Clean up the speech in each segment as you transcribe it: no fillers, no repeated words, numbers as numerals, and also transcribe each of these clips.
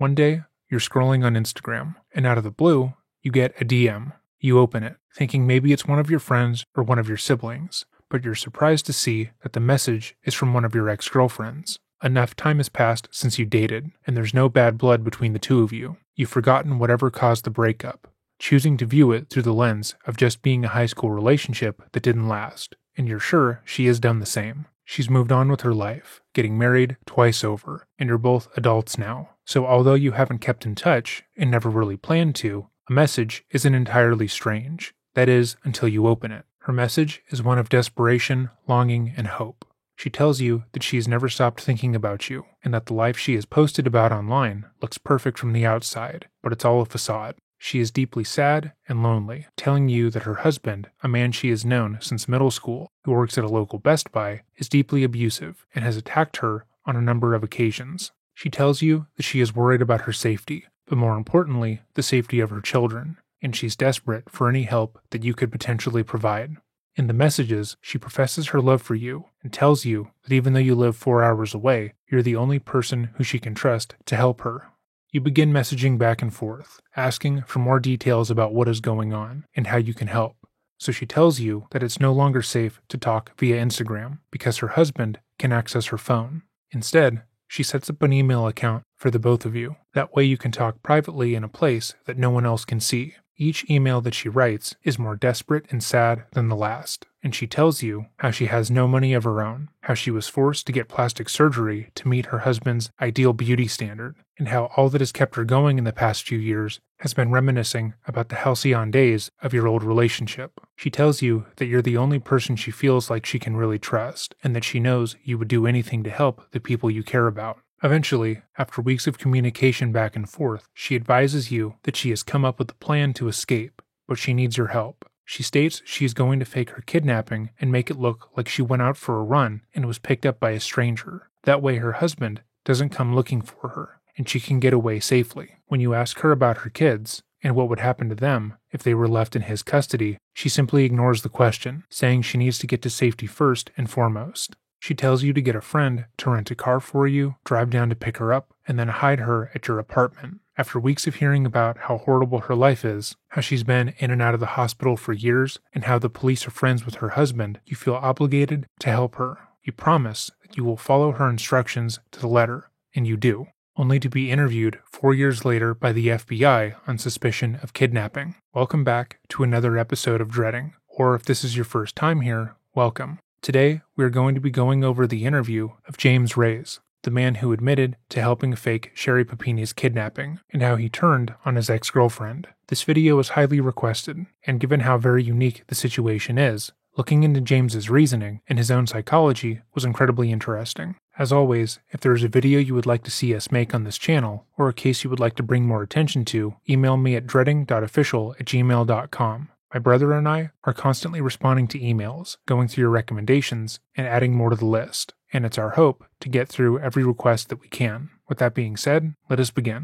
One day, you're scrolling on Instagram, and out of the blue, you get a DM. You open it, thinking maybe it's one of your friends or one of your siblings, but you're surprised to see that the message is from one of your ex-girlfriends. Enough time has passed since you dated, and there's no bad blood between the two of you. You've forgotten whatever caused the breakup, choosing to view it through the lens of just being a high school relationship that didn't last, and you're sure she has done the same. She's moved on with her life, getting married twice over, and you're both adults now. So although you haven't kept in touch, and never really planned to, a message isn't entirely strange. That is, until you open it. Her message is one of desperation, longing, and hope. She tells you that she has never stopped thinking about you, and that the life she has posted about online looks perfect from the outside, but it's all a facade. She is deeply sad and lonely, telling you that her husband, a man she has known since middle school, who works at a local Best Buy, is deeply abusive and has attacked her on a number of occasions. She tells you that she is worried about her safety, but more importantly, the safety of her children, and she's desperate for any help that you could potentially provide. In the messages, she professes her love for you and tells you that even though you live 4 hours away, you're the only person who she can trust to help her. You begin messaging back and forth, asking for more details about what is going on and how you can help. So she tells you that it's no longer safe to talk via Instagram because her husband can access her phone. Instead, she sets up an email account for the both of you. That way you can talk privately in a place that no one else can see. Each email that she writes is more desperate and sad than the last, and she tells you how she has no money of her own, how she was forced to get plastic surgery to meet her husband's ideal beauty standard, and how all that has kept her going in the past few years has been reminiscing about the halcyon days of your old relationship. She tells you that you're the only person she feels like she can really trust, and that she knows you would do anything to help the people you care about. Eventually, after weeks of communication back and forth, she advises you that she has come up with a plan to escape, but she needs your help. She states she is going to fake her kidnapping and make it look like she went out for a run and was picked up by a stranger. That way her husband doesn't come looking for her, and she can get away safely. When you ask her about her kids, and what would happen to them if they were left in his custody, she simply ignores the question, saying she needs to get to safety first and foremost. She tells you to get a friend to rent a car for you, drive down to pick her up, and then hide her at your apartment. After weeks of hearing about how horrible her life is, how she's been in and out of the hospital for years, and how the police are friends with her husband, you feel obligated to help her. You promise that you will follow her instructions to the letter, and you do, only to be interviewed 4 years later by the FBI on suspicion of kidnapping. Welcome back to another episode of Dreading, or if this is your first time here, welcome. Today, we are going to be going over the interview of James Reyes, the man who admitted to helping fake Sherry Papini's kidnapping, and how he turned on his ex-girlfriend. This video was highly requested, and given how very unique the situation is, looking into James's reasoning and his own psychology was incredibly interesting. As always, if there is a video you would like to see us make on this channel, or a case you would like to bring more attention to, email me at dreading.official@gmail.com. My brother and I are constantly responding to emails, going through your recommendations, and adding more to the list, and it's our hope to get through every request that we can. With that being said, let us begin.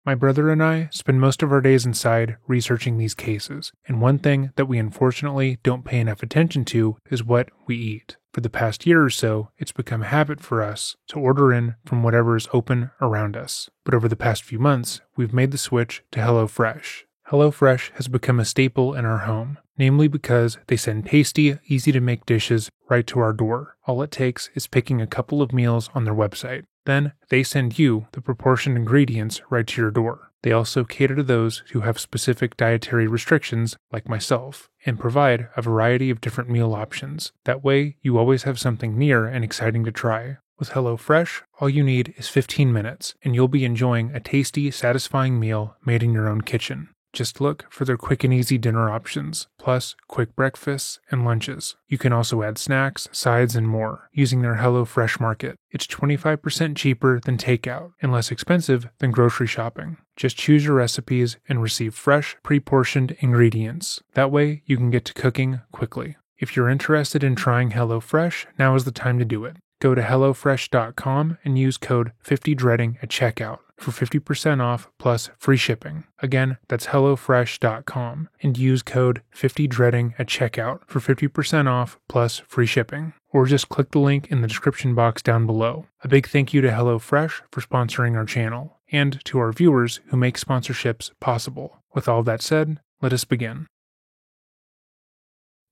My brother and I spend most of our days inside researching these cases, and one thing that we unfortunately don't pay enough attention to is what we eat. For the past year or so, it's become a habit for us to order in from whatever is open around us. But over the past few months, we've made the switch to HelloFresh. HelloFresh has become a staple in our home, namely because they send tasty, easy-to-make dishes right to our door. All it takes is picking a couple of meals on their website. Then, they send you the proportioned ingredients right to your door. They also cater to those who have specific dietary restrictions, like myself, and provide a variety of different meal options. That way, you always have something near and exciting to try. With HelloFresh, all you need is 15 minutes, and you'll be enjoying a tasty, satisfying meal made in your own kitchen. Just look for their quick and easy dinner options, plus quick breakfasts and lunches. You can also add snacks, sides, and more using their HelloFresh Market. It's 25% cheaper than takeout and less expensive than grocery shopping. Just choose your recipes and receive fresh, pre-portioned ingredients. That way, you can get to cooking quickly. If you're interested in trying HelloFresh, now is the time to do it. Go to HelloFresh.com and use code 50dreading at checkout for 50% off plus free shipping. Again, that's HelloFresh.com and use code 50dreading at checkout for 50% off plus free shipping. or just click the link in the description box down below. A big thank you to HelloFresh for sponsoring our channel, and to our viewers who make sponsorships possible. With all that said, let us begin.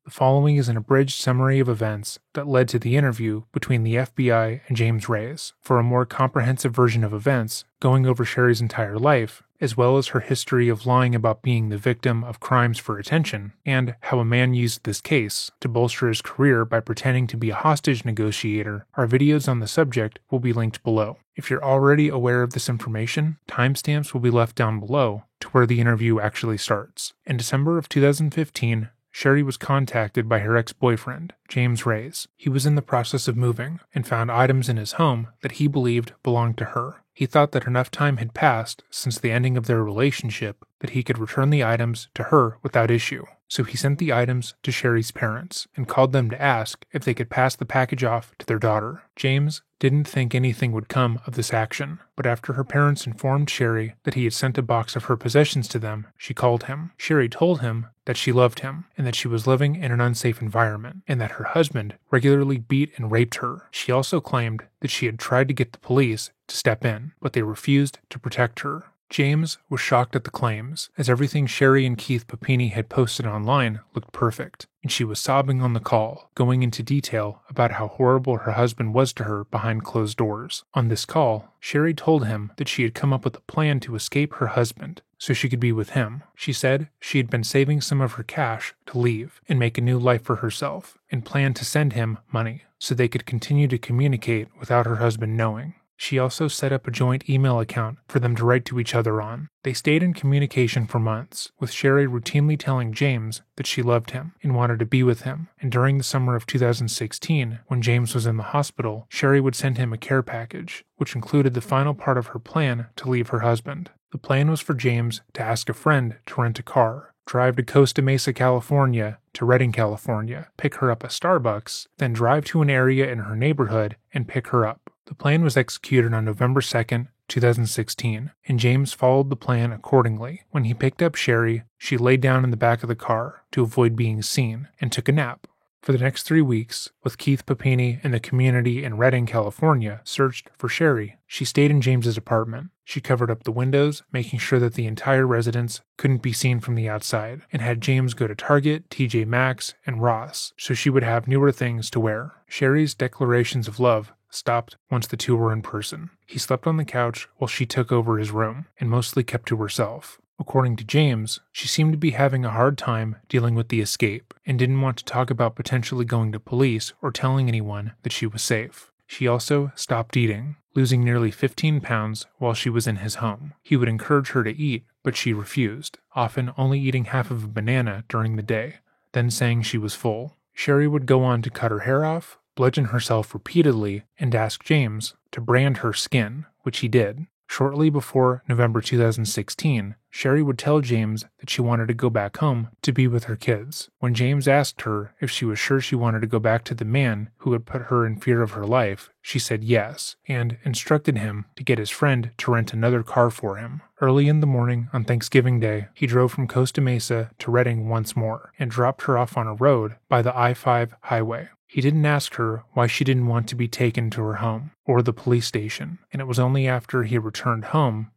The following is an abridged summary of events that led to the interview between the FBI and James Reyes. For a more comprehensive version of events, going over Sherry's entire life, as well as her history of lying about being the victim of crimes for attention, and how a man used this case to bolster his career by pretending to be a hostage negotiator, our videos on the subject will be linked below. If you're already aware of this information, timestamps will be left down below to where the interview actually starts. In December of 2015, Sherry was contacted by her ex-boyfriend, James Reyes. He was in the process of moving and found items in his home that he believed belonged to her. He thought that enough time had passed since the ending of their relationship that he could return the items to her without issue. So he sent the items to Sherry's parents and called them to ask if they could pass the package off to their daughter. James didn't think anything would come of this action, but after her parents informed Sherry that he had sent a box of her possessions to them, she called him. Sherry told him that she loved him and that she was living in an unsafe environment and that her husband regularly beat and raped her. She also claimed that she had tried to get the police to step in, but they refused to protect her. James was shocked at the claims, as everything Sherry and Keith Papini had posted online looked perfect, and she was sobbing on the call, going into detail about how horrible her husband was to her behind closed doors. On this call, Sherry told him that she had come up with a plan to escape her husband so she could be with him. She said she had been saving some of her cash to leave and make a new life for herself, and planned to send him money so they could continue to communicate without her husband knowing. She also set up a joint email account for them to write to each other on. They stayed in communication for months, with Sherry routinely telling James that she loved him and wanted to be with him. And during the summer of 2016, when James was in the hospital, Sherry would send him a care package, which included the final part of her plan to leave her husband. The plan was for James to ask a friend to rent a car, drive to Costa Mesa, California, to Redding, California, pick her up at Starbucks, then drive to an area in her neighborhood and pick her up. The plan was executed on November 2nd, 2016, and James followed the plan accordingly. When he picked up Sherry, she laid down in the back of the car to avoid being seen and took a nap. For the next 3 weeks, with Keith Papini and the community in Redding, California, searched for Sherry, she stayed in James's apartment. She covered up the windows, making sure that the entire residence couldn't be seen from the outside, and had James go to Target, TJ Maxx, and Ross, so she would have newer things to wear. Sherry's declarations of love stopped once the two were in person. He slept on the couch while she took over his room, and mostly kept to herself. According to James, she seemed to be having a hard time dealing with the escape, and didn't want to talk about potentially going to police or telling anyone that she was safe. She also stopped eating, losing nearly 15 pounds while she was in his home. He would encourage her to eat, but she refused, often only eating half of a banana during the day, then saying she was full. Sherry would go on to cut her hair off, bludgeon herself repeatedly, and ask James to brand her skin, which he did. Shortly before November 2016, Sherry would tell James that she wanted to go back home to be with her kids. When James asked her if she was sure she wanted to go back to the man who had put her in fear of her life, she said yes, and instructed him to get his friend to rent another car for him. Early in the morning on Thanksgiving Day, he drove from Costa Mesa to Redding once more, and dropped her off on a road by the I-5 highway. He didn't ask her why she didn't want to be taken to her home or the police station, and it was only after he returned home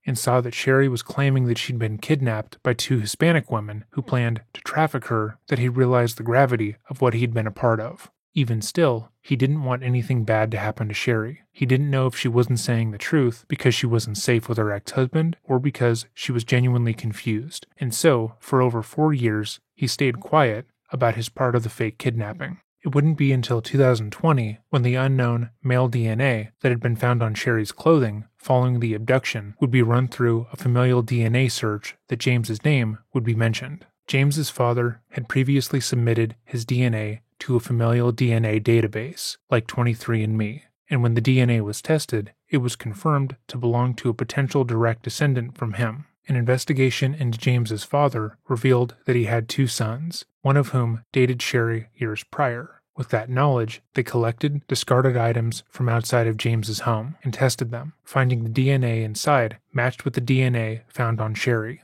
and saw that Sherry was claiming that she'd been kidnapped by 2 Hispanic women who planned to traffic her that he realized the gravity of what he'd been a part of. Even still, he didn't want anything bad to happen to Sherry. He didn't know if she wasn't saying the truth because she wasn't safe with her ex-husband or because she was genuinely confused. And so, for over 4 years, he stayed quiet about his part of the fake kidnapping. It wouldn't be until 2020 when the unknown male DNA that had been found on Sherry's clothing following the abduction would be run through a familial DNA search that James's name would be mentioned. James's father had previously submitted his DNA to a familial DNA database like 23andMe, and when the DNA was tested, it was confirmed to belong to a potential direct descendant from him. An investigation into James's father revealed that he had 2 sons, one of whom dated Sherry years prior. With that knowledge, they collected discarded items from outside of James's home and tested them, finding the DNA inside matched with the DNA found on Sherry.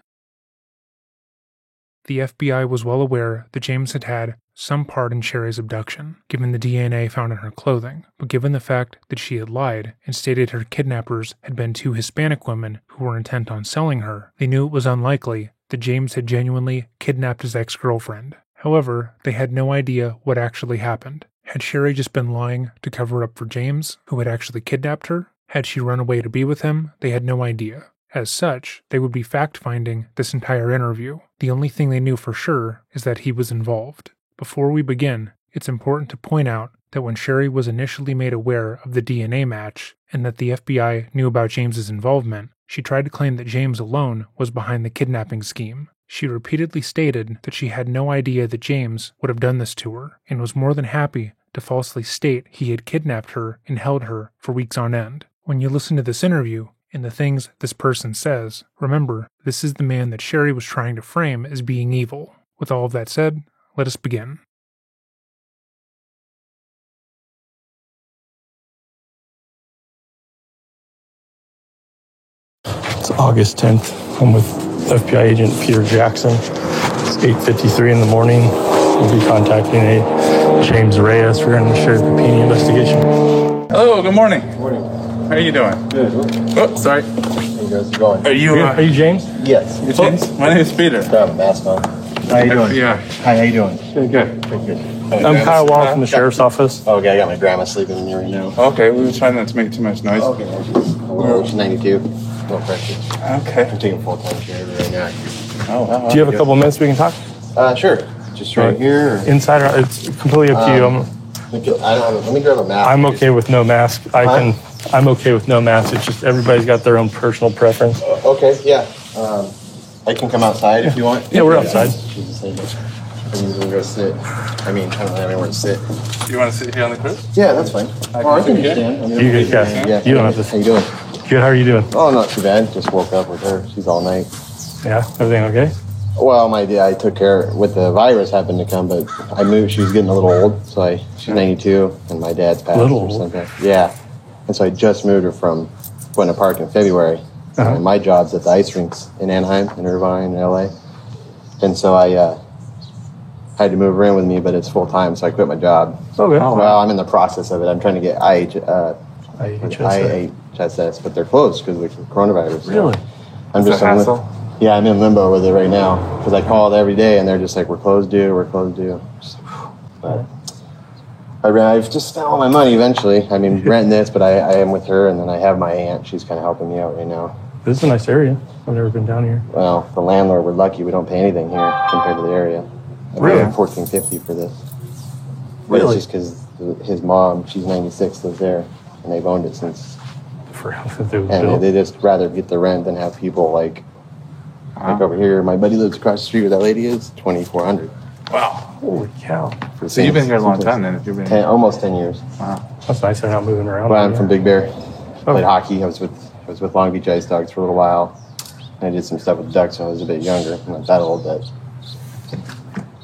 The FBI was well aware that James had had some part in Sherry's abduction, given the DNA found in her clothing, but given the fact that she had lied and stated her kidnappers had been two Hispanic women who were intent on selling her, they knew it was unlikely that James had genuinely kidnapped his ex-girlfriend. However, they had no idea what actually happened. Had Sherry just been lying to cover up for James, who had actually kidnapped her? Had she run away to be with him? They had no idea. As such, they would be fact-finding this entire interview. The only thing they knew for sure is that he was involved. Before we begin, it's important to point out that when Sherry was initially made aware of the DNA match and that the FBI knew about James's involvement, she tried to claim that James alone was behind the kidnapping scheme. She repeatedly stated that she had no idea that James would have done this to her and was more than happy to falsely state he had kidnapped her and held her for weeks on end. When you listen to this interview, and the things this person says, remember, this is the man that Sherry was trying to frame as being evil. With all of that said, let us begin. It's August 10th. I'm with FBI agent Peter Jackson. It's 8:53 in the morning. We'll be contacting a James Reyes regarding the Sherry Papini investigation. Hello, good morning. Good morning. How are you doing? Good. Oh, sorry. How you guys going? Are you James? Yes. you James? My name is Peter. Got a mask on. How you doing? Yeah. Hi, how you doing? Good. Good. I'm Kyle Wall from the sheriff's office. Oh, okay, I got my grandma sleeping in here right now. Okay, we were trying not to make too much noise. Okay. She's 92. No pressure. Okay. I'm taking full-time care of her right now. Oh, wow. Do you have a couple minutes we can talk? Sure. Just right here. Or? Inside, it's completely up to you. Let me grab a mask. I'm okay with no mask. I'm okay with no mask. It's just everybody's got their own personal preference. Okay, yeah. I can come outside if you want. Yeah, we're outside. I'm usually go sit. I don't have anywhere to sit. You want to sit here on the curb? Yeah, that's fine. I can sit stand. You good, yeah. You don't have to. How you doing? Good, how are you doing? Oh, not too bad. Just woke up with her. She's all night. Yeah, everything okay? Well, I took care with the virus happened to come, but I moved. She was getting a little old, so she's 92, and my dad's passed. Little or old? something. Yeah, and so I just moved her from Buena Park in February. Uh-huh. And my job's at the ice rinks in Anaheim, in Irvine, in LA, and so I had to move her in with me, but it's full time, so I quit my job. Okay. Well, I'm in the process of it. I'm trying to get IHSS. IHSS, but they're closed because of the coronavirus. Really? I'm Is just that hassle? Yeah, I'm in limbo with it right now because I call it every day and they're just like, we're closed due. But I've just spent all my money eventually. Renting this, but I am with her, and then I have my aunt. She's kind of helping me out right now. This is a nice area. I've never been down here. Well, the landlord, we're lucky. We don't pay anything here compared to the area. Really? I paid $14.50 for this. Really? It's just because his mom, she's 96, lives there, and they've owned it since. And they just rather get the rent than have people like over here. My buddy lives across the street where that lady is. $2,400. Wow. Holy cow. So you've been here a long time then, if you've been almost 10 years. Wow. That's nice. They're not moving around. Well, I'm from Big Bear. Played hockey. I was with Long Beach Ice Dogs for a little while. And I did some stuff with the Ducks when I was a bit younger. I'm not that old, but.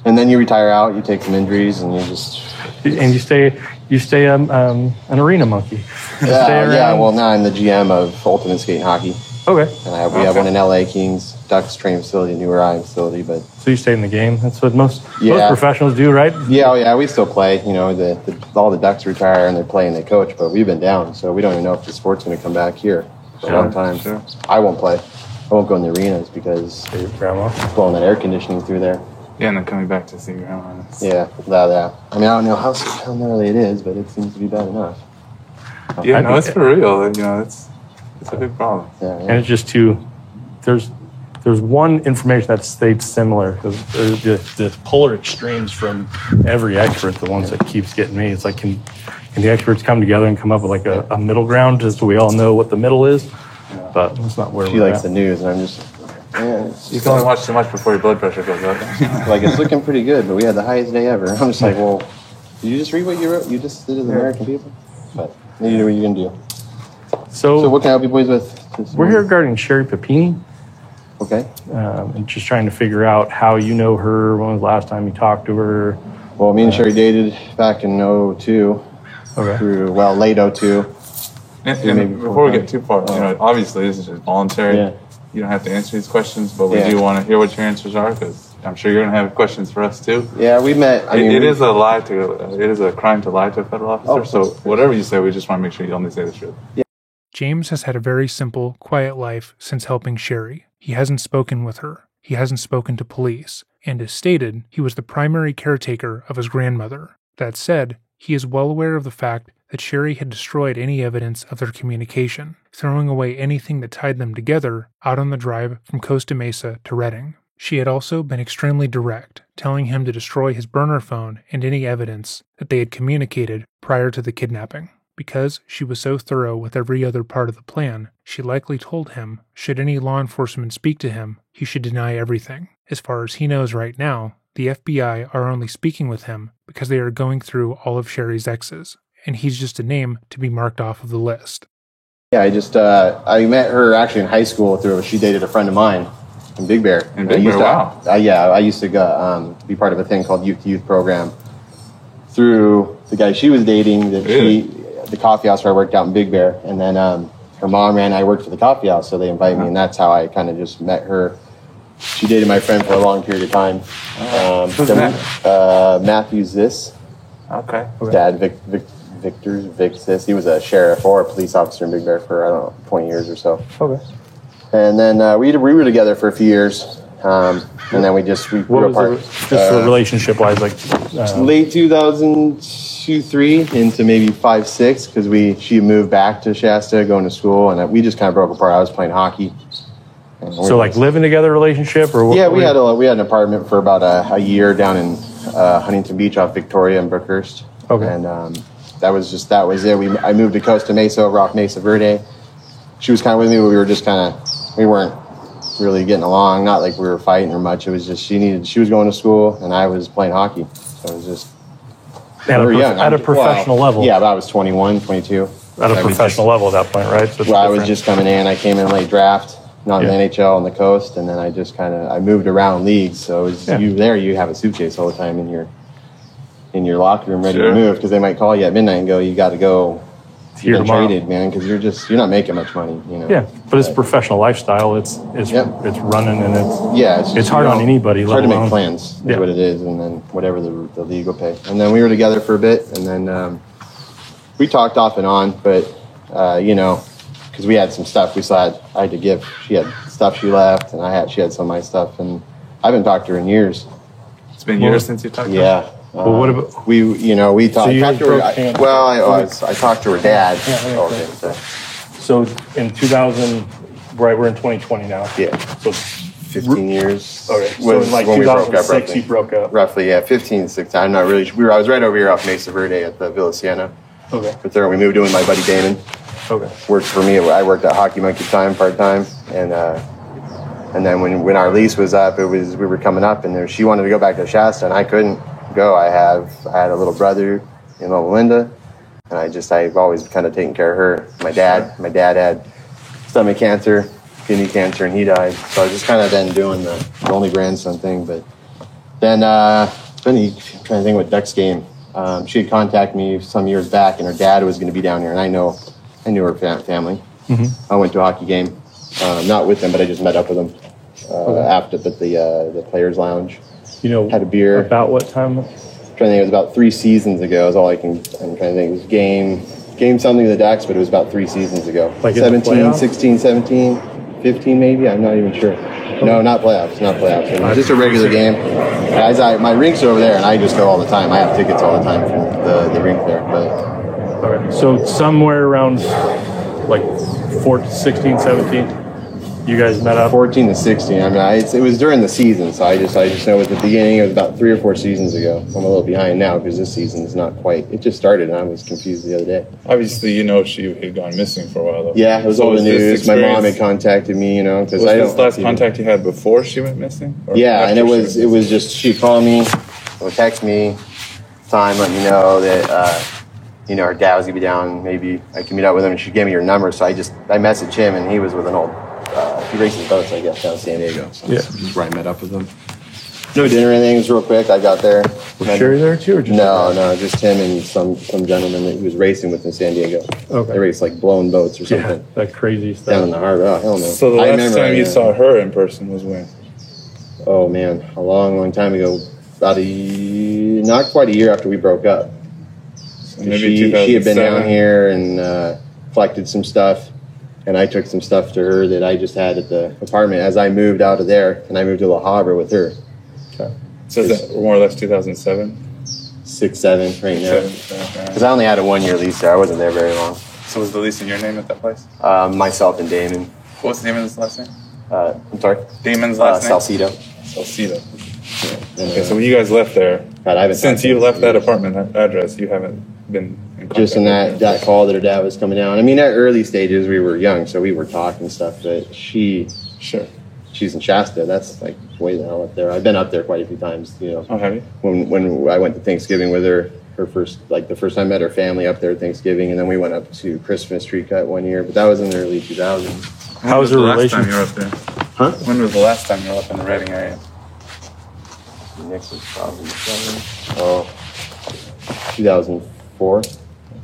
And then you retire out. You take some injuries, and you just. And you stay an arena monkey. Yeah. Well, now I'm the GM of Ultimate Skate Hockey. Okay. And we have one in LA, Kings, Ducks training facility, New Orion facility, but. So you stay in the game. That's what most professionals do, right? Yeah, we still play. All the Ducks retire and they play and they coach, but we've been down, so we don't even know if the sport's going to come back here for a long time. Sure. I won't play. I won't go in the arenas because Your grandma. blowing that air conditioning through there. Yeah, and then coming back to see your grandma. Yeah, that. I don't know how gnarly it is, but it seems to be bad enough. Yeah, no, it's for real. It's a big problem. Yeah. And it's just there's one information that stays similar. The polar extremes from every expert, the ones that keeps getting me. It's like, can the experts come together and come up with like a middle ground just so we all know what the middle is? Yeah. But that's not where she we're likes at. the news, and I'm just. Yeah, You can only watch too much before your blood pressure goes up. it's looking pretty good, but we had the highest day ever. I'm just like, well, did you just read what you wrote? You just did as American people? But you do what you can do. So what can I help you boys with? We're here regarding Sherry Papini. Okay. And just trying to figure out how you know her. When was the last time you talked to her? Well, me and Sherry dated back in 02 Okay. through, late 02. And before we get too far, obviously this is just voluntary. Yeah. You don't have to answer these questions, but we Yeah. do want to hear what your answers are because I'm sure you're going to have questions for us too. Yeah, we met. It is a crime to lie to a federal officer. So whatever you say, we just want to make sure you only say the truth. Yeah. James has had a very simple, quiet life since helping Sherry. He hasn't spoken with her. He hasn't spoken to police. And as stated, he was the primary caretaker of his grandmother. That said, he is well aware of the fact that Sherry had destroyed any evidence of their communication, throwing away anything that tied them together out on the drive from Costa Mesa to Redding. She had also been extremely direct, telling him to destroy his burner phone and any evidence that they had communicated prior to the kidnapping. Because she was so thorough with every other part of the plan, she likely told him, should any law enforcement speak to him, he should deny everything. As far as he knows right now, the FBI are only speaking with him because they are going through all of Sherry's exes, and he's just a name to be marked off of the list. Yeah, I met her actually in high school she dated a friend of mine in Big Bear. In Big Bear, wow. I used to go, be part of a thing called Youth to Youth program through the guy she was dating, the coffee house where I worked out in Big Bear. And then her mom I worked for the coffee house, so they invited me, and that's how I kind of just met her. She dated my friend for a long period of time. Who's that? Matthew Ziss. Okay. Dad, Vic Ziss. He was a sheriff or a police officer in Big Bear for, 20 years or so. Okay. And then we were together for a few years. And then we grew apart. Just relationship-wise, late 2002-3 into maybe 5-6, because she moved back to Shasta, going to school, and we just kind of broke apart. I was playing hockey. So living together relationship, or yeah, we had an apartment for about a year down in Huntington Beach off Victoria and Brookhurst. Okay. And that was it. I moved to Costa Mesa over off Mesa Verde. She was kind of with me, but we weren't really getting along. Not like we were fighting or much. It was just she was going to school and I was playing hockey. So it was just at a professional level. Yeah, but I was 21, 22. At a professional level at that point, right? So I was just coming in. I came in late draft, not in the NHL on the coast, and then I just I moved around leagues. So it was you have a suitcase all the time in your locker room ready to move, because they might call you at midnight and go, you got to go. You're traded, man, because you're not making much money, Yeah, but it's a professional lifestyle. It's running, and it's hard on anybody. It's hard to make plans. Is what it is, and then whatever the league will pay. And then we were together for a bit, and then we talked off and on, but because we had some stuff I had to give. She had stuff she left, and she had some of my stuff, and I haven't talked to her in years. It's been years since you talked to her? Yeah. Well, what about we talked? So talked to her. I talked to her dad. So in 2000, right? We're in 2020 now. Yeah. So 15 years. Okay. So in 2006, you broke up. Roughly, yeah, 15, 16. I'm not really. I was right over here off Mesa Verde at the Villa Siena. Okay. But there we moved in with my buddy Damon. Okay. Worked for me. I worked at Hockey Monkey part time, and then when our lease was up, we were coming up, and she wanted to go back to Shasta, and I couldn't go. I had a little brother in Loma Linda, and I've always kind of taken care of her. My dad had stomach cancer, kidney cancer, and he died. So I just kind of been doing the only grandson thing. But then trying to think what Ducks game. She had contacted me some years back, and her dad was going to be down here, and I knew her family. Mm-hmm. I went to a hockey game, not with them, but I just met up with them after at the Players Lounge. Had a beer. About what time? I'm trying to think. It was about 3 seasons ago. Is all I'm trying to think. It was game something with the Ducks, but it was about 3 seasons ago. Like 17, 16, 17, 15 maybe. I'm not even sure. No, not playoffs. It was just a regular game. Guys, my rinks are over there, and I just go all the time. I have tickets all the time from the rink there. But okay. So somewhere around 16, 17. You guys met up? 14 to 16. I mean, it was during the season, so I just know at the beginning. It was about 3 or 4 seasons ago. I'm a little behind now because this season is not quite. It just started, and I was confused the other day. Obviously, she had gone missing for a while, though. Yeah, it was all the news. My mom had contacted me, because I don't. Was this last contact you had before she went missing? Yeah, and it was just she called me or text me, time, let me know that her dad was gonna be down. Maybe I could meet up with him, and she gave me her number. So I messaged him, and he was with an old. He races boats, I guess, down in San Diego. So that's where I met up with him. No dinner or anything. It was real quick. I got there. Was Sherry there too, or just no, just him and some gentleman that he was racing with in San Diego. Okay. They race blown boats or something. Yeah, that crazy stuff Down in the harbor. Oh, hell no. So the last time you saw her in person was when? oh man, a long time ago. Not quite a year after we broke up. Maybe She had been 2007. down here and collected some stuff, and I took some stuff to her that I just had at the apartment as I moved out of there, and I moved to La Habra with her. So is that more or less 2007? 6, 7 right now. Okay. Because I only had a 1-year lease there. I wasn't there very long. So was the lease in your name at that place? Myself and Damon. What's the name of his last name? I'm sorry? Damon's last name? Salcedo. Salcedo. And, Okay, so when you guys left there, God, I haven't since talked you to left her. that apartment address, you haven't been in contact Just in with that her? call that her dad was coming down. I mean, at early stages, we were young, so we were talking stuff, but Sure. she's in Shasta. That's like way the hell up there. I've been up there quite a few times, you know. Oh, have you? When I went to Thanksgiving with her first, like the first time I met her family up there at Thanksgiving, and then we went up to Christmas tree cut one year, but that was in the early 2000s. When How was was the her last time relationship? you were up there? Huh? When was the last time you were up in the Reading area? Next was probably 2004.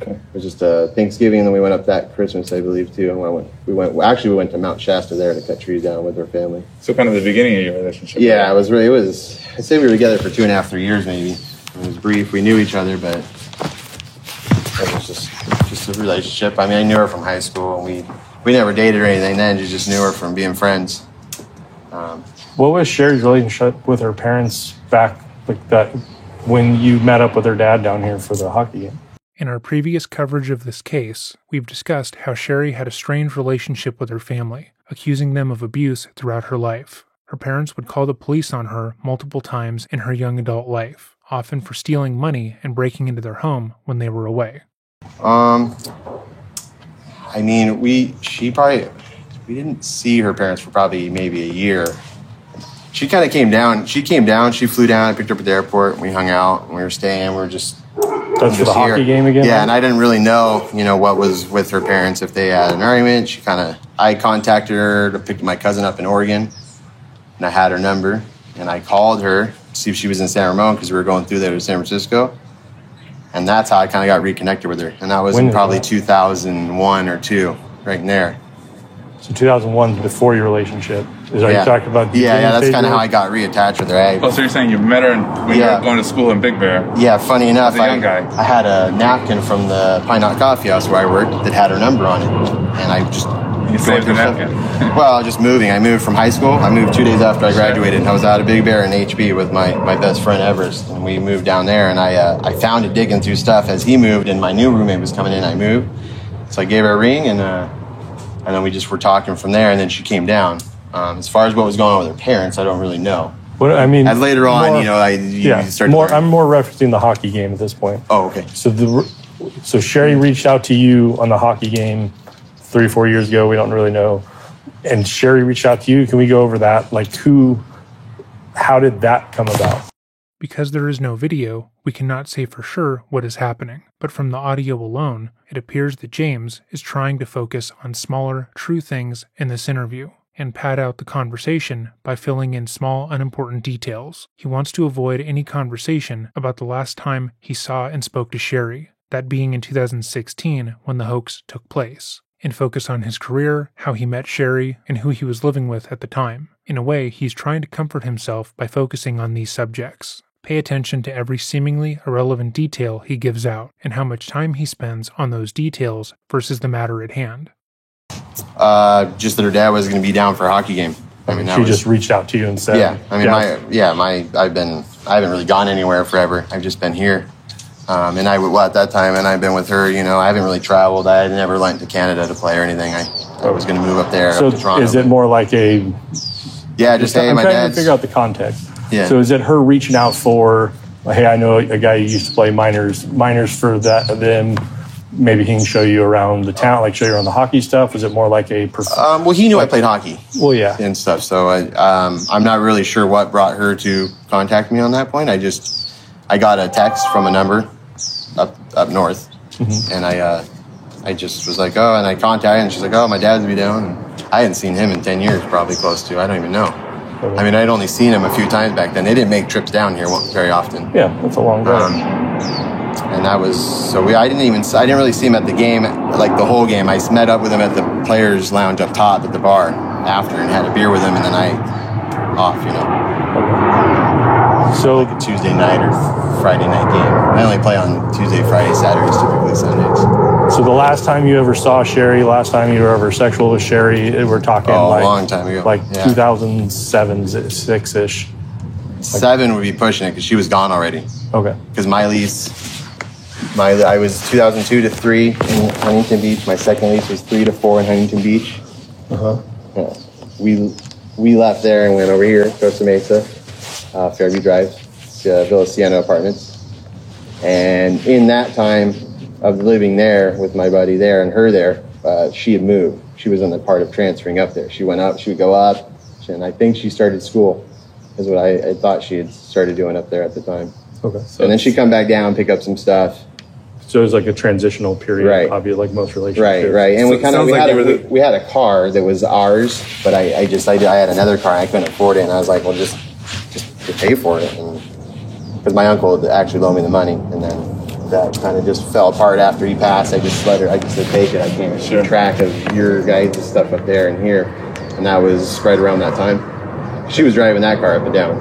Okay. It was just Thanksgiving, and then we went up that Christmas, I believe, too. And we went to Mount Shasta there to cut trees down with her family. So kind of the beginning of your relationship. Yeah, right? it was. I'd say we were together for 2.5, 3 years, maybe. It was brief. We knew each other, but it was just a relationship. I mean, I knew her from high school, and we never dated or anything then. You just knew her from being friends. What was Sherry's relationship with her parents back like that when you met up with her dad down here for the hockey game? In our previous coverage of this case, we've discussed how Sherry had a strained relationship with her family, accusing them of abuse throughout her life. Her parents would call the police on her multiple times in her young adult life, often for stealing money and breaking into their home when they were away. I mean, we didn't see her parents for probably maybe a year. She kind of came down. She flew down. I picked her up at the airport. And we hung out. And we were staying. We were just That's for the here. hockey game again? Yeah, and I didn't really know, what was with her parents, if they had an argument. I contacted her to pick my cousin up in Oregon, and I had her number, and I called her to see if she was in San Ramon because we were going through there to San Francisco, and that's how I kind of got reconnected with her, and that was When in is probably that? 2001 or 2, right in there. So 2001 before your relationship. Is that Yeah, you talked about? yeah, that's kind of how I got reattached with her. Oh, so you're saying you met her when you Yeah. were going to school in Big Bear? Yeah, funny enough, As a young guy. I had a napkin from the Pine Knot Coffee House where I worked that had her number on it, and I just You saved the napkin. Well, just moving. I moved from high school. I moved 2 days after I graduated, and I was out of Big Bear in HB with my best friend Everest, and we moved down there. And I found it digging through stuff as he moved, and my new roommate was coming in. I moved, so I gave her a ring, and then we just were talking from there. And then she came down. As far as what was going on with her parents, I don't really know. What I mean, And later on, more- you started. more. to learn. I'm more referencing the hockey game at this point. Oh, okay. So Sherry reached out to you on the hockey game 3 or 4 years ago. We don't really know. And Sherry reached out to you. Can we go over that? Like how did that come about? Because there is no video, we cannot say for sure what is happening, but from the audio alone, it appears that James is trying to focus on smaller, true things in this interview and pad out the conversation by filling in small, unimportant details. He wants to avoid any conversation about the last time he saw and spoke to Sherry, that being in 2016 when the hoax took place, and focus on his career, how he met Sherry, and who he was living with at the time. In a way, he's trying to comfort himself by focusing on these subjects. Pay attention to every seemingly irrelevant detail he gives out and how much time he spends on those details versus the matter at hand. Just that her dad was going to be down for a hockey game. I mean, that She was, just reached out to you and said, yeah. I mean, I haven't really gone anywhere forever. I've just been here. And at that time, and I've been with her, I haven't really traveled. I had never went to Canada to play or anything. I was going to move up there, So up to Toronto. is it more like a? Yeah, just, hey, I'm my trying dad's. to figure out the context. Yeah. So is it her reaching out for? Hey, I know a guy who used to play minors for that. Then maybe he can show you around the town, like show you around the hockey stuff. Was it more like a? Well, he knew I played hockey Well, yeah. and stuff, so I'm not really sure what brought her to contact me on that point. I got a text from a number up north, and I just was like, oh, and I contacted her, and she's like, oh, my dad's be down. And I hadn't seen him in 10 years, probably close to. I don't even know. I mean, I'd only seen him a few times back then. They didn't make trips down here very often. Yeah, that's a long drive. And that was, so I didn't really see him at the game, like the whole game. I met up with him at the players' lounge up top at the bar after and had a beer with him. And then off, you know, So like a Tuesday night or Friday night game. I only play on Tuesday, Friday, Saturdays, typically Sundays. So the last time you ever saw Sherry, last time you were ever sexual with Sherry, we're talking Oh, like a long time ago. like Yeah. 2007, 6-ish. 7 would be pushing it because she was gone already. Okay. Because my lease, I was 2002 to 3 in Huntington Beach. My second lease was 3 to 4 in Huntington Beach. Uh-huh. Yeah. We left there and went over here, Costa Mesa, Fairview Drive, Villa Sienna Apartments. And in that time of living there with my buddy there and her there, she had moved. She was on the part of transferring up there. She went up, she would go up, and I think she started school, is what I thought she had started doing up there at the time. Okay. And then she'd come back down, pick up some stuff. So it was like a transitional period, Right. obviously, like most relationships. Right. And we So it kind of sounds we like had you were the- we had a car that was ours, but I had another car and I couldn't afford it, and I was like, well, just to pay for it, and because my uncle had actually loaned me the money, and then that kind of just fell apart after he passed. I just said, take it. I can't keep track of your guys' stuff up there and here, and that was right around that time. She was driving that car up and down.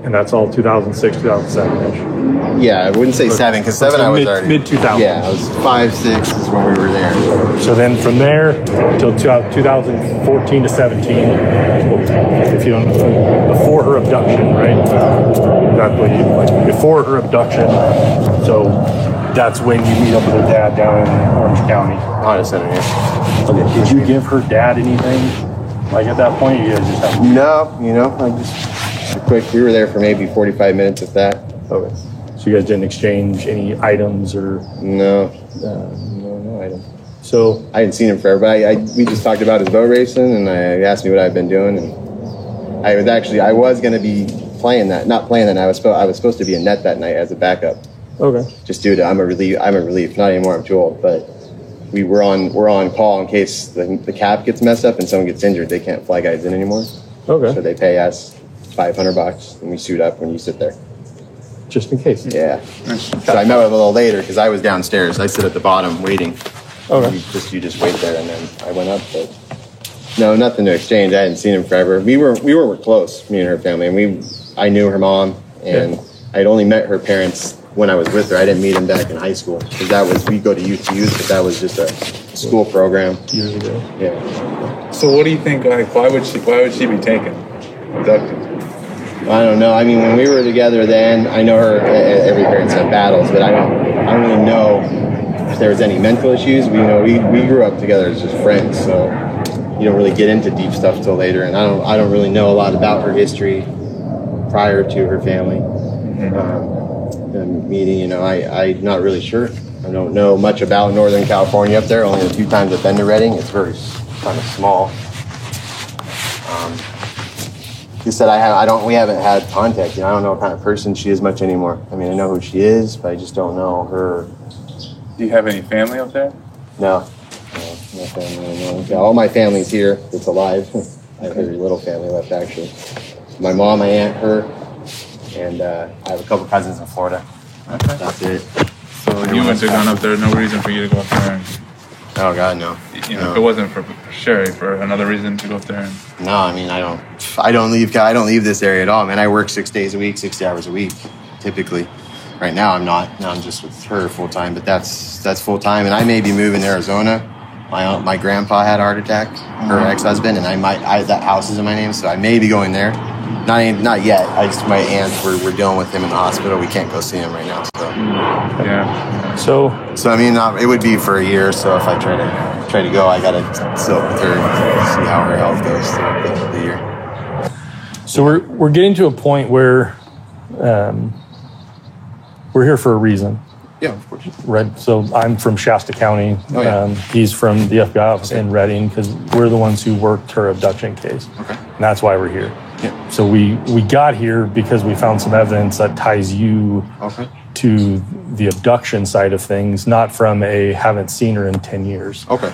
And that's all 2006, 2007-ish. Yeah, I wouldn't say 7, because 7 So I was already mid-2000s. Yeah, I was 5, 6 is when we were there. So then from there till 2014 to 17, if you before her abduction, right? That's what you like before her abduction. So that's when you meet up with her dad down in Orange County. Honda Center here. Okay. Did you give her dad anything? Like at that point, you guys just have No, I just a quick. We were there for maybe 45 minutes, if that. okay. So you guys didn't exchange any items or No item. so. I hadn't seen him forever, but we just talked about his boat racing, and I asked me what I've been doing, and I was going to be playing that, not playing that night. I was supposed to be in net that night as a backup, Okay. just due to I'm a relief. Not anymore. I'm too old, but we're on call in case the cap gets messed up and someone gets injured. They can't fly guys in anymore, so Okay. they pay us $500 and we suit up when you sit there. Just in case. Yeah. So I met with him a little later because I was downstairs. I sit at the bottom waiting. Okay. You just wait there, and then I went up. But no, nothing to exchange. I hadn't seen him forever. We were close, me and her family, and I knew her mom, and I had only met her parents when I was with her. I didn't meet him back in high school because we go to youth, but that was just a school program. Years ago. Yeah. So what do you think? Like, why would she be taken, abducted? I don't know. I mean, when we were together then, I know her. Every parent's had battles, but I don't really know if there was any mental issues. We grew up together as just friends, so you don't really get into deep stuff till later. And I don't really know a lot about her history prior to her family meeting. I'm not really sure. I don't know much about Northern California up there. Only a few times I've been to Redding. It's very kind of small. He said we haven't had contact. I don't know what kind of person she is much anymore. I mean, I know who she is, but I just don't know her. Do you have any family up there? No family. No. Yeah, all my family's here that's alive. I have very little family left, actually. My mom, my aunt, her, and I have a couple cousins in Florida. Okay. That's it. So you must have gone up there. No reason for you to go up there. And, Oh God, no. if it wasn't for Sherry, for another reason to go up there. And, No, I mean, I don't leave this area at all, man. I work 6 days a week, 60 hours a week, typically. Right now, I'm not. Now I'm just with her full time, but that's full time. And I may be moving to Arizona. My grandpa had a heart attack, her ex-husband, and that house is in my name, so I may be going there. Not yet. My aunt, we're dealing with him in the hospital. We can't go see him right now. So yeah. So I mean, it would be for a year. So if I try to go, I gotta sit with her, see how her health goes throughout the year. So we're getting to a point where we're here for a reason, Yeah, of course. right? So I'm from Shasta County. Oh, yeah. He's from the FBI office in Redding because we're the ones who worked her abduction case. Okay. And that's why we're here. Yeah. So we got here because we found some evidence that ties you Okay. to the abduction side of things, not from a haven't seen her in 10 years. Okay.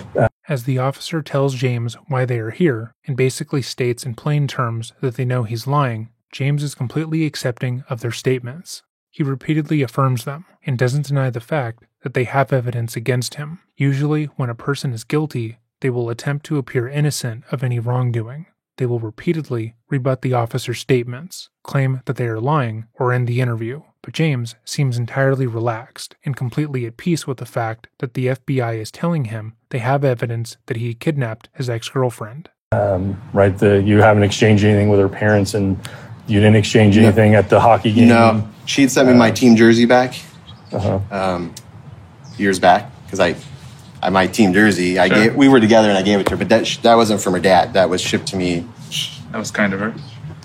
As the officer tells James why they are here and basically states in plain terms that they know he's lying, James is completely accepting of their statements. He repeatedly affirms them and doesn't deny the fact that they have evidence against him. Usually, when a person is guilty, they will attempt to appear innocent of any wrongdoing. they will repeatedly rebut the officer's statements, claim that they are lying, or end the interview. But James seems entirely relaxed and completely at peace with the fact that the FBI is telling him they have evidence that he kidnapped his ex-girlfriend. Right? You haven't exchanged anything with her parents, and you didn't exchange anything at the hockey game? No. She'd sent me my team jersey back years back, because my team jersey, we were together and I gave it to her, but that wasn't from her dad. That was shipped to me. That was kind of her.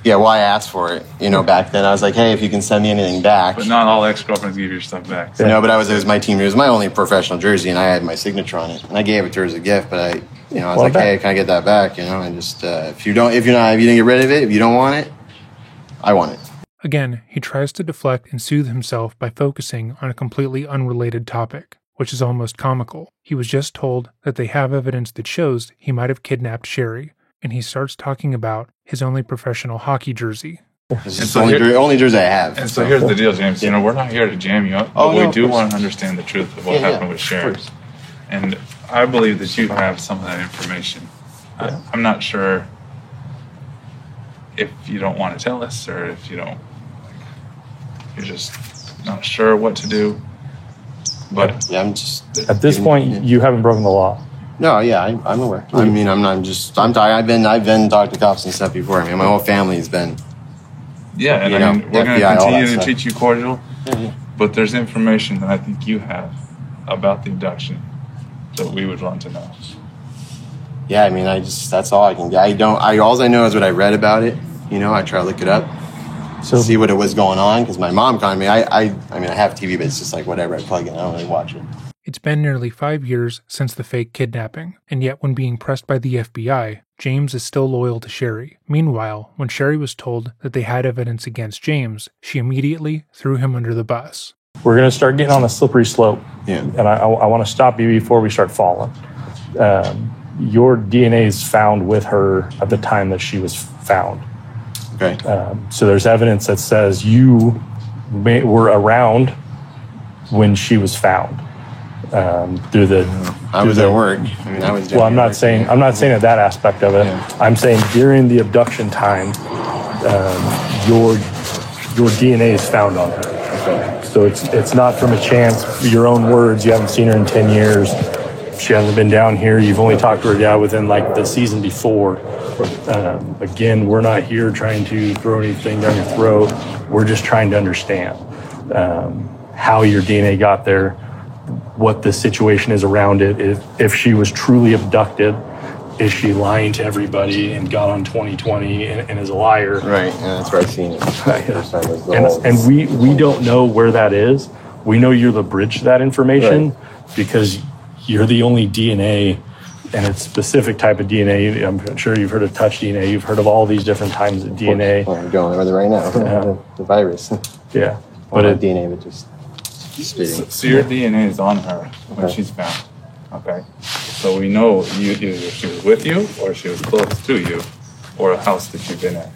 Yeah, well, I asked for it, back then. I was like, hey, if you can send me anything back. But not all ex-girlfriends give your stuff back. So. No, but it was my team. It was my only professional jersey, and I had my signature on it. And I gave it to her as a gift, but I was like, hey, can I get that back? And just if you didn't get rid of it, if you don't want it, I want it. Again, he tries to deflect and soothe himself by focusing on a completely unrelated topic, which is almost comical. He was just told that they have evidence that shows he might have kidnapped Sherry, and he starts talking about his only professional hockey jersey. This is the only jersey I have. And so here's the deal, James. We're not here to jam you up, but we do want to understand the truth of what happened with Sherry. And I believe that you have some of that information. I'm not sure if you don't want to tell us, or if you're just not sure what to do. But I'm just at this point, you haven't broken the law. No, yeah, I'm aware. I mean, I'm tired. I've been talked to cops and stuff before. I mean, my whole family's been. Yeah, and we're going to continue to treat you cordial. But there's information that I think you have about the abduction that we would want to know. Yeah, I mean, that's all I can get. All I know is what I read about it. I try to look it up, see what it was going on, because my mom called me. I have TV, but it's just like whatever, I plug in, I don't really watch it. It's been nearly 5 years since the fake kidnapping, and yet when being pressed by the FBI, James is still loyal to Sherry. Meanwhile, when Sherry was told that they had evidence against James, she immediately threw him under the bus. We're going to start getting on a slippery slope, and I want to stop you before we start falling. Your DNA is found with her at the time that she was found. Okay. So there's evidence that says you were around when she was found. I was at work. I mean, I was. Well, I'm not saying that aspect of it. Yeah. I'm saying during the abduction time, your DNA is found on her. Okay. So it's not from a chance. Your own words. You haven't seen her in 10 years. She hasn't been down here. You've only talked to her dad within like the season before. Again, we're not here trying to throw anything down your throat. We're just trying to understand how your DNA got there, what the situation is around it. If she was truly abducted, is she lying to everybody and got on 2020 and is a liar? Right, and that's where I seen it. And we don't know where that is. We know you're the bridge to that information because you're the only DNA, and it's specific type of DNA. I'm sure you've heard of touch DNA. You've heard of all these different types of DNA. Well, I'm going over there right now. The virus. Yeah. But DNA, but just spitting. So your DNA is on her when she's found. Okay. So we know either she was with you, or she was close to you, or a house that you've been at.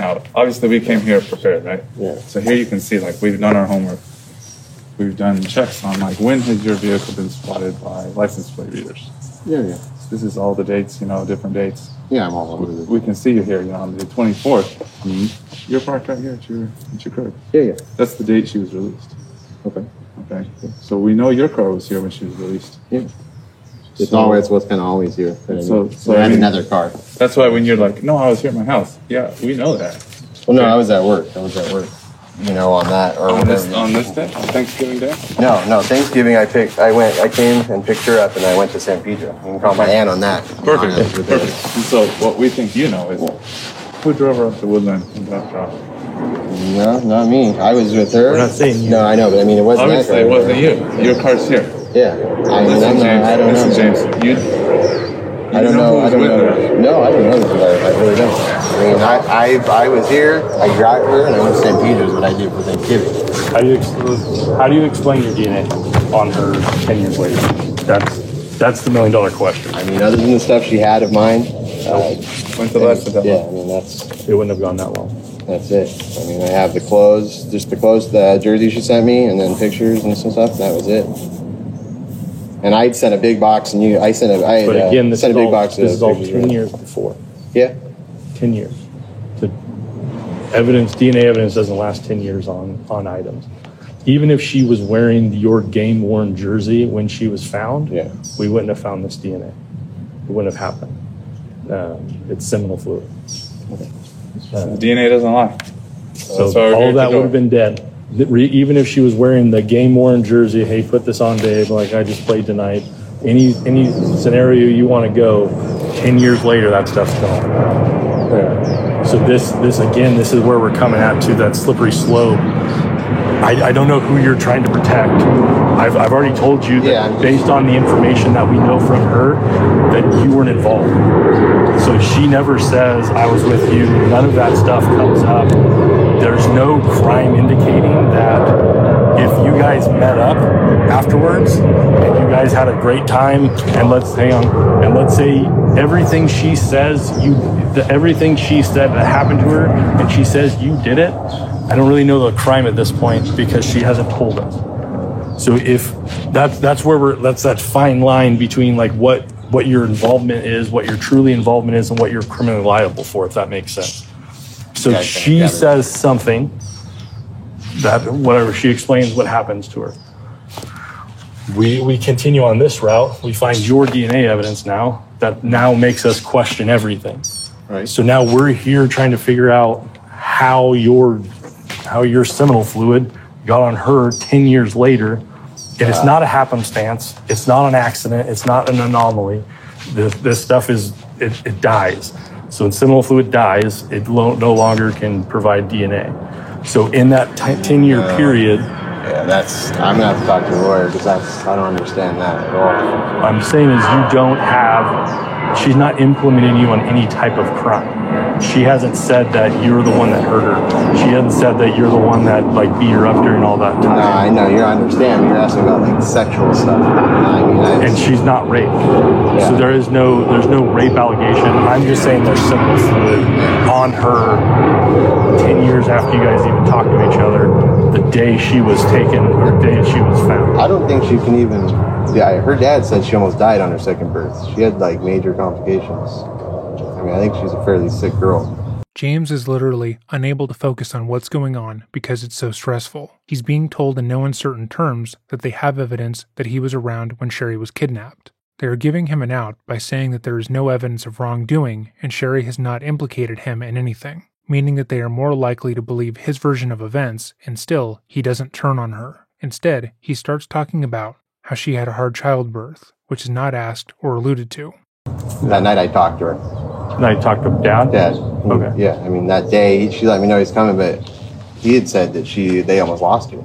Now, obviously, we came here prepared, right? Yeah. So here you can see, we've done our homework. We've done checks on, when has your vehicle been spotted by license plate readers? Yeah. This is all the dates, different dates. Yeah, I'm all over this. We can see you here, on the 24th. Mm-hmm. You're parked right here at your crib. Yeah. That's the date she was released. Okay. So we know your car was here when she was released. Yeah. It's always what's kind of always here. So I had another car. That's why when you're like, no, I was here at my house. Yeah, we know that. Well, no, I was at work. On that or on whatever. On this day, on Thanksgiving Day. No, Thanksgiving. I came and picked her up, and I went to San Pedro. You can call my aunt on that. Perfect. And so what we think is who drove her up to Woodland and dropped her off? No, not me. I was with her. We're not saying you. No, I know, but I mean, it wasn't. Obviously, it wasn't you. Your car's here. Yeah. I don't know. James. I don't know. No, I don't know. I really don't. I mean, I was here. I got her, and I went to St. Peter's. What I did for Thanksgiving. How do you explain your DNA on her 10 years later? That's the $1 million question. I mean, other than the stuff she had of mine. When's the last of that? Yeah, I mean it wouldn't have gone that long. That's it. I mean, I have the clothes, the jersey she sent me, and then pictures and some stuff. That was it. And I'd sent a big box, and But again, this sent a big box. This is all 10 years before. Yeah. 10 years. The evidence, DNA evidence doesn't last 10 years on items. Even if she was wearing your game-worn jersey when she was found, we wouldn't have found this DNA. It wouldn't have happened. It's seminal fluid. The DNA doesn't lie. So all of that would have been dead. Even if she was wearing the game-worn jersey, hey, put this on, babe, like I just played tonight. Any scenario you want to go, 10 years later, that stuff's gone. So this is where we're coming at to that slippery slope. I don't know who you're trying to protect. I've already told you that based on the information that we know from her, that you weren't involved. So she never says, I was with you. None of that stuff comes up. There's no crime indicating that if you guys met up afterwards and you guys had a great time, and let's say everything she says everything she said that happened to her, and she says you did it, I don't really know the crime at this point because she hasn't told us. So if that's where that's that fine line between like what your involvement is, what your truly involvement is, and what you're criminally liable for, if that makes sense. So she says something that whatever, she explains what happens to her. We continue on this route. We find your DNA evidence now that now makes us question everything. Right. So now we're here trying to figure out how your seminal fluid got on her 10 years later. And it's not a happenstance. It's not an accident. It's not an anomaly. This stuff it dies. So when seminal fluid dies, it no longer can provide DNA. So in that 10-year period... I'm going to have to talk to a lawyer because I don't understand that at all. I'm saying is she's not implementing you on any type of crime. She hasn't said that you're the one that hurt her. She hasn't said that you're the one that like beat her up during all that time. No, I know. You understand. You're asking about like sexual stuff. And she's not raped. Yeah. So there's no rape allegation. I'm just saying there's seminal fluid on her 10 years after you guys even talked to each other, the day she was taken or the day she was found. I don't think she can even... Yeah, her dad said she almost died on her second birth. She had like major complications. I mean, I think she's a fairly sick girl. James is literally unable to focus on what's going on because it's so stressful. He's being told in no uncertain terms that they have evidence that he was around when Sherry was kidnapped. They are giving him an out by saying that there is no evidence of wrongdoing and Sherry has not implicated him in anything, meaning that they are more likely to believe his version of events, and still, he doesn't turn on her. Instead, he starts talking about how she had a hard childbirth, which is not asked or alluded to. That night I talked to her. Now you talked to Dad? Dad. Okay. Yeah, I mean, that day, she let me know he's coming, but he had said that they almost lost her.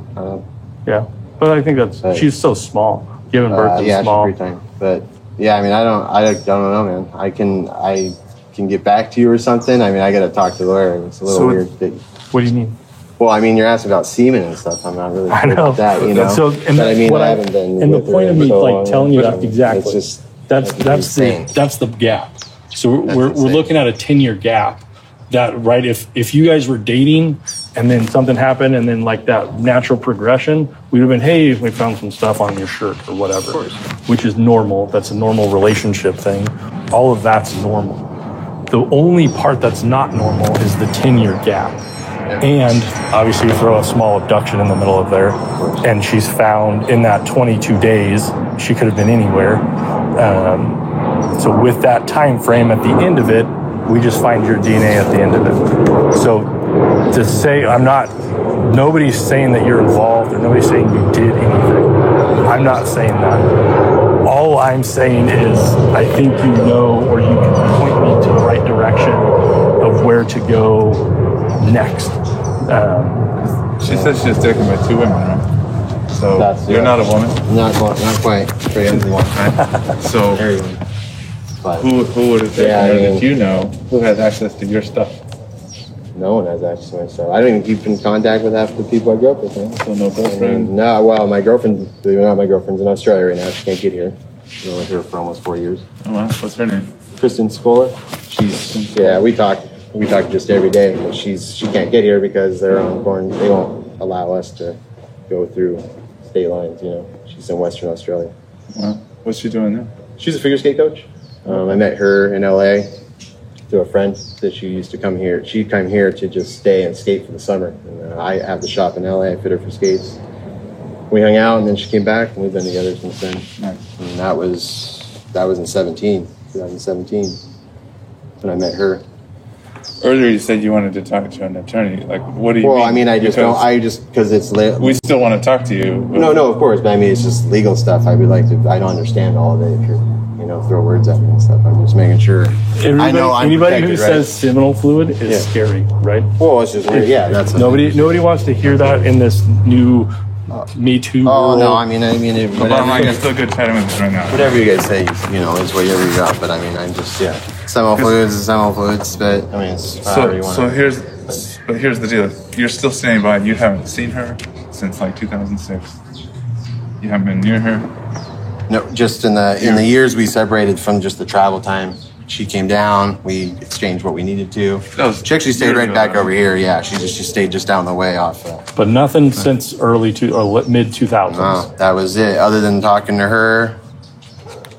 Yeah, but I think she's so small. Giving birth is small. She's pretty tiny. But, yeah, I mean, I don't know, man. I can get back to you or something. I mean, I got to talk to the lawyer. It's a little weird. What do you mean? Well, I mean, you're asking about semen and stuff. I'm not really sure about that, you know. So, and but I mean, I haven't been. And the point of me like telling you that exactly. It's just that's the gap. So we're looking at a 10-year gap. That right? If you guys were dating and then something happened and then like that natural progression, we would have been, hey, we found some stuff on your shirt or whatever, which is normal. That's a normal relationship thing. All of that's normal. The only part that's not normal is the 10-year gap. And obviously you throw a small abduction in the middle of there, and she's found in that 22 days. She could have been anywhere. So with that time frame at the end of it, we just find your DNA at the end of it. So to say nobody's saying that you're involved or nobody's saying you did anything. I'm not saying that. All I'm saying is I think you know, or you can point me to the right direction of where to go next. She said she's taken by 2 women, right? So you're not a woman? Not quite. Pretty empty one. So who would have taken her that you know who has access to your stuff? No one has access to my stuff. I don't even keep in contact with half the people I grew up with. Man. So no girlfriend? No, well, my girlfriend, believe it or not, my girlfriend's in Australia right now. She can't get here. I've been with her for almost 4 years. Oh, wow. What's her name? Kristen Skola. We talk just every day, but she can't get here because they're on quarantine. They won't allow us to go through state lines, you know. She's in Western Australia. Wow. What's she doing now? She's a figure skate coach. I met her in LA to a friend that she used to come here. She came here to just stay and skate for the summer. And I have the shop in LA. I fit her for skates. We hung out, and then she came back, and we've been together since then. Nice. And that was in 2017, when I met her. Earlier, you said you wanted to talk to an attorney. Like, what do you mean? Well, I mean, because it's we still want to talk to you. No, of course, but I mean, it's just legal stuff. I don't understand all of it if you're, throw words at me and stuff. I'm just making sure. I know I'm anybody who protected, says seminal fluid is scary, right? Well, it's just weird. Yeah, that's nobody wants to hear that in this new Me Too. Oh world. no, I mean, I'm still good chatting with you right now. whatever you guys say, is whatever you got. But I mean, I'm just seminal fluids is seminal fluids. But I mean, it's however you want. So here's the deal. You're still standing by. You haven't seen her since like 2006. You haven't been near her. No, just in the years we separated from just the travel time. She came down. We exchanged what we needed to. She actually stayed right back over here. Yeah, she stayed just down the way off. But nothing since mid 2000s. No, that was it. Other than talking to her,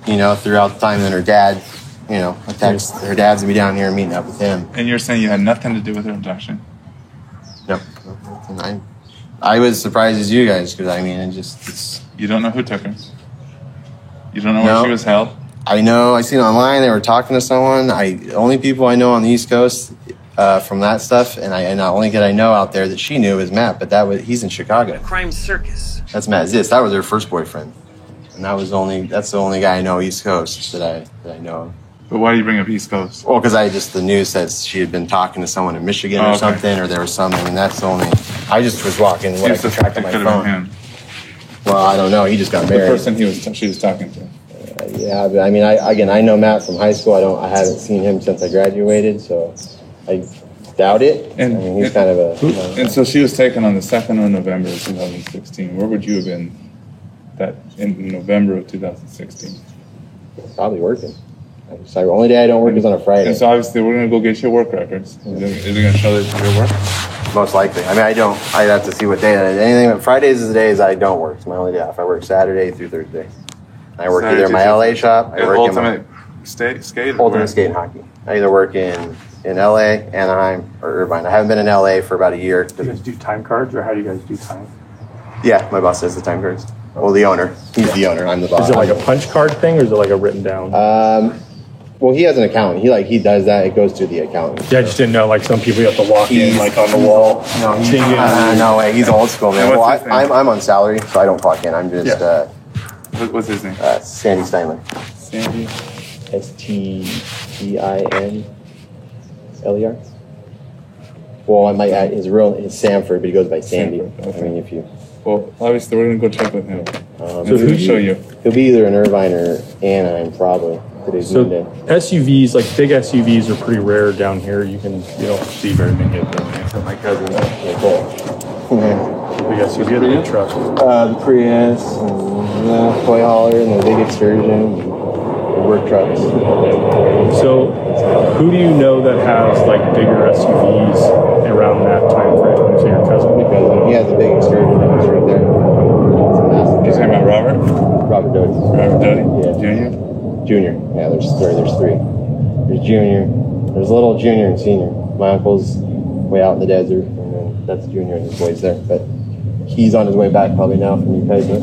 throughout the time, and her dad, a text. Her dad's gonna be down here meeting up with him. And you're saying you had nothing to do with her abduction? No, I was surprised as you guys because I mean, You don't know who took her. You don't know where she was held. I know. I seen online they were talking to someone. Only people I know on the East Coast from that stuff, and not only did I know out there that she knew was Matt, but he's in Chicago. Crime circus. That's Matt Zitz. That was her first boyfriend, and that's the only guy I know East Coast that I know of. But why do you bring up East Coast? Well, because the news says she had been talking to someone in Michigan or something, or there was something, and that's the only. I just was walking what I could track on my phone. Well, I don't know. He just got married. The person she was talking to. Yeah, but I mean, I know Matt from high school. I haven't seen him since I graduated, so I doubt it. And I mean, he's kind of a. And so she was taken on the 2nd of November of 2016. Where would you have been in November of 2016? Probably working. The only day I don't work is on a Friday. And so obviously we're gonna go get your work records. Is it gonna show that your work? Most likely. I mean, I'd have to see what day. Anything but Fridays is the days I don't work. It's my only day off. I work Saturday through Thursday. I work either in my LA shop. I work Ultimate Skate. Ultimate Skate and Hockey. I either work in LA, Anaheim, or Irvine. I haven't been in LA for about a year. Do you guys do time cards, or how do you guys do time? Yeah, my boss does the time cards. Well, the owner. He's the owner. I'm the boss. Is it like a punch card thing, or is it like a written down? Well, he has an accountant. He does that. It goes to the accountant. Yeah, I just didn't know. Like some people, you have to walk in like on the wall. No way. He's old school, man. Well, I'm on salary, so I don't clock in. I'm just. What's his name? Sandy Steinler. Sandy. STEINLER. Well, I might add his Samford, but he goes by Sandy. Okay. I mean, if you. Well, obviously, we're gonna go check with him. So who show you? He'll be either in Irvine or Anaheim, probably. So SUVs, like big SUVs, are pretty rare down here. You don't see very many of them. So my cousin, big SUV, or the big truck. The Prius, and the toy hauler, and the big excursion, and the work trucks. So, who do you know that has like bigger SUVs around that time frame? So your cousin? He has a big excursion. It's right there. You're talking about Robert? Robert Doty. Robert Doty? Yeah. Junior. Yeah, there's three. There's Junior. There's little Junior and Senior. My uncle's way out in the desert, and then that's Junior and his boys there. But he's on his way back probably now from Ukaipa.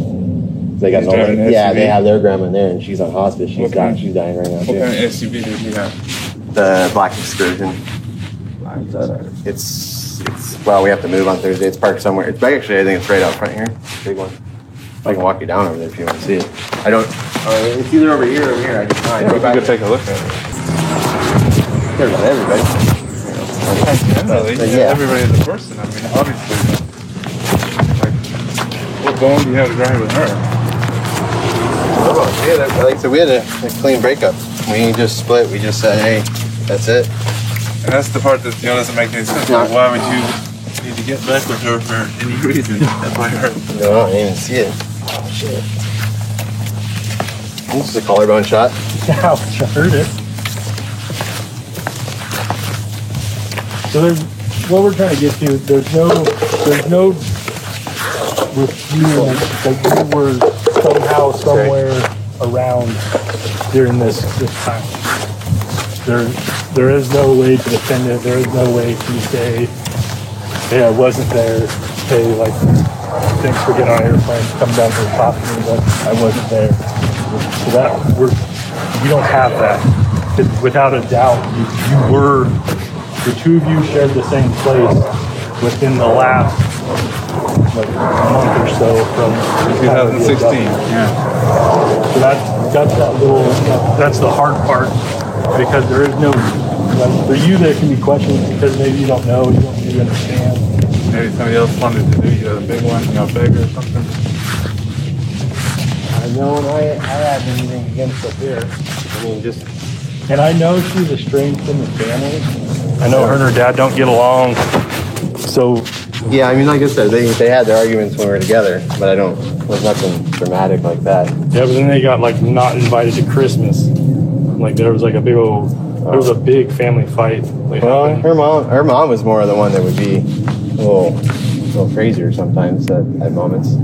They got they have their grandma in there, and she's on hospice. She's dying right now. What kind of SUV does he have? The Black Excursion. It's we have to move on Thursday. It's parked somewhere. I think it's right out front here. Big one. I can walk you down over there if you want to see it. I don't. It's either over here or over here. I just know. We could take a look at it. Care about everybody. Everybody is a person. I mean, obviously. What bone do you have to grind with her? Like I said, we had a clean breakup. We just split. We just said, hey, that's it. And that's the part that doesn't make any sense. Like, why would you need to get back with her for any reason? That's why I heard. No, I didn't even see it. Oh, shit. This is a collarbone shot. Ouch, I heard it. So what we're trying to get to, there's no refusal that you were somehow, somewhere around during this time. there is no way to defend it. There is no way to say, hey, I wasn't there. Hey, like, thanks for getting on an airplane, come down to the top of me, but I wasn't there. So that we don't have that. Without a doubt, the two of you shared the same place within the last like month or so from 2016. Yeah. So that's the hard part, because there is no, like, for you there can be questions because maybe you don't know, you don't really understand. Maybe somebody else wanted to do a big one, bigger or something. No, I have anything against up here. I mean, just. And I know she's estranged from the family. I know her and her dad don't get along. So. Yeah, I mean, like I said, they had their arguments when we were together, but there's nothing dramatic like that. Yeah, but then they got like not invited to Christmas. Like there was like a big family fight. Well, her mom was more the one that would be a little crazier sometimes at moments.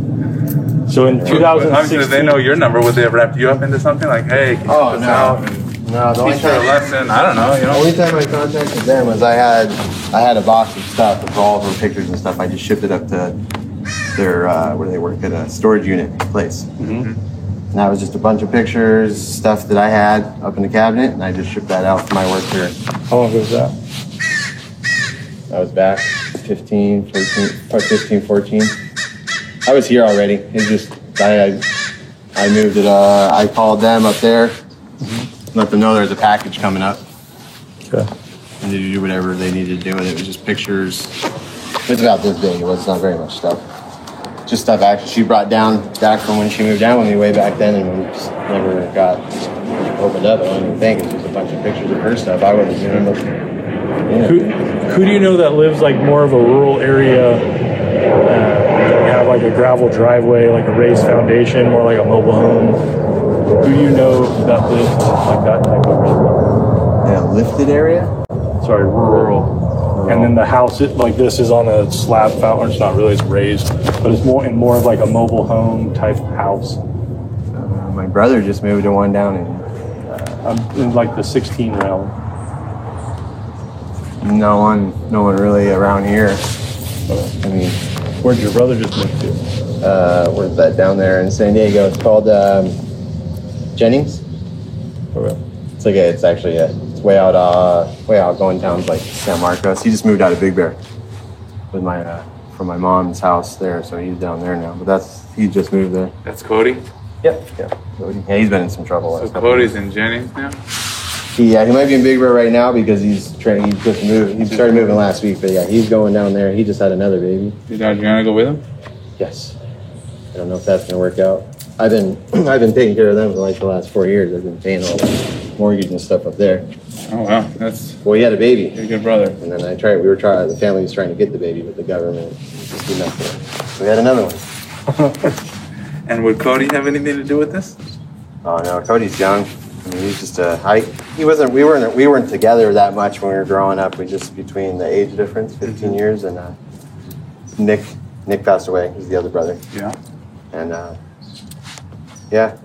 So in 2016, obviously they know your number. Would they have wrapped you up into something like, hey, can you help us out? No, the only teach her a lesson. I don't know. The only time I contacted them was I had a box of stuff with all of her pictures and stuff. I just shipped it up to their where they work at a storage unit place. Mm-hmm. And that was just a bunch of pictures, stuff that I had up in the cabinet, and I just shipped that out for my work here. How long ago was that? I was back 14. I was here already. It's just I moved it. I called them up there, let them know there's a package coming up. Okay. And to do whatever they needed to do with it. It was just pictures. It's about this big. It was not very much stuff. Just stuff actually she brought down back from when she moved down with me way back then, and we just never got opened up. I don't even think it's just a bunch of pictures of her stuff. I wouldn't even look. Yeah. Who do you know that lives like more of a rural area? Have like a gravel driveway, like a raised foundation, more like a mobile home. Who do you know that lives like that type of area? Yeah, lifted area? Sorry, rural. And then the house, like this, is on a slab fountain. It's not really, it's raised, but it's more of like a mobile home type house. My brother just moved to one down in like the 16 realm. No one really around here. I mean, where'd your brother just move to? Where's that? Down there in San Diego. It's called Jennings. Okay. It's way out going down like San Marcos. He just moved out of Big Bear with from my mom's house there, so he's down there now. But he just moved there. That's Cody? Yep. Yeah. Cody. Yeah, he's been in some trouble. So Cody's in Jennings now? Yeah, he might be in Big Bear right now because he just moved. He started moving last week, but yeah, he's going down there. He just had another baby. Did Adriana go with him? Yes. I don't know if that's gonna work out. I've been taking care of them for like the last 4 years. I've been paying all the mortgage and stuff up there. Oh wow, Well, he had a baby. You're a good brother. And then the family was trying to get the baby, but the government just did nothing. So we had another one. And would Cody have anything to do with this? Oh no, Cody's young. I mean, he's just we weren't together that much when we were growing up. We just, between the age difference, 15 years, and Nick passed away. He's the other brother. Yeah. And yeah,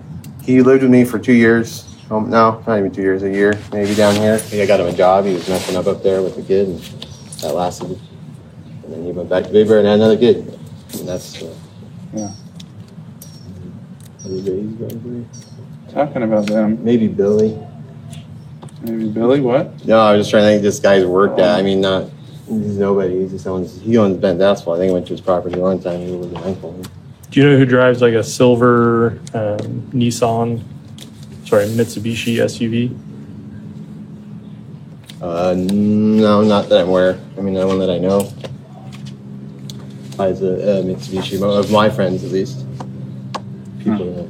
he lived with me for 2 years. No, not even 2 years, a year maybe down here. I got him a job. He was messing up there with the kid, and that lasted. And then he went back to Big Bear and had another kid. And that's yeah. Other days going through. Talking about them. Maybe Billy. Maybe Billy, what? No, I was just trying to think this guy's worked at. I mean, he's nobody. He owns Bent Asphalt. I think he went to his property one time. He was an uncle. Do you know who drives like a silver Mitsubishi SUV? No, not that I'm aware. I mean, the one that I know buys a Mitsubishi, of my friends at least. People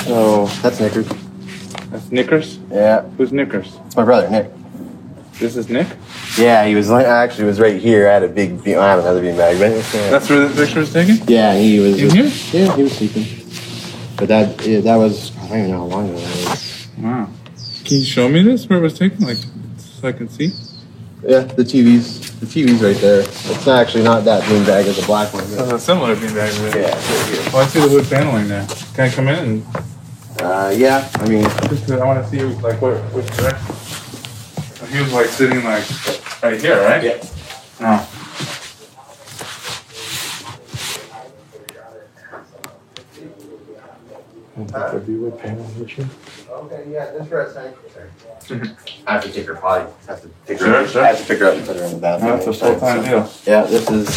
So that's Knickers. That's Knickers? Yeah. Who's Knickers? It's my brother, Nick. This is Nick? Yeah, he was right here. I had I have another beanbag, but that's where this picture was taken? Yeah, he was in here? Yeah, he was sleeping. But that was, I don't even know how long ago that was. Wow. Can you show me this where it was taken, like so I can see? Yeah, the TV's right there. It's actually not that beanbag, it's a black one. It's a similar beanbag. Right? Yeah, it's right here. Oh, I see the wood paneling there. Can I come in and Yeah, I mean, I want to see like which direction. He was like sitting like right here, right? Yeah. No. Okay, yeah, this for a second. I have to take her potty. I have to pick her up. Sure. I have to pick her up and put her in the bathroom. That's a full-time deal. Yeah, this is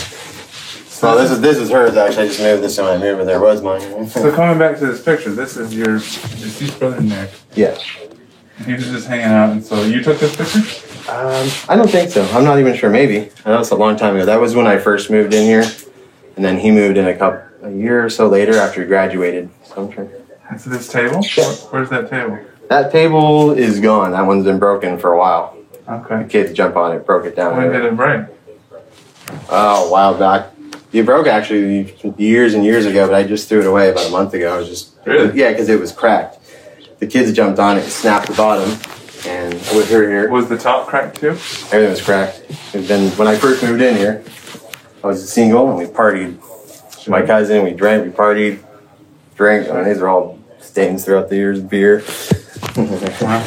hers actually. I just moved this when I moved, but there was mine. So coming back to this picture, this is your deceased brother Nick. Yeah. He was just hanging out, and so you took this picture? I don't think so. I'm not even sure. Maybe. I know it's a long time ago. That was when I first moved in here, and then he moved in a year or so later after he graduated. So I'm sure. And so this table? Yeah. Where's that table? That table is gone. That one's been broken for a while. Okay. The kids jumped on it, broke it down. When did it break? Oh, a while back. It broke actually years and years ago, but I just threw it away about a month ago. I was just Really? because it was cracked. The kids jumped on it and snapped the bottom, and with her here, Was the top cracked too? everything was cracked. And then when I first moved in here, I was single and we partied. My cousin, we drank, we partied, drank. I mean, these are all stains throughout the years of beer. Wow.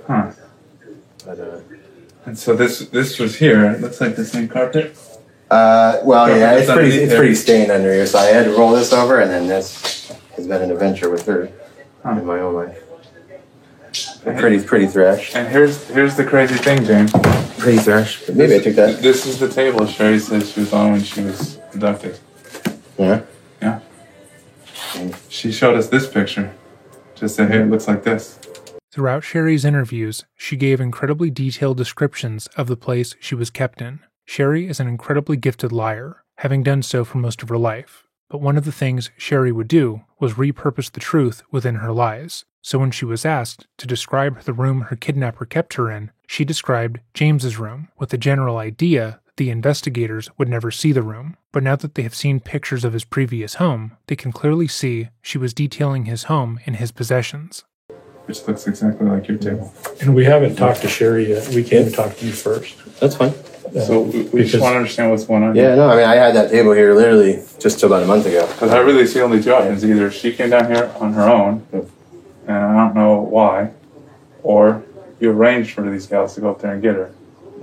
Huh. But, And so this was here. It looks like the same carpet. well, yeah, It's underneath it's there. pretty stained under here, so I had to roll this over, and then this has been an adventure with her in my own life. Pretty thrash. And here's the crazy thing, James. Pretty thrash. But maybe I took that. This is the table Sherry says she was on when she was abducted. Yeah. Yeah. She showed us this picture. Just said, hey, it looks like this. Throughout Sherry's interviews, she gave incredibly detailed descriptions of the place she was kept in. Sherry is an incredibly gifted liar, having done so for most of her life. But one of the things Sherry would do was repurpose the truth within her lies. So when she was asked to describe the room her kidnapper kept her in, she described James's room with the general idea that the investigators would never see the room. But now that they have seen pictures of his previous home, they can clearly see she was detailing his home and his possessions. Which looks exactly like your table. And we haven't talked to Sherry yet. We came to talk to you first. That's fine. So we just want to understand what's going on. Yeah, no, I mean, I had that table here literally just about a month ago. Because I really see only two options. Either she came down here on her own, and I don't know why, or you arranged for these gals to go up there and get her.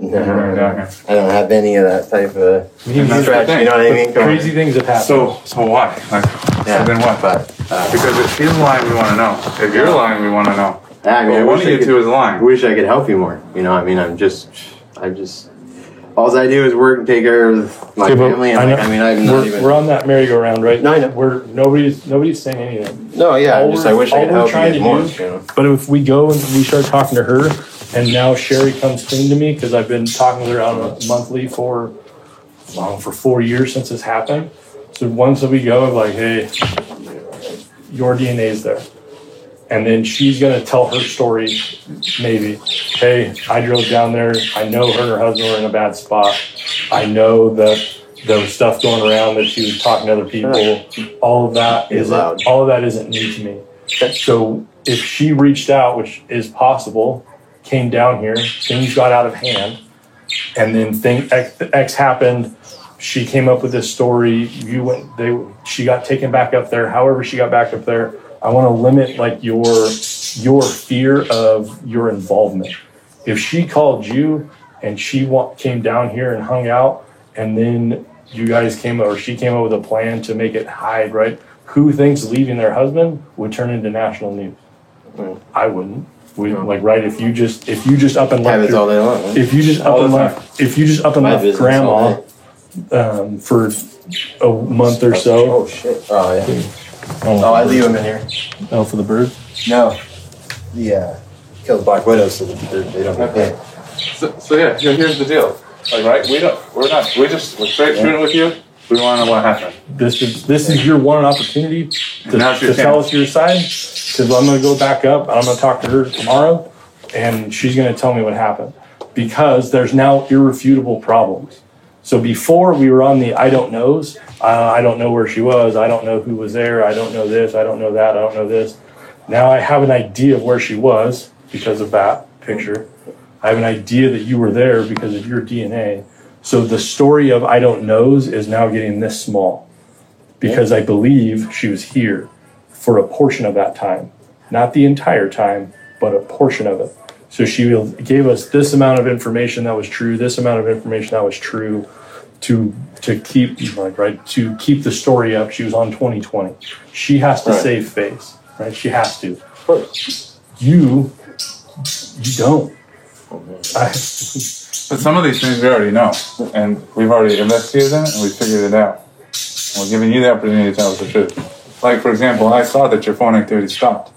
Get her down here. I don't have any of that type of that's stretch, the thing. you know what I mean? Crazy things have happened. So why? Like, Yeah, so then what? But, Because if she's lying, we want to know. If you're lying, we want to know. I mean, But I one wish of I you could- two is lying. wish I could help you more. You know, I mean, all I do is work and take care of my Okay, but family. And I'm not even. we're on that merry-go-round, right? No, I know. We're nobody's saying anything. No, yeah, all I wish I all could we're help trying you to more. do- You know? But if we go and we start talking to her, and now Sherry comes clean to me because I've been talking with her on a monthly for 4 years since this happened. So once we go, I'm like, hey, your DNA's there. And then she's going to tell her story, maybe. Hey, I drove down there. I know her and her husband were in a bad spot. I know that there was stuff going around that she was talking to other people. All of that isn't new to me. So if she reached out, which is possible, came down here, things got out of hand, and then X happened. She came up with this story. She got taken back up there. However, she got back up there. I want to limit like your fear of your involvement. If she called you and she came down here and hung out, and then you guys she came up with a plan to make it hide, right? Who thinks leaving their husband would turn into national news? I wouldn't. If you just up and left Habits all day long. Right? if you just up and left business all grandma for a month or so. Oh shit! Oh yeah. Oh, I leave them in here. Oh, for the bird? No. Yeah. Kill the black widows so that they don't get hit. So yeah, here's the deal. Like, right? We're straight shooting with you. We want to know what happened. This is your one opportunity to now's your tell chance. us your side. Because I'm going to go back up. I'm going to talk to her tomorrow, and she's going to tell me what happened. Because there's now irrefutable problems. So before we were on the I don't knows, I don't know where she was, I don't know who was there, I don't know this, I don't know that, I don't know this. Now I have an idea of where she was because of that picture. I have an idea that you were there because of your DNA. So the story of I don't knows is now getting this small because I believe she was here for a portion of that time, not the entire time, but a portion of it. So she gave us this amount of information that was true, this amount of information that was true, to keep to keep the story up. She was on 2020. She has to save face, right? She has to. Of course. You don't. But some of these things we already know, and we've already investigated them, and we figured it out. We're giving you the opportunity to tell us the truth. Like, for example, I saw that your phone activity stopped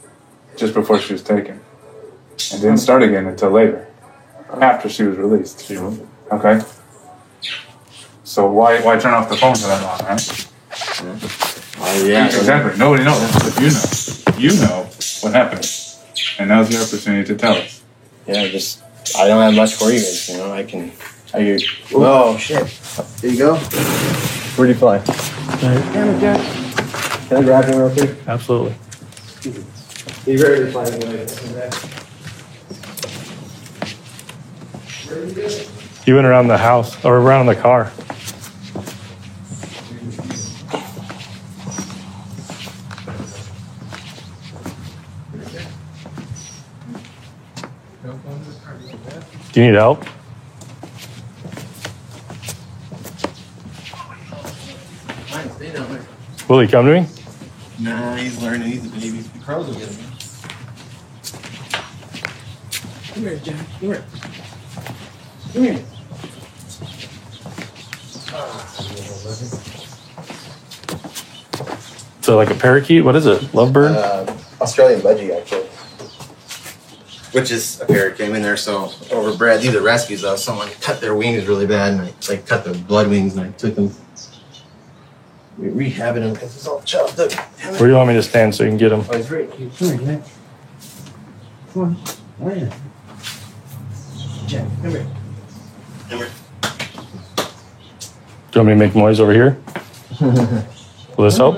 just before she was taken, and didn't start again until later, after she was released. Okay? So why turn off the phone for that long, right? Yeah. Exactly. Nobody knows, but you know. You know what happened. And now's your opportunity to tell us. Yeah, I don't have much for you guys, you know. Oh, shit. There you go. Where'd you fly? Damn it, Jack. Can I grab him real quick? Absolutely. You ready to fly anyway? He went around the house or around the car. Do you need help? Will he come to me? Nah, he's learning. He's a baby. The crows will get him. Come here, Jack. Come here. Come here. So like a parakeet? What is it? Lovebird? Australian budgie, actually. Which is a parakeet. I mean, they're so overbred. These are rescues, though. Someone cut their wings really bad, and I cut their blood wings, and I took them. We're rehabbing them because it's all chopped up. Where do you want me to stand so you can get him? Oh, he's right. Come here, Jack. Come on. Oh, yeah. Jack, come here. Come here. Do you want me to make noise over here? Will this help?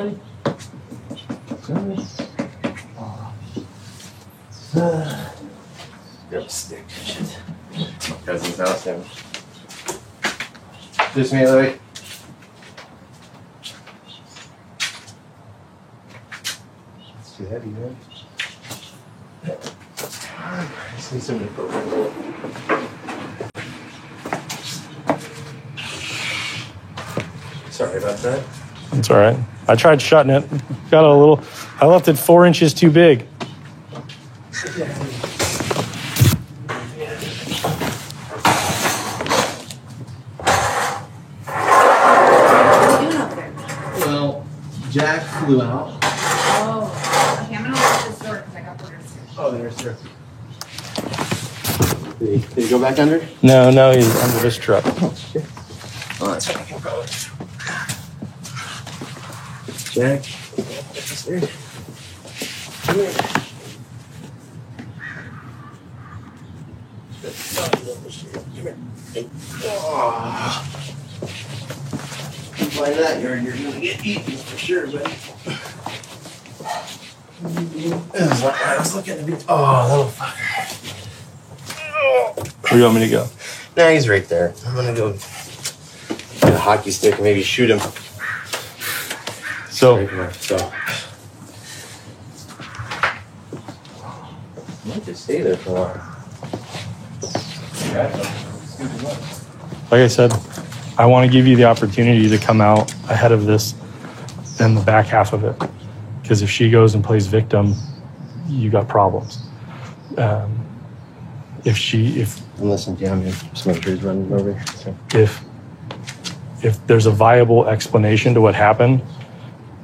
Got a stick. Shit. My cousin's house now. This me, Louie. It's too heavy, man. I just need something to put. Sorry about that. It's all right. I tried shutting it. I left it 4 inches too big. Well, Jack flew out. Oh, okay, I'm gonna lock this door because I got orders. Oh, there's sir. Did he go back under? No, he's under this truck. Oh, shit. Oh, that's fine. I can probably. Jack. Come here. Oh. By that, you're gonna get eaten for sure, buddy. I was looking to be. Oh, little fucker. Where do you want me to go? Nah, he's right there. I'm gonna go get a hockey stick and maybe shoot him. So, I might just stay there for a while. like I said, I want to give you the opportunity to come out ahead of this in the back half of it. Because if she goes and plays victim, you got problems. Unless I'm jamming, just make sure he's running over here. So. If there's a viable explanation to what happened,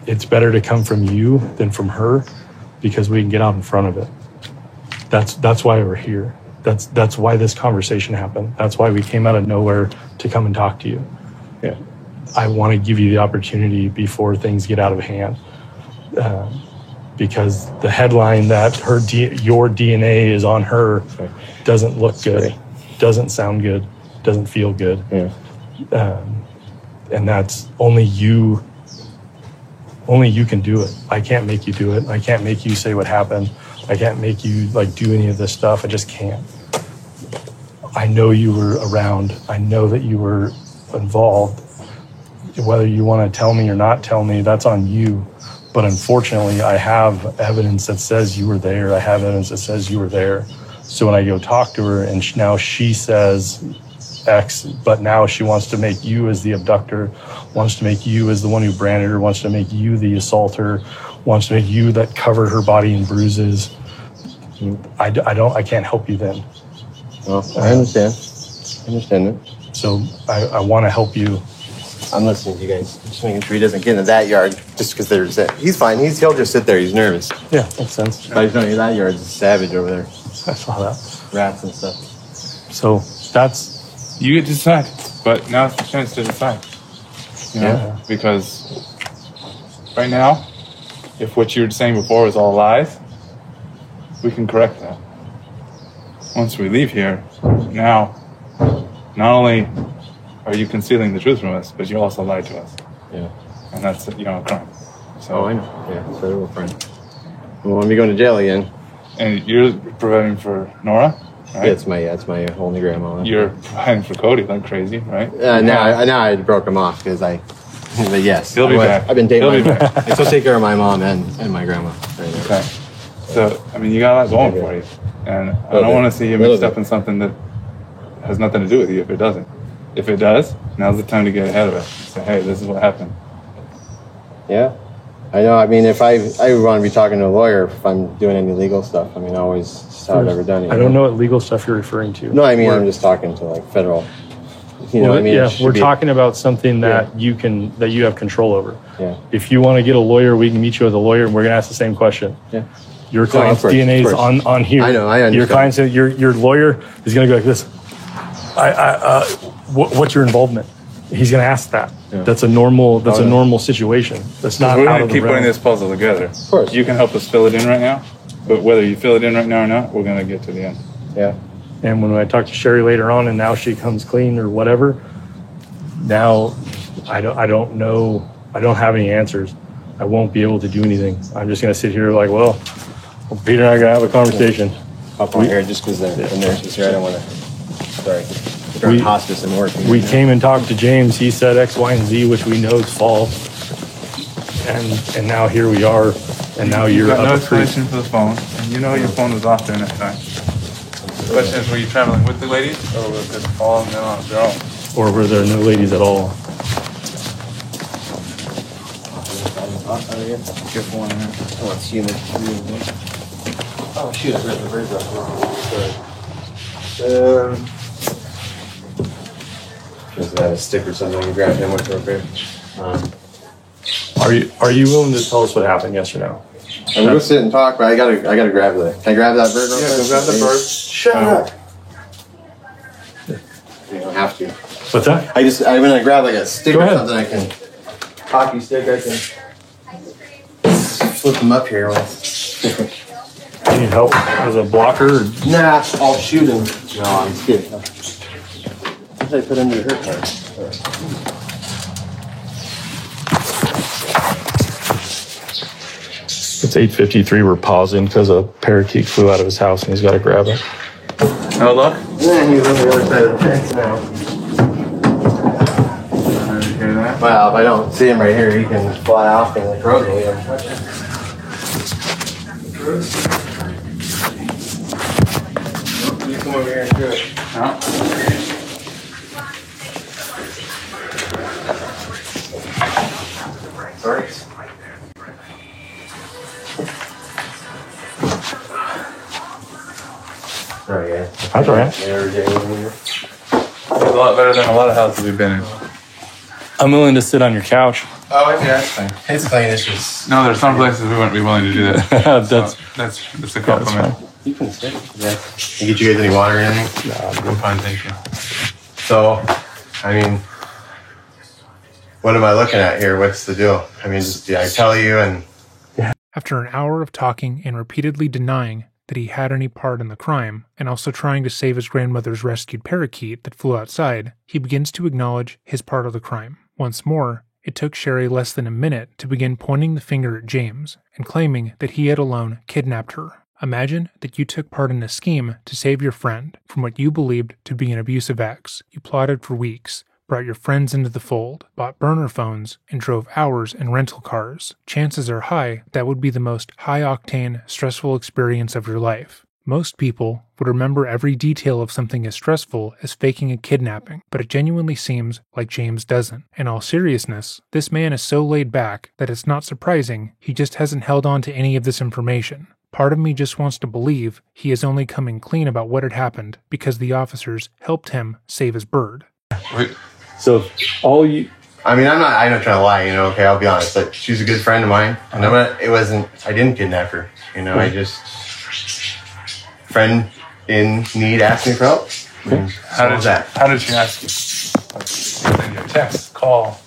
it's better to come from you than from her, because we can get out in front of it. That's why we're here. That's why this conversation happened. That's why we came out of nowhere to come and talk to you. Yeah. I want to give you the opportunity before things get out of hand, because the headline that your DNA is on her doesn't look good, doesn't sound good, doesn't feel good. Yeah. And that's only you. Only you can do it. I can't make you do it. I can't make you say what happened. I can't make you do any of this stuff. I just can't. I know you were around. I know that you were involved. Whether you want to tell me or not tell me, that's on you. But unfortunately, I have evidence that says you were there. I have evidence that says you were there. So when I go talk to her, and now she says X, but now she wants to make you as the abductor, wants to make you as the one who branded her, wants to make you the assaulter, wants to make you that covered her body in bruises. I can't help you then. Well, I understand. I understand it. So I want to help you. I'm listening to you guys. Just making sure he doesn't get into that yard just because there's that. He's fine. He'll just sit there. He's nervous. Yeah, makes sense. But he's not in that yard's savage over there. I saw that. Rats and stuff. So that's... You get to decide, but now's the chance to decide. You know? Yeah. Because right now, if what you were saying before was all lies, we can correct that. Once we leave here, now, not only are you concealing the truth from us, but you also lied to us. Yeah. And that's, a crime. So, Oh, I know. Yeah, so we're friends. Well, when we go to jail again. And you're providing for Nora, right? Yeah, it's my only grandma. You're providing for Cody like crazy, right? Now I broke him off because but yes. He'll be back. I've been dating He'll be back. I still take care of my mom and my grandma. Right now. Okay. So, I mean, you got a lot going for you. And I don't want to see you mixed up in something that has nothing to do with you if it doesn't. If it does, now's the time to get ahead of it. Say, hey, this is what happened. Yeah. I know. I mean, if I would want to be talking to a lawyer if I'm doing any legal stuff. I mean, I always just how I've ever done it. I don't know what legal stuff you're referring to. No, I mean, I'm just talking to like federal. You know what I mean? Yeah, we're talking about something that you have control over. Yeah. If you want to get a lawyer, we can meet you with a lawyer, and we're going to ask the same question. Yeah. Your client's of course, DNA is of course. on here. I know, I understand. Your client's your lawyer is going to go like this. What's your involvement? He's going to ask that. Yeah. That's a normal situation. That's not We're out going of to the keep putting realm. this puzzle together. Of course. You can help us fill it in right now, but whether you fill it in right now or not, we're going to get to the end. Yeah. And when I talk to Sherry later on, and now she comes clean or whatever, now I don't know. I don't have any answers. I won't be able to do anything. I'm just going to sit here like, well, Peter and I are going to have a conversation. Hop on here just because the nurse is here. I don't want to. Sorry. They're on hospice and work. We came and talked to James. He said X, Y, and Z, which we know is false. And now here we are. And now you're Got no up a creek. explanation for the phone, and you know your phone was off during that time. The question is, were you traveling with the ladies, or was it all them on their own? Or were there no ladies at all? Get one in there. I want to see you in the Oh, shoot. I read the bird Sorry. Does that have a stick or something you grabbed him with real quick? Are you willing to tell us what happened, yes or no? I'm gonna sit and talk, but I gotta grab that. Can I grab that bird real quick? Yeah, go grab the bird. Shut up. You don't have to. What's that? I'm gonna grab like a stick Go or ahead. something I can. Hockey stick, I can flip them up here with. You need help as a blocker? Or? Nah, I'll shoot him. No, I'm just kidding. What did I put under her car? It's 8:53. We're pausing because a parakeet flew out of his house and he's got to grab it. No luck? Yeah, he's on the other side of the fence now. Did you hear that? Well, if I don't see him right here, he can fly off and the crows will eat him. You come over here and do it. No. Sorry. Sorry, guys. That's all right. It's a lot better than a lot of houses we've been in. I'm willing to sit on your couch. Oh, yeah, that's fine. It's clean. It's just. No, there's some places we wouldn't be willing to do that. That's That's a compliment. fine. You can sit. Yeah. Can get you guys any water or anything? I'm fine, thank you. So, I mean, what am I looking at here? What's the deal? I mean, did I tell you and. After an hour of talking and repeatedly denying that he had any part in the crime, and also trying to save his grandmother's rescued parakeet that flew outside, he begins to acknowledge his part of the crime. Once more, it took Sherry less than a minute to begin pointing the finger at James and claiming that he had alone kidnapped her. Imagine that you took part in a scheme to save your friend from what you believed to be an abusive ex. You plotted for weeks, brought your friends into the fold, bought burner phones, and drove hours in rental cars, chances are high that would be the most high-octane, stressful experience of your life. Most people would remember every detail of something as stressful as faking a kidnapping, but it genuinely seems like James doesn't. In all seriousness, this man is so laid back that it's not surprising he just hasn't held on to any of this information. Part of me just wants to believe he is only coming clean about what had happened because the officers helped him save his bird. So all you... I mean, I'm not trying to lie, okay, I'll be honest, but she's a good friend of mine. I didn't kidnap her, I just... Friend in need asked me for help. How did she ask you? Send you a text, call,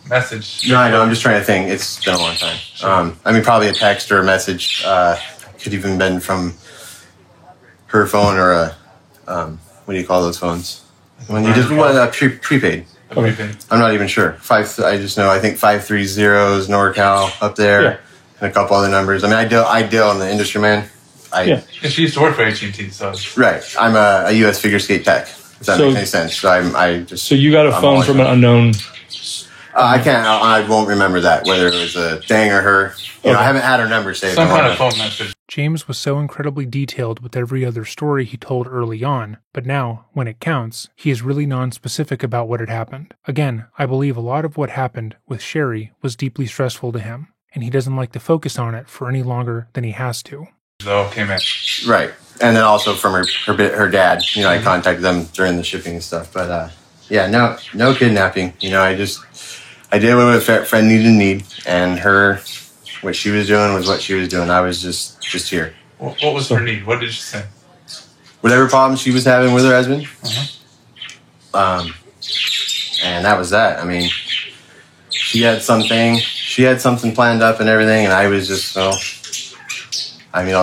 message? No, I know. I'm just trying to think. It's been a long time. Probably a text or a message. Could even been from her phone or a what do you call those phones? When you just want prepaid. Okay. I'm not even sure. I just know. I think 530 is NorCal up there, and a couple other numbers. I deal in the industry, man. She used to work for AT&T, so... Right. I'm a U.S. figure skate tech, if that makes any sense. So So you got a phone from an unknown... I won't remember that, whether it was a thing or her. I haven't had her number saved. Some kind of phone message. James was so incredibly detailed with every other story he told early on, but now, when it counts, he is really non-specific about what had happened. Again, I believe a lot of what happened with Sherry was deeply stressful to him, and he doesn't like to focus on it for any longer than he has to. So came in. Right. And then also from her dad, I contacted them during the shipping and stuff. But no kidnapping. I did what a friend needed, and what she was doing was what she was doing. I was just here. What was her need? What did she say? Whatever problems she was having with her husband. And that was that. She had something planned up and everything, and I was just, I'll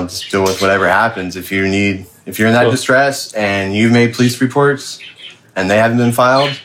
just deal with whatever happens. If you're in that distress and you've made police reports and they haven't been filed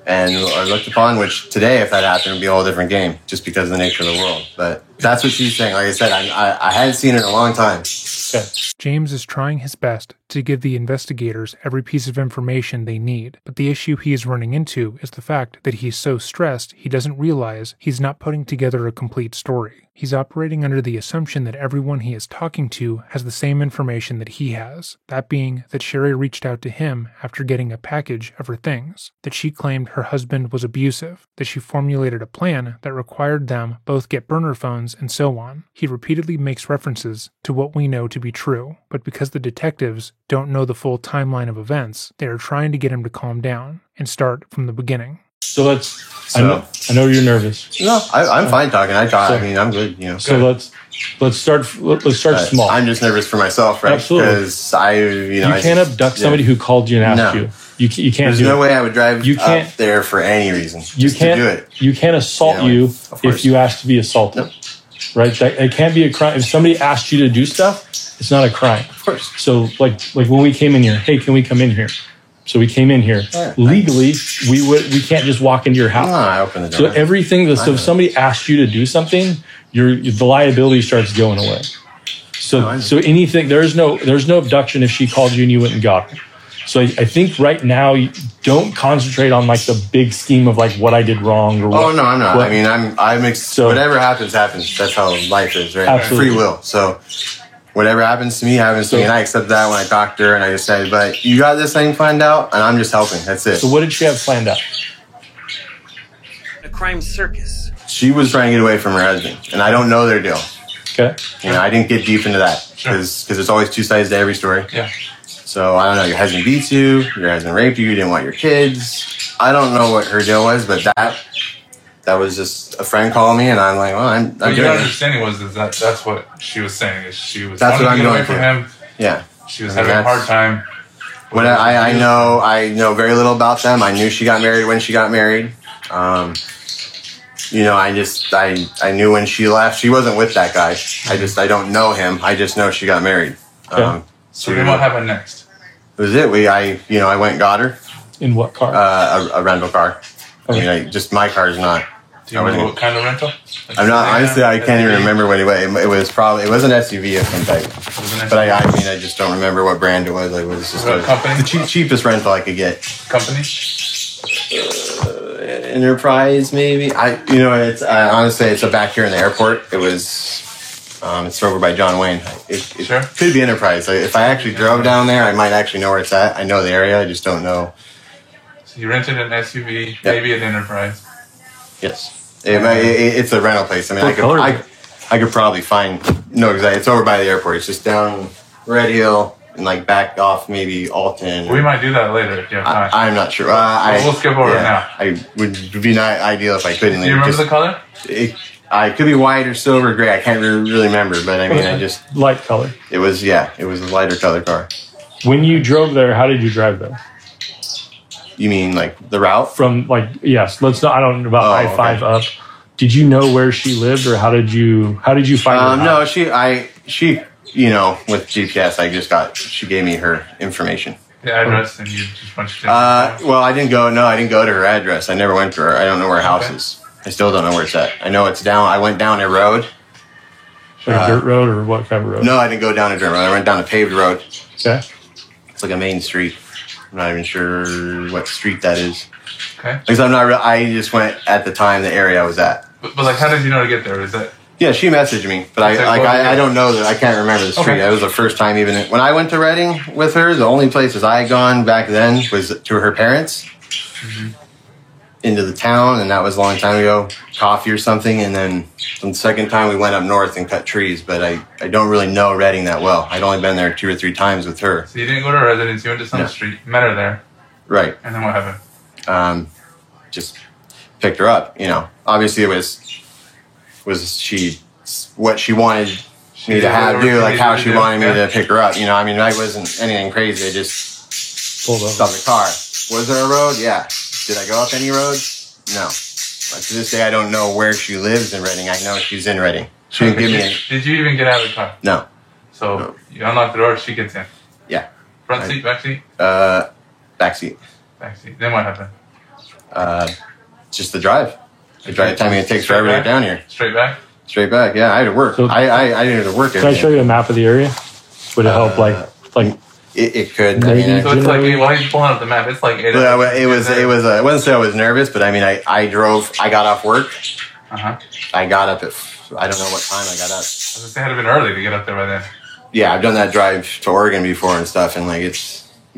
and are looked upon, which today, if that happened, would be a whole different game just because of the nature of the world. But that's what she's saying. Like I said, I hadn't seen her in a long time. Okay. James is trying his best to give the investigators every piece of information they need, but the issue he is running into is the fact that he's so stressed he doesn't realize he's not putting together a complete story. He's operating under the assumption that everyone he is talking to has the same information that he has, that being that Sherry reached out to him after getting a package of her things, that she claimed her husband was abusive, that she formulated a plan that required them both get burner phones, and so on. He repeatedly makes references to what we know to be true, but because the detectives don't know the full timeline of events, they are trying to get him to calm down and start from the beginning. So I know you're nervous. No, I'm fine talking. I'm good. So let's start small. I'm just nervous for myself, right? Absolutely. Because you can't abduct somebody who called you and asked you. You can't. There's no way I would drive up there for any reason. You can't do it. You can't assault you if you ask to be assaulted. No. Right? It can't be a crime. If somebody asked you to do stuff, it's not a crime. Of course. So like when we came in here, hey, can we come in here? So we came in here. Legally, we can't just walk into your house. No, I opened the door. So everything. So if somebody asked you to do something, the liability starts going away. So anything. There's no abduction if she called you and you went and got her. So I think right now, you don't concentrate on like the big scheme of like what I did wrong or what. Oh no, I'm not. Whatever happens. That's how life is, right? Absolutely. Free will. So whatever happens to me happens to me, and I accept that when I talked to her, and I just said, "But you got this thing planned out, and I'm just helping." That's it. So what did she have planned out? A crime circus. She was trying to get away from her husband, and I don't know their deal. Okay. I didn't get deep into that because there's always two sides to every story. Yeah. So I don't know. Your husband beats you. Your husband raped you. You didn't want your kids. I don't know what her deal was, but that was just a friend calling me, and I'm like, well, I'm What doing your it. understanding was that's what she was saying. Is she was That's what I'm wanting to get away going from for. him. Yeah. She was having a hard time. When I know very little about them. I knew she got married when she got married. I knew when she left. She wasn't with that guy. I don't know him. I just know she got married. So then what happened next? It was it. I went and got her. In what car? A rental car. Okay. Just my car is not. Do you know what kind of rental? I'm not, honestly, I can't even remember what it was. It was an SUV of some type. But I just don't remember what brand it was. It was just What company? the cheapest rental I could get. Company? Enterprise, maybe. It's honestly, it's back here in the airport. It was, it's over by John Wayne. It Sure. could be Enterprise. If I actually drove down there, I might actually know where it's at. I know the area. I just don't know. So you rented an SUV, Yep. maybe an Enterprise. Yes, it's a rental place. I mean, What color is it? I could probably find exactly. It's over by the airport. It's just down Red Hill and like back off maybe Alton. We might do that later if you have time. I'm not sure. We'll skip over it now. I would be not ideal if I couldn't. Do you remember the color? I could be white or silver or gray. I can't really remember, but I mean, Light color. it was a lighter color car. When you drove there, how did you drive there? You mean like the route? From yes, let's not. I don't know about I-5 up. Did you know where she lived, or how did you find her? No, she with GPS, she gave me her information. The address and you just punched it in. Well, I didn't go to her address. I never went to her. I don't know where her house is. I still don't know where it's at. I know it's down. I went down a road. Like a dirt road, or what kind of road? No, I didn't go down a dirt road. I went down a paved road. Okay. It's like a main street. I'm not even sure what street that is. Okay. Because I just went at the time the area I was at. But like, how did you know to get there? Is that? Yeah, she messaged me, but I don't know that. I can't remember the street. Okay. That was the first time even when I went to Reading with her. The only places I had gone back then was to her parents, into the town, and that was a long time ago. Coffee or something, and then the second time we went up north and cut trees. But I don't really know Reading that well. I'd only been there 2 or 3 times with her. So you didn't go to her residence. You went to some street, met her there, Right. and then what happened? Just picked her up. Obviously it was she what she wanted me to have do, like how she wanted me to pick her up. I mean, I wasn't anything crazy. I just Pulled over. stopped the car. Was there a road? Yeah. Did I go up any road? No. But to this day, I don't know where she lives in Reading. I know she's in Reading. She didn't give me any. Did you even get out of the car? No. So you unlock the door, she gets in. Yeah. Front seat, back seat? Backseat. Back seat. Then what happened? Just the drive. The drive time it takes forever to get down here. Straight back? Straight back. Yeah, I had to work. So- I didn't have to work. Can I show you a map of the area? Would it help? Like It could. I Maybe. mean, So it's like, while he's pulling up the map, it's like 8 But hours. it was. I wouldn't say I was nervous, but I mean, I drove. I got off work. Uh-huh. I got up at. I don't know what time I got up. I was gonna say, it had to been early to get up there by then. Yeah, I've done that drive to Oregon before and stuff, and like you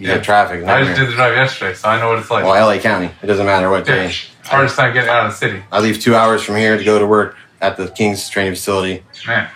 get traffic. I just did the drive yesterday, so I know what it's like. Well, LA County. It doesn't matter what Yeah. day. Hardest time getting out of the city. I leave 2 hours from here to go to work at the King's training facility, Man.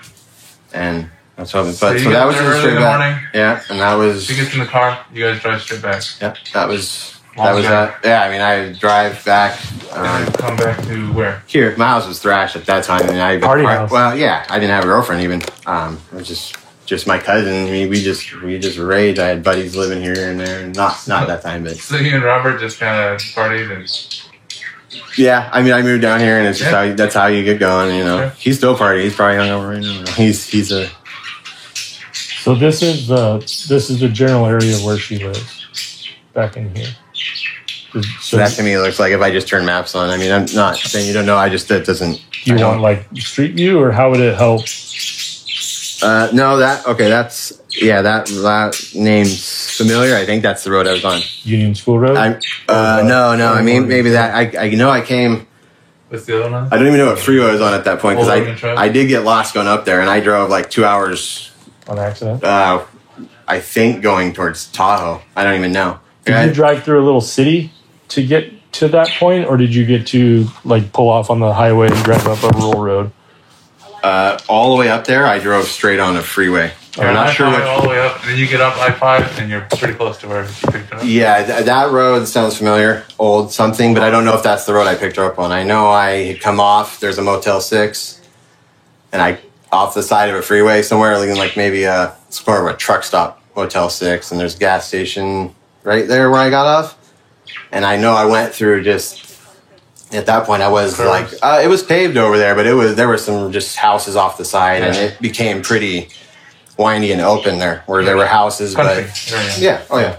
and that's what. So But you so get that was there just early in straight the back. morning? Yeah, and that was. She gets in the car, you guys drive straight back. Yeah, that was. Long That was drive. that. Yeah, I mean, I drive back. And then come back to where? Here, my house was thrashed at that time, and I Party house. Well, yeah, I didn't have a girlfriend even. It was just my cousin. I mean, we just raged. I had buddies living here and there, and not that time, but So you and Robert just kind of partied and... yeah. I mean, I moved down here, and it's just Yeah. that's how you get going. Sure. He's still partying. He's probably hungover right now. He's a So this is the general area where she lives, back in here. So that to me looks like if I just turn maps on. I mean, I'm not saying you don't know. I just that doesn't. do you I don't- want like street view, or how would it help? No, that okay. That's that name's familiar. I think that's the road I was on. Union School Road? No. I mean, maybe that. I came. What's the other one? I don't even know what freeway I was on at that point Old Oregon because Trail? I did get lost going up there, and I drove like 2 hours. On accident? I think going towards Tahoe. I don't even know. Did you drive through a little city to get to that point, or did you get to like pull off on the highway and drive up a rural road? All the way up there, I drove straight on a freeway. I'm not sure I-5 all what. the way up, and then you get up I-5, and you're pretty close to where you picked it up. Yeah, that road sounds familiar. Old something, but I don't know if that's the road I picked her up on. I know I had come off. There's a Motel 6, and I off the side of a freeway somewhere, looking like maybe it's more of a truck stop, Motel 6, and there's a gas station right there where I got off. And I know I went through just at that point. I was like, it was paved over there, but there were some just houses off the side, and it became pretty windy and open there, where there were houses. Country But area. yeah, oh yeah.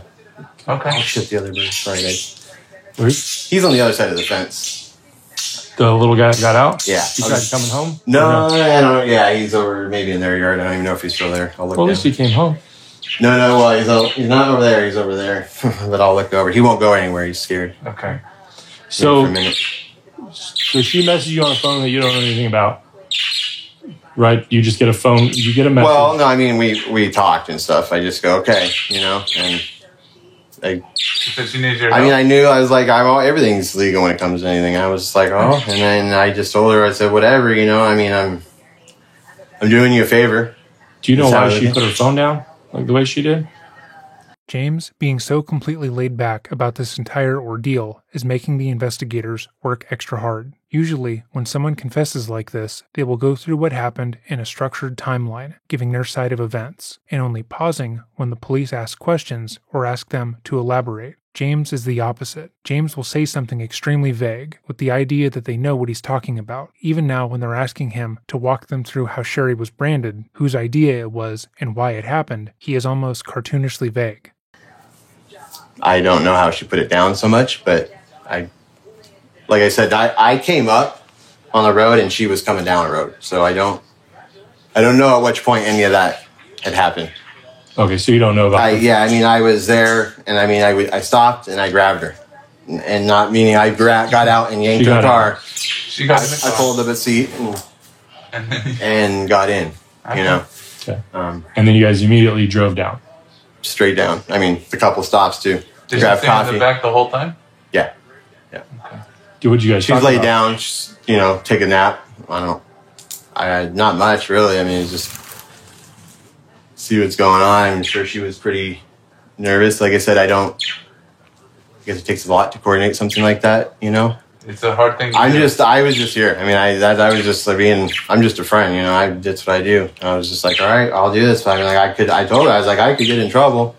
Okay. Oh shit, the other bird. Sorry, guys. Where's He's on the other side of the fence. the little guy that got out? Yeah. He tried coming home? No, Or I don't know. Yeah, he's over maybe in their yard. I don't even know if he's still there. I'll look. Well, at least down. he came home. No. Well, he's not over there. He's over there. But I'll look over. He won't go anywhere. He's scared. Okay. So, for a minute. so she messages you on a phone that you don't know anything about, right? You just get a phone, you get a message. Well, no, I mean, we talked and stuff. I just go, okay, and Because she needs your help. I mean, I knew, I was like, everything's legal when it comes to anything. I was just like, oh, and then I just told her, I said, whatever, I mean, I'm doing you a favor. Do you know Is that why what she it put her phone down like the way she did? James, being so completely laid back about this entire ordeal, is making the investigators work extra hard. Usually, when someone confesses like this, they will go through what happened in a structured timeline, giving their side of events, and only pausing when the police ask questions or ask them to elaborate. James is the opposite. James will say something extremely vague, with the idea that they know what he's talking about. Even now, when they're asking him to walk them through how Sherry was branded, whose idea it was, and why it happened, he is almost cartoonishly vague. I don't know how she put it down so much, but like I said, I came up on the road and she was coming down the road. So I don't know at which point any of that had happened. Okay, so you don't know about I was there, and I stopped and I grabbed her, and not meaning I got out and yanked her car. She got in the I car. pulled up a seat and got in. Okay. And then you guys immediately drove down. Straight down. I mean, a couple stops too. Did Grab she stay in coffee. the back the whole time? Yeah. What'd you guys She was talk laid about? down, just, take a nap. Not much really. I mean, just see what's going on. I'm sure she was pretty nervous. Like I said, I guess it takes a lot to coordinate something like that, It's a hard thing to do. I was just here. I mean, I was just I'm just a friend, that's what I do. And I was just like, all right, I'll do this. But I told her, I was like, I could get in trouble,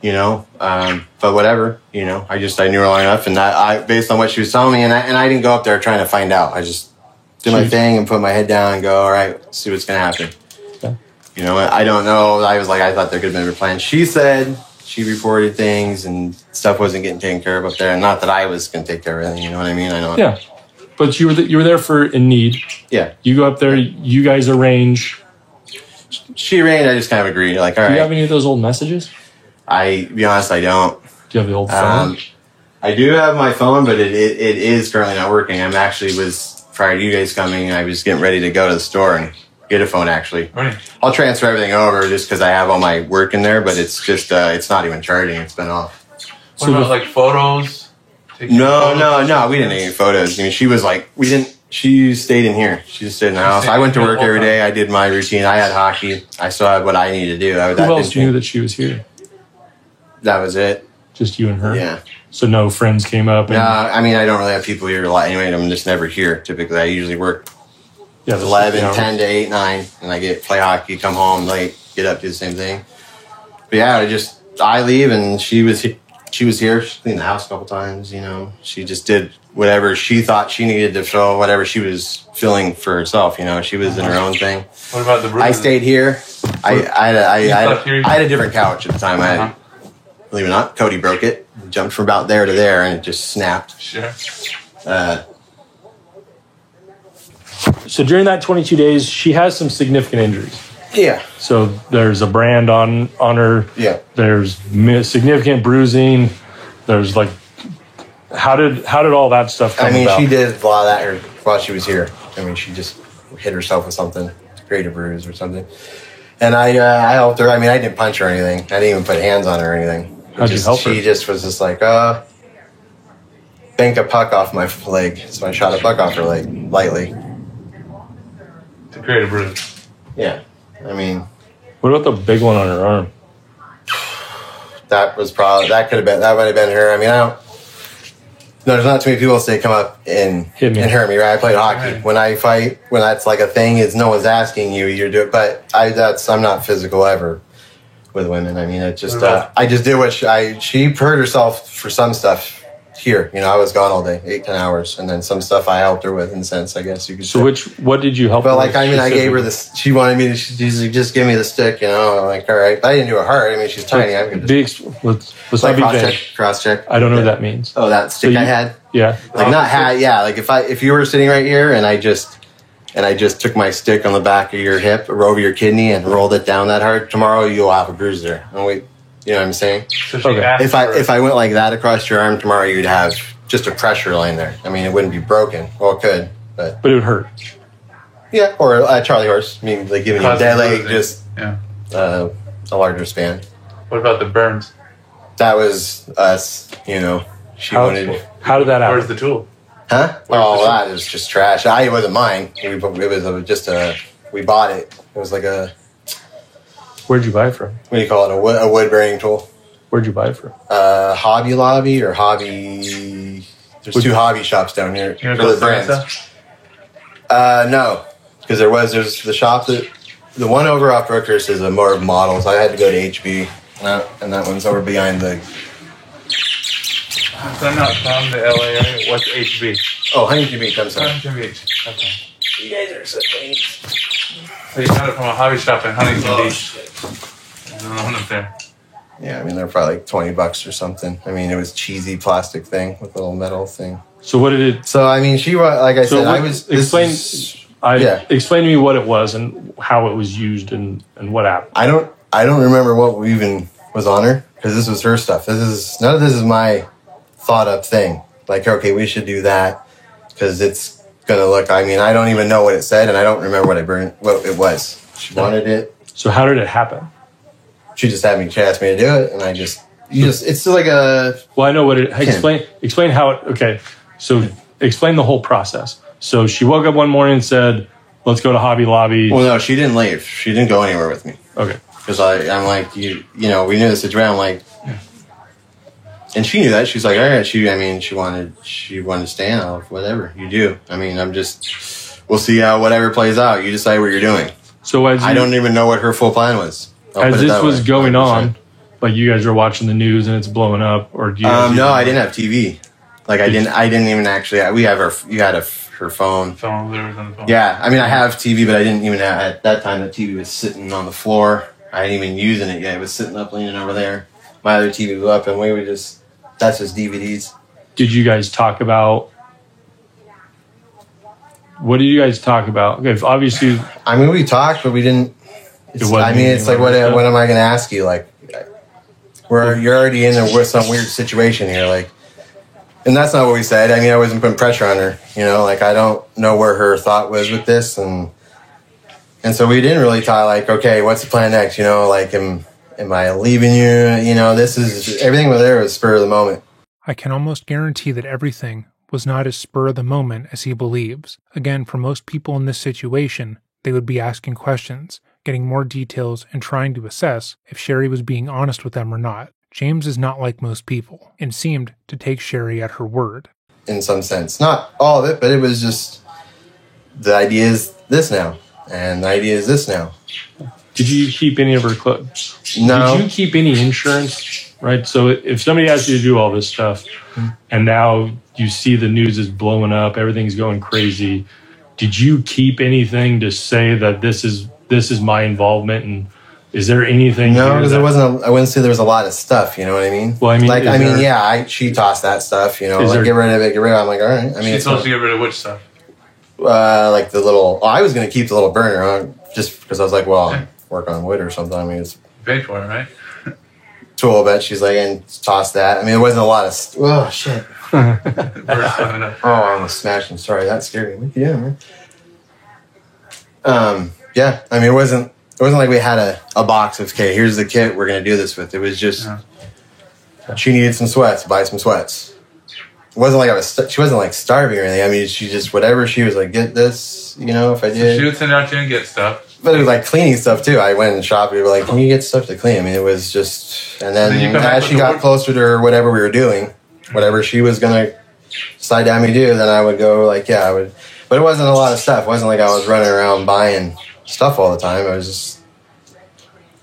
but whatever, I knew her long enough, and that based on what she was telling me, and I didn't go up there trying to find out. I just did my thing and put my head down and go, all right, let's see what's going to happen. Okay. I don't know. I thought there could have been a plan. She said she reported things and stuff wasn't getting taken care of up there. And not that I was going to take care of everything, you know what I mean? I know. Yeah. But you were there for in need. Yeah. You go up there, you guys arrange. She arranged, I just kind of agreed. Like, all Do you right. have any of those old messages? Be honest, I don't. Do you have the old phone? I do have my phone, but it is currently not working. Prior to you guys coming, I was getting ready to go to the store and get a phone, actually. Right. I'll transfer everything over just because I have all my work in there, but it's just, it's not even charging. It's been off. What about like photos? No, we didn't take any photos. I mean, she stayed in here. She just stayed in the house. I went to work every day. I did my routine. I had hockey. I still had what I needed to do. Who else knew that she was here? That was it. Just you and her? Yeah. So no friends came up? And, No, I mean, I don't really have people here a lot anyway. I'm just never here. Typically, I usually work yeah, 11, 10 to 8, 9, and I play hockey, come home late, get up, do the same thing. But yeah, I leave, and she was here. She cleaned the house a couple times, She just did whatever she thought she needed to fill, whatever she was feeling for herself, She was in her own thing. What about the bruises? I stayed here. I had a different couch at the time. Believe it or not, Cody broke it. Jumped from about there to there, and it just snapped. Sure. So during that 22 days, she has some significant injuries. Yeah. So there's a brand on her. Yeah. There's significant bruising. There's how did all that stuff come about? She did a lot of that while she was here. She just hit herself with something to create a bruise or something. And I helped her. I didn't punch her or anything. I didn't even put hands on her or anything. How'd you help her? She just was just like, bank a puck off my leg. So I shot a puck off her leg lightly. To create a bruise. Yeah. What about the big one on her arm? That might have been her. There's not too many people that come up and hit me, hurt me, right? I played hockey. Right. When I fight, when that's like a thing, is no one's asking you do it. But I'm not physical ever with women. I just did what she hurt herself for some stuff here. I was gone all day, 8-10 hours, and then some stuff I helped her with in a sense, I guess you could say. What did you help her with? I gave her this. She wanted me to just give me the stick. I'm like, all right. But I didn't do it hard. She's tiny. I could just let's not be vague. cross check. I don't know what that means. Oh, that stick I had. Yeah. Not had. Yeah. Like if you were sitting right here and I just took my stick on the back of your hip or over your kidney and rolled it down that hard, tomorrow you'll have a bruise there. And You know what I'm saying? So she Okay. asked If I went like that across your arm tomorrow, you'd have just a pressure line there. I mean, it wouldn't be broken. Well, it could, but But it would hurt. yeah. Or a Charlie horse. I mean, like giving you a Causes dead leg, bruising. just Yeah. a larger span. What about the burns? That was us. You know, she wanted. How did that Where's happen? the tool? Huh? Oh, that is just trash. It wasn't mine. It was just we bought it. It was like a, Where'd you buy it from? what do you call it? A wood bearing tool. Where'd you buy it from? Hobby Lobby or Hobby. There's two hobby shops down here. You know For the about brands. Samantha? No, because there's the shop the one over off Brookhurst is a more of models. I had to go to HB, and that one's over behind the. So I'm not from the LA area. What's HB? Oh, Huntington Beach. I'm sorry. Huntington Beach. Okay. You guys are so funny. So you got it from a hobby shop in Huntington Beach. I don't know up there. Yeah, I mean they're probably like $20 or something. I mean it was cheesy plastic thing with a little metal thing. So what did it? So I mean she was like I So said what, I was explain. Yeah. Explain to me what it was and how it was used and what happened. I don't remember what we even was on her because this was her stuff. None of this is my thought up thing. Like okay, we should do that because it's gonna look. I mean I don't even know what it said and I don't remember what it was. She wanted it. So how did it happen? She just had me. She asked me to do it, and it's like a. Well, I know what it. Explain how it. Okay, so explain the whole process. So she woke up one morning and said, "Let's go to Hobby Lobby." Well, no, she didn't leave. She didn't go anywhere with me Okay. because I'm like you know we knew the situation. I'm like, and she knew that. She's like, all right. She wanted to stay out. Whatever you do. I mean, we'll see how whatever plays out. You decide what you're doing. So I don't even know what her full plan was. As this was going on, like you guys are watching the news and it's blowing up, or do you? No, I didn't have TV. Like I didn't even actually. We have her phone. Phone, there was on the phone. Yeah, I mean, I have TV, but I didn't even have, at that time, the TV was sitting on the floor. I ain't even using it yet. It was sitting up, leaning over there. My other TV was up, and we would that's just DVDs. Did you guys talk about? What did you guys talk about? Okay, obviously, I mean, we talked, but we didn't. wasn't I mean, it's like, what anything am I going to ask you? Like, you're already in there with some weird situation here. Like, and that's not what we said. I mean, I wasn't putting pressure on her. You know, like, I don't know where her thought was with this. And so we didn't really talk, like, okay, what's the plan next? You know, like, am I leaving you? You know, everything was there was spur of the moment. I can almost guarantee that everything was not as spur of the moment as he believes. Again, for most people in this situation, they would be asking questions, getting more details, and trying to assess if Sherry was being honest with them or not. James is not like most people, and seemed to take Sherry at her word. In some sense. Not all of it, but it was just, the idea is this now, and the idea is this now. Did you keep any of her clothes? No. Did you keep any insurance? Right. So if somebody asked you to do all this stuff, and now you see the news is blowing up, everything's going crazy, did you keep anything to say that this is my involvement? And is there anything? No, because I wouldn't say there was a lot of stuff. You know what I mean? Well, I mean, she tossed that stuff. You know, Is like there- get rid of it, get rid of it. I'm like, all right. I mean, She it's told you to get rid of which stuff? like the little. Oh, I was gonna keep the little burner on just because I was like, well, I'll work on wood or something. I mean, it's You paid for it, right? tool, but she's like, and toss that. I mean, it wasn't a lot of. Oh shit! First coming up. Oh, I almost smashed him. Sorry, that scared me. What you doing, man? Yeah. I mean, it wasn't like we had a box of, okay, here's the kit we're gonna do this with. It was just she needed some sweats, buy some sweats. It wasn't like she wasn't like starving or anything. I mean, she just whatever she was like, get this, you know, if I did. She would send out to you and get stuff. But it was like cleaning stuff too. I went and shopped. We were like, can you get stuff to clean? I mean, it was just, and then you then come back as with she the got wood? closer to her, whatever we were doing, whatever she was going to decide to have me do, then I would go like, yeah, I would. But it wasn't a lot of stuff. It wasn't like I was running around buying stuff all the time. I was just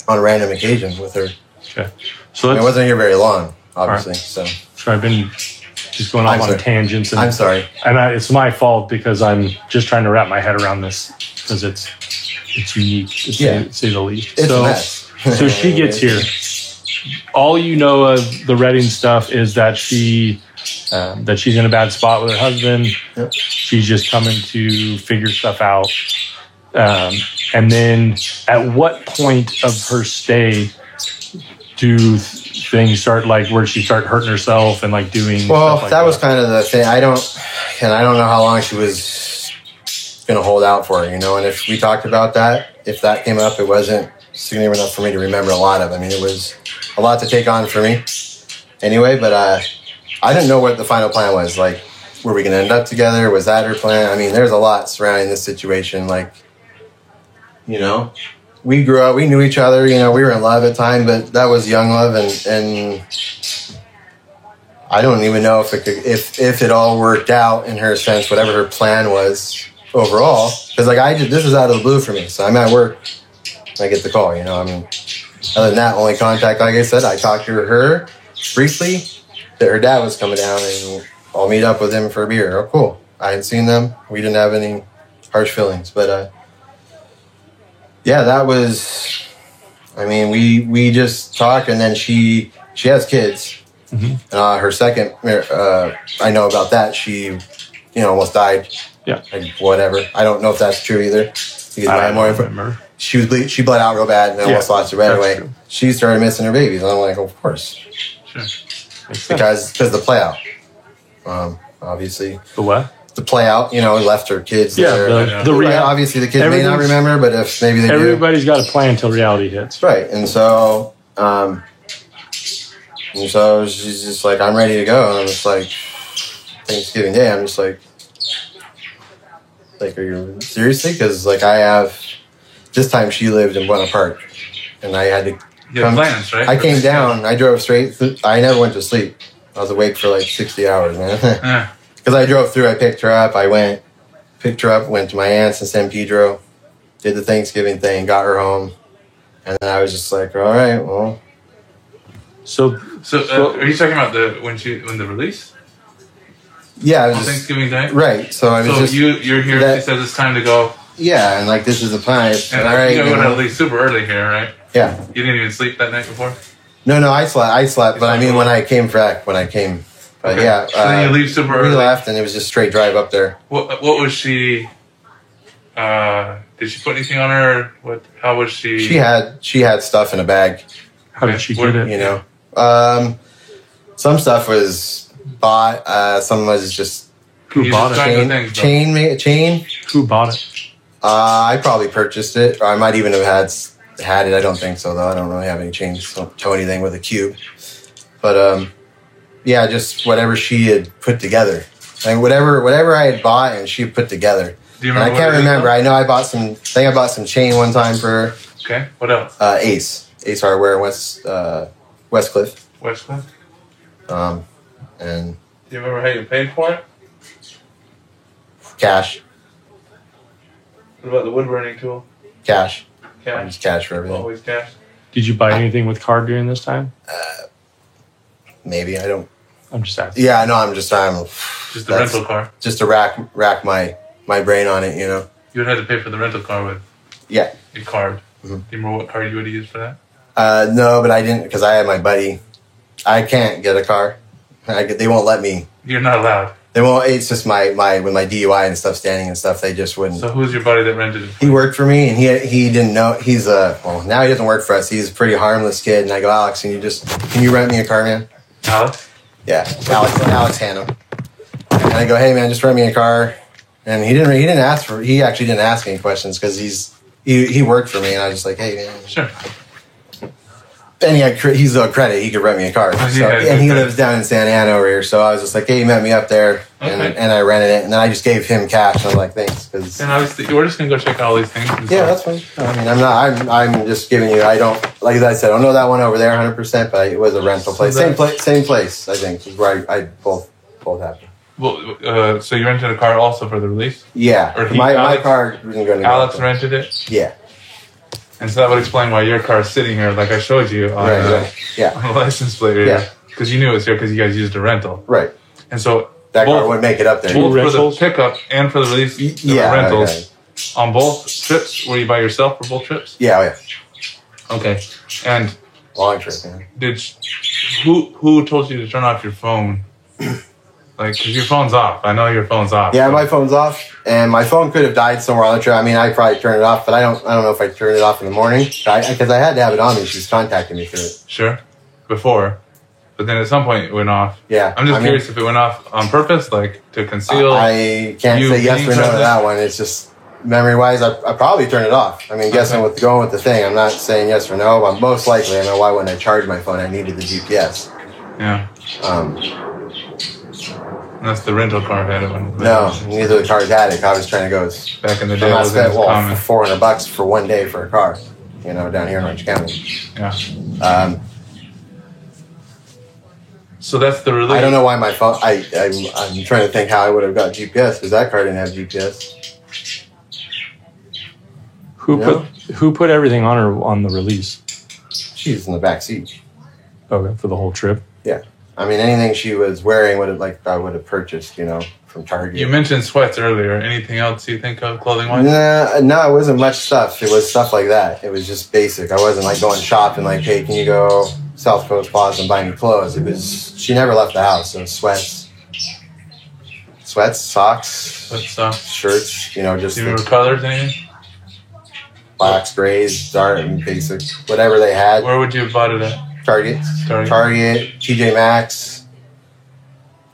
on random occasions with her. Okay. So I wasn't here very long, obviously. Right. So So I've been just going off I'm on sorry. tangents. And, I'm sorry. And it's my fault because I'm just trying to wrap my head around this because it's unique to say the least. It's a mess. So she gets here. All you know of the Redding stuff is that she's in a bad spot with her husband. Yep. She's just coming to figure stuff out. And then at what point of her stay do things start like where she started hurting herself and like doing? Well, stuff like that was kind of the thing. I don't know how long she was going to hold out for, and if we talked about that, if that came up, it wasn't significant enough for me to remember a lot of. I mean, it was a lot to take on for me anyway, but I didn't know what the final plan was. Like, were we going to end up together? Was that her plan? I mean, there's a lot surrounding this situation. Like, we grew up, we knew each other, we were in love at the time, but that was young love, and I don't even know if it all worked out in her sense, whatever her plan was overall. Because this is out of the blue for me. So I'm at work, and I get the call. I mean, other than that, only contact, like I said, I talked to her briefly that her dad was coming down, and I'll meet up with him for a beer. Oh, cool. I hadn't seen them. We didn't have any harsh feelings, but yeah, that was. I mean, we just talk, and then she has kids. Mm-hmm. Her second, I know about that. She, almost died. Yeah. Like, whatever. I don't know if that's true either. Because I have more info. She bled out real bad and almost lost her. But anyway, true. She started missing her babies. And I'm like, of course. Sure. Because the play out. Obviously. The what? The play out, left her kids there. Obviously, the kids may not remember, but if maybe they everybody's got a plan until reality hits. Right. And so, she's just like, I'm ready to go. And I'm just like, Thanksgiving Day, I'm just like, are you seriously? Because this time she lived in Buena Park, and I had to come. Plans, right? I came down, I drove straight. I never went to sleep. I was awake for like 60 hours, man. Because I drove through, I picked her up, went to my aunt's in San Pedro, did the Thanksgiving thing, got her home, and then I was just like, all right, well. So are you talking about when the release? Yeah, on Thanksgiving Day. Right. So I was you're here. She says it's time to go. Yeah, and this is the plan. And all right, you got to leave super early here, right? Yeah. You didn't even sleep that night before. No, I slept. But I mean, when I came. But okay. Yeah. So then you leave super early. We left, and it was just straight drive up there. What was she? Did she put anything on her? How was she? She had stuff in a bag. How did she get it? Some stuff was bought. Some was just who bought it? Chain. Who bought it? I probably purchased it, or I might even have had it. I don't think so, though. I don't really have any chains. Don't tow anything with a cube. But yeah, just whatever she had put together. Like whatever I had bought and she put together. Do you remember? I can't remember. I know I bought some. I think I bought some chain one time for her. Okay. What else? Ace Hardware in Westcliff. Westcliff. And do you remember how you paid for it? Cash. What about the wood burning tool? Cash. Cash. Just cash for everything. Always cash. Did you buy anything with card during this time? Maybe I don't. I'm just asking. Yeah, no, I'm just the rental car. Just to rack my brain on it, You would have to pay for the rental car with a card. Mm-hmm. Do you remember what card you would have used for that? No, but I didn't because I had my buddy. I can't get a car. They won't let me. You're not allowed. They won't. It's just my with my DUI and stuff, standing and stuff. They just wouldn't. So who's your buddy that rented it? He worked for me, and he didn't know. He's well now he doesn't work for us. He's a pretty harmless kid. And I go, Alex, can you rent me a car, man? Alex? Yeah, Alex Hannum. And I go, hey man, just rent me a car. And he actually didn't ask any questions because he worked for me, and I was just like, hey man, sure. And he's a credit. He could rent me a car. And he lives down in Santa Ana over here. So I was just like, hey, he met me up there. And I rented it. And then I just gave him cash. I was like, thanks. And obviously, we're just going to go check out all these things. Yeah, that's fine. I mean, I'm just giving you, I don't, like I said, I don't know that one over there 100%, but it was a rental place. Same place, I think, is where I both happened. Well, so you rented a car also for the release? Yeah. Or my car wasn't going to go. Alex rented it? Yeah. And so that would explain why your car is sitting here, like I showed you on the license plate here. Yeah. Because you knew it was here because you guys used a rental. Right. And so that car would make it up there. Both for the pickup and for the release rentals. Okay. On both trips? Were you by yourself for both trips? Yeah. Okay. And long trip, man. Who told you to turn off your phone? Like, because your phone's off. I know your phone's off. Yeah, my phone's off, and my phone could have died somewhere on the trip. I mean, I probably turned it off, but I don't know if I turned it off in the morning because I had to have it on me. She was contacting me through it. Sure. before, but then at some point it went off. Yeah. I'm just curious if it went off on purpose, like to conceal. I can't you say yes being or no to present? that one. It's just memory-wise, I probably turned it off. I mean, guessing with going with the thing, I'm not saying yes or no, but most likely, I know why when I charged my phone, I needed the GPS. Yeah. That's the rental car had it. No, neither of the cars had it. I was trying to go. Back in the day, I'm it not wasn't spent as common. $400 for one day for a car, down here in Orange County. Yeah. So that's the relief. I don't know why my phone. I'm trying to think how I would have got GPS because that car didn't have GPS. Who put everything on her on the release? She's in the back seat. Okay, for the whole trip. Yeah, I mean anything she was wearing I would have purchased, from Target. You mentioned sweats earlier. Anything else you think of clothing-wise? No, it wasn't much stuff. It was stuff like that. It was just basic. I wasn't like going shopping like, hey, can you go South Coast Plaza and buy me clothes? It was, she never left the house. So sweats, socks, shirts, just Do you remember colors, anything? blacks, grays, dark, and basic, whatever they had. Where would you have bought it at? Target, TJ Maxx,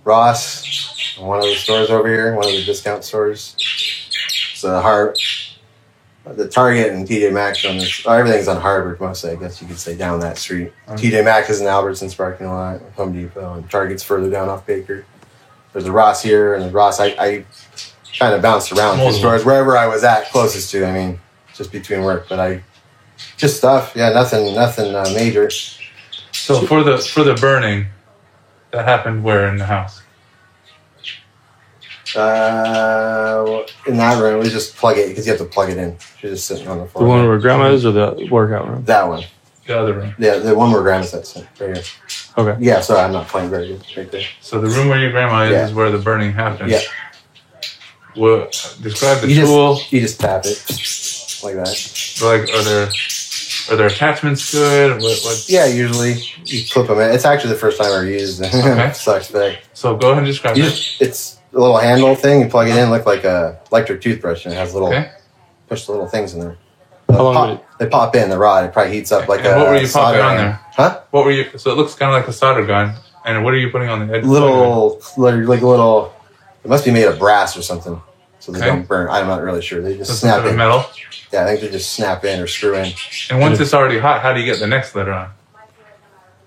Ross, one of the stores over here, one of the discount stores. So the Target and TJ Maxx everything's on Harvard mostly, I guess you could say, down that street. TJ Maxx is in Albertsons parking lot, Home Depot, and Target's further down off Baker. There's a Ross here, and the Ross, I kind of bounced around through stores wherever I was at closest to. I mean, just between work, but just stuff. Yeah, nothing major. So for the burning, that happened where in the house? In that room, we just plug it because you have to plug it in. She's just sitting on the floor. The one where grandma is, or the workout room? That one. The other room. Yeah, the one where grandma's at, right here. Okay. Yeah, sorry, I'm not playing very good. Right there. So the room where your grandma is Yeah. is where the burning happened. Yeah. Well, describe the tool. You just tap it like that. Like, are there attachments to it? What? Yeah, usually you clip them in. It's actually the first time I ever used it. Okay. Sucks big. So go ahead and describe it. It's a little handle thing. You plug it in, look like a electric toothbrush, and it has push the little things in there. How long They pop in the rod. It probably heats up like And what were you popping on iron. there? Huh? What were you? So it looks kind of like a solder gun. And what are you putting on the edge? Little. It must be made of brass or something, so they don't burn. I'm not really sure. They just Some snap sort of in. metal. Yeah, I think they just snap in or screw in. And once it's already hot, how do you get the next letter on?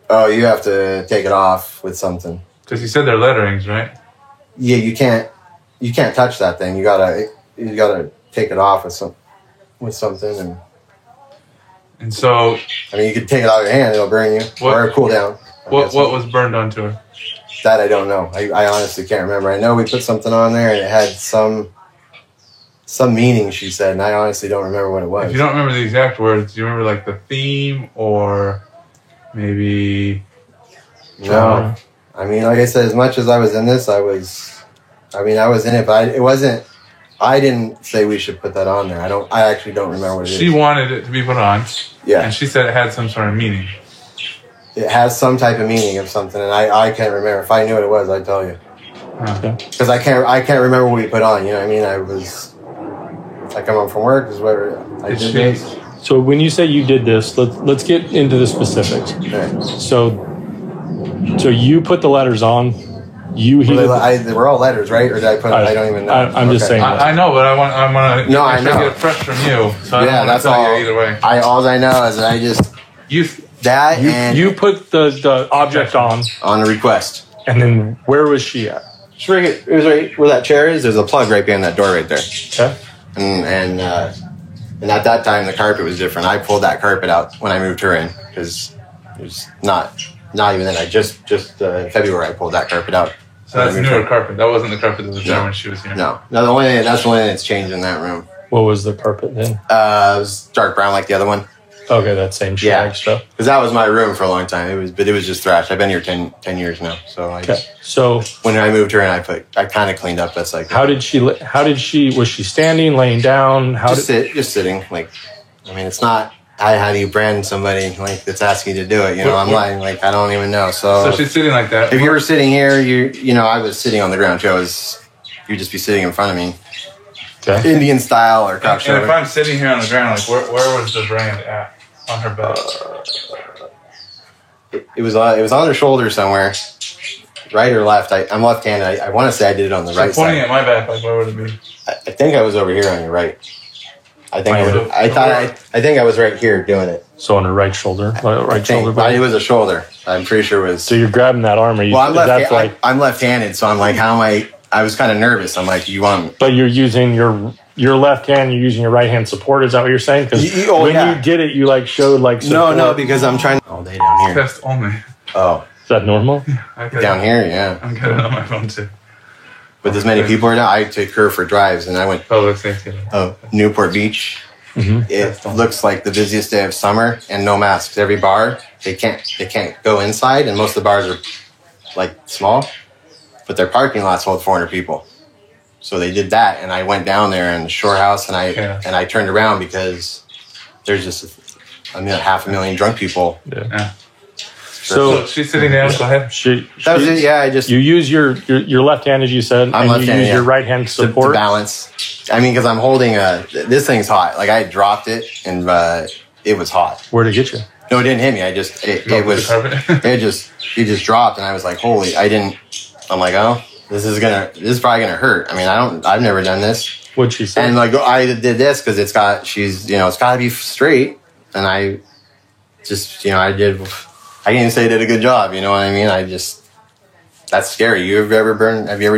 Oh, you have to take it off with something. Because you said they're letterings, right? Yeah, you can't touch that thing. You gotta take it off with something. And so, I mean, you could take it out of your hand; it'll burn you or cool down. what was burned onto her? That I don't know. I honestly can't remember. I know we put something on there and it had some meaning, she said, and I honestly don't remember what it was. If you don't remember the exact words, do you remember like the theme or maybe? No. I mean, like I said, as much as I was in this, I was in it, but it wasn't. I didn't say we should put that on there. I actually don't remember what it is. She wanted it to be put on. Yeah. And she said it had some sort of meaning. It has some type of meaning of something, and I can't remember. If I knew what it was, I'd tell you. Because I can't remember what we put on. You know what I mean? I come home from work. Is where I did this. So when you say you did this, let's get into the specifics. Okay. So you put the letters on. You heated. They were all letters, right? Or did I put? I don't even know. I'm just saying. I know, but I want to. No, I know. Get it fresh from you. So Yeah, I don't that's want to tell all. you either way. All I know is that I just and You put the object on, on a request. and then where was she at? It was right where that chair is. There's a plug right behind that door right there. Okay. And at that time the carpet was different. I pulled that carpet out when I moved her in because it was not even then. I just in February I pulled that carpet out. So that's newer carpet. That wasn't the carpet that was there when she was here. No, that's the only thing that's changed in that room. What was the carpet then? It was dark brown like the other one. Okay, that same shag stuff. Because that was my room for a long time. It was just thrashed. I've been here 10 years now. So So when I moved her in, I kind of cleaned up. That's like how did she? Was she standing, laying down? just sitting. Like, I mean, it's not. How do you brand somebody like that's asking you to do it? You know, I'm lying. Like, I don't even know. So she's sitting like that. If you were sitting here, I was sitting on the ground. You'd just be sitting in front of me, Okay. Indian style or couch. And if I'm sitting here on the ground, like where was the brand at on her bed? It was on her shoulder somewhere, right or left. I'm left-handed. I want to say I did it on the right pointing side. at my back, like where would it be? I think I was over here on your right. I think I was right here doing it. So on her right shoulder, shoulder. But it was a shoulder. I'm pretty sure it was. So you're grabbing that arm. I'm left-handed, so I'm like, how am I? I was kind of nervous. I'm like, you want? But you're using your left hand. You're using your right hand support. Is that what you're saying? Because you did it, you like showed like support. No, because I'm trying all day down here. Test only. Oh, is that normal? Down here, yeah. I'm getting it on my phone too. With as many people right now, I take her for drives, and I went. Oh, let's see. Newport Beach. Mm-hmm. It looks like the busiest day of summer, and no masks. Every bar, they can't go inside, and most of the bars are like small, but their parking lots hold 400 people. So they did that, and I went down there in the shore house, and I turned around because there's just 500,000 drunk people. Yeah. So she's sitting down. Go ahead. That was it. Yeah, you use your left hand, as you said, I'm and you use your right hand support to balance. I mean, because I'm holding this thing's hot. Like I dropped it, and it was hot. Where'd it get you? No, it didn't hit me. It just dropped, and I was like, holy! I'm like, oh, this is probably gonna hurt. I mean, I've never done this. What'd she say? And like I did this because it's got to be straight, and I just I can't even say I did a good job. You know what I mean? That's scary. Have you ever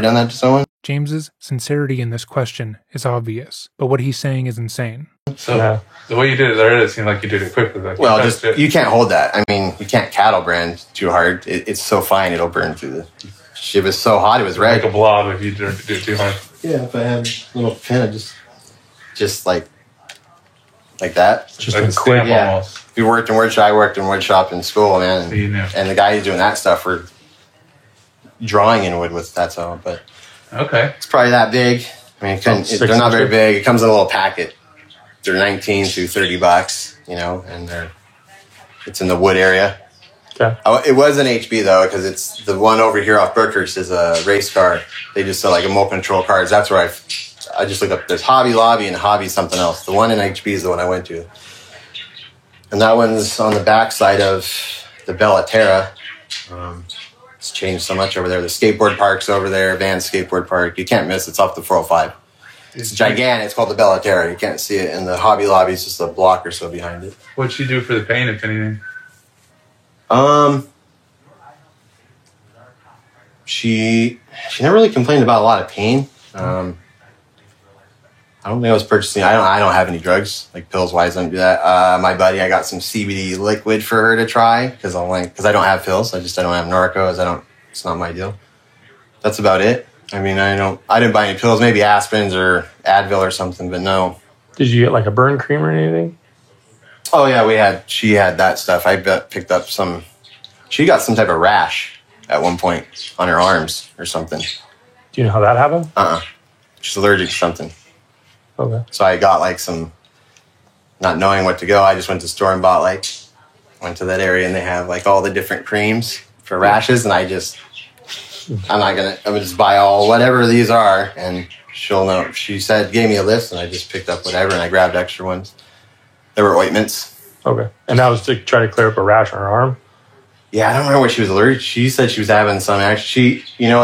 done that to someone? James's sincerity in this question is obvious, but what he's saying is insane. So the way you did it there, it seemed like you did it quickly. Like you can't hold that. I mean, you can't cattle brand too hard. It's so fine, it'll burn through the. It was so hot, it was red. Like a blob if you do it too hard. Yeah, if I had a little pin, I just like that. Just like a quick almost. We worked in wood shop. I worked in wood shop in school, man. And the guy who's doing that stuff, we're drawing in wood with that. So, but okay, it's probably that big. I mean, they're not very big. It comes in a little packet. They're $19 to $30, and it's in the wood area. Okay. It was an HB though, because it's the one over here off Brookhurst is a race car. They just sell like remote control cars. That's where I just looked up. There's Hobby Lobby and Hobby something else. The one in HB is the one I went to. And that one's on the back side of the Bella Terra. It's changed so much over there. The skateboard park's over there, Van Skateboard Park. You can't miss it. It's off the 405. It's gigantic. It's called the Bella Terra. You can't see it. And the Hobby Lobby is just a block or so behind it. What'd she do for the paint, if anything? She never really complained about a lot of pain. I don't think I was purchasing. I don't have any drugs, like pills wise. I don't do that. My buddy, I got some CBD liquid for her to try because I don't have pills. I don't have Norcos. It's not my deal. That's about it. I mean, I didn't buy any pills. Maybe aspirins or Advil or something, but no. Did you get like a burn cream or anything? Oh yeah, she had that stuff. I picked up some. She got some type of rash at one point on her arms or something. Do you know how that happened? She's allergic to something. Okay. So I got like some, not knowing what to go, I just went to the store and went to that area and they have like all the different creams for rashes, and I'm gonna just buy whatever these are, and she'll know. She gave me a list, and I just picked up whatever, and I grabbed extra ones. There were ointments. Okay. And that was to try to clear up a rash on her arm? Yeah, I don't remember what she was allergic. She said she was having some. Actually,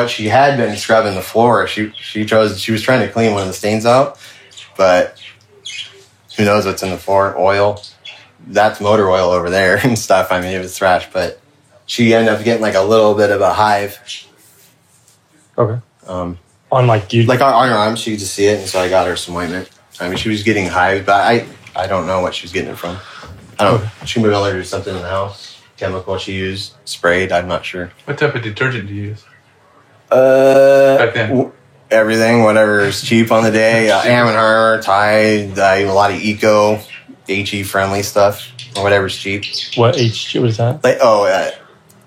she had been scrubbing the floor. She was trying to clean one of the stains out, but who knows what's in the floor? Oil. That's motor oil over there and stuff. I mean, it was trash, but she ended up getting like a little bit of a hive. Okay. On on her arm, she could just see it, and so I got her some ointment. I mean, she was getting hives, but I don't know what she was getting it from. I don't know. She maybe allergic to something in the house. Chemical she used, sprayed, I'm not sure. What type of detergent do you use? Back then? Everything, whatever is cheap on the day. Arm & Hammer, Tide, a lot of eco, HE friendly stuff, or whatever's cheap. What HE was that?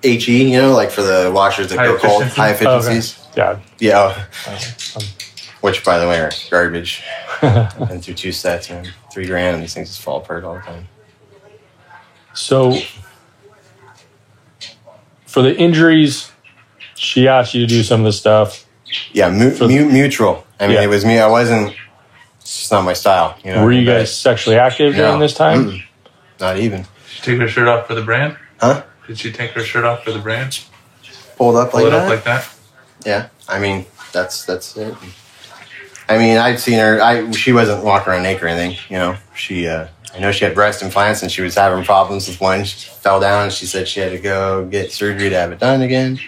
HE, like for the washers that go cold, high efficiencies. Okay. Yeah. Which, by the way, are garbage. I've been through 2 sets and $3,000, and these things just fall apart all the time. So, for the injuries, she asked you to do some of the stuff. Yeah, mutual. I mean, it was me. It's just not my style. Were you guys sexually active during this time? Not even. Did she take her shirt off for the brand? Huh? Did she take her shirt off for the brand? Pulled up Pull like it that? up like that? Yeah, I mean, that's it. I mean, I'd seen her. She wasn't walking around naked or anything, you know. I know she had breast implants and she was having problems with one. She fell down and she said she had to go get surgery to have it done again.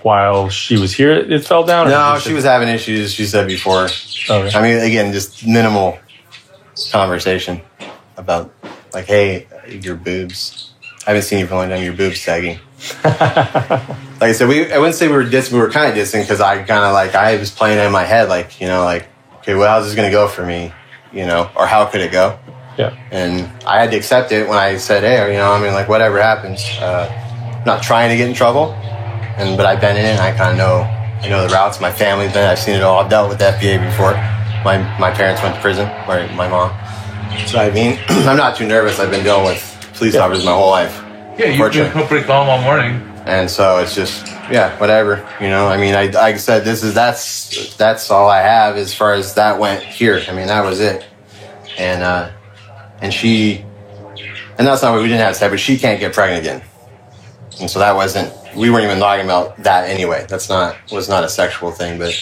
While she was here, it fell down? No, she was having issues, she said before. Okay. I mean, again, just minimal conversation about, like, hey, your boobs. I haven't seen you for a long time, your boobs sagging. Like I said, I wouldn't say we were dissing, we were kind of dissing because I was playing in my head, like, you know, like, okay, well, how's this going to go for me, you know, or how could it go? Yeah. And I had to accept it when I said, hey, you know, I mean, like, whatever happens, I'm not trying to get in trouble, but I've been in it, and I kind of know the routes. My family's been, I've seen it all. I've dealt with the FBA before. My parents went to prison, or my mom. So, I mean, I'm not too nervous. I've been dealing with police officers my whole life. Yeah, you've been pretty calm all morning. And so it's just, yeah, whatever, you know. I mean, like I said, that's all I have as far as that went here. I mean, that was it. And that's not what we didn't have to say, but she can't get pregnant again. And so we weren't even talking about that anyway. Was not a sexual thing, but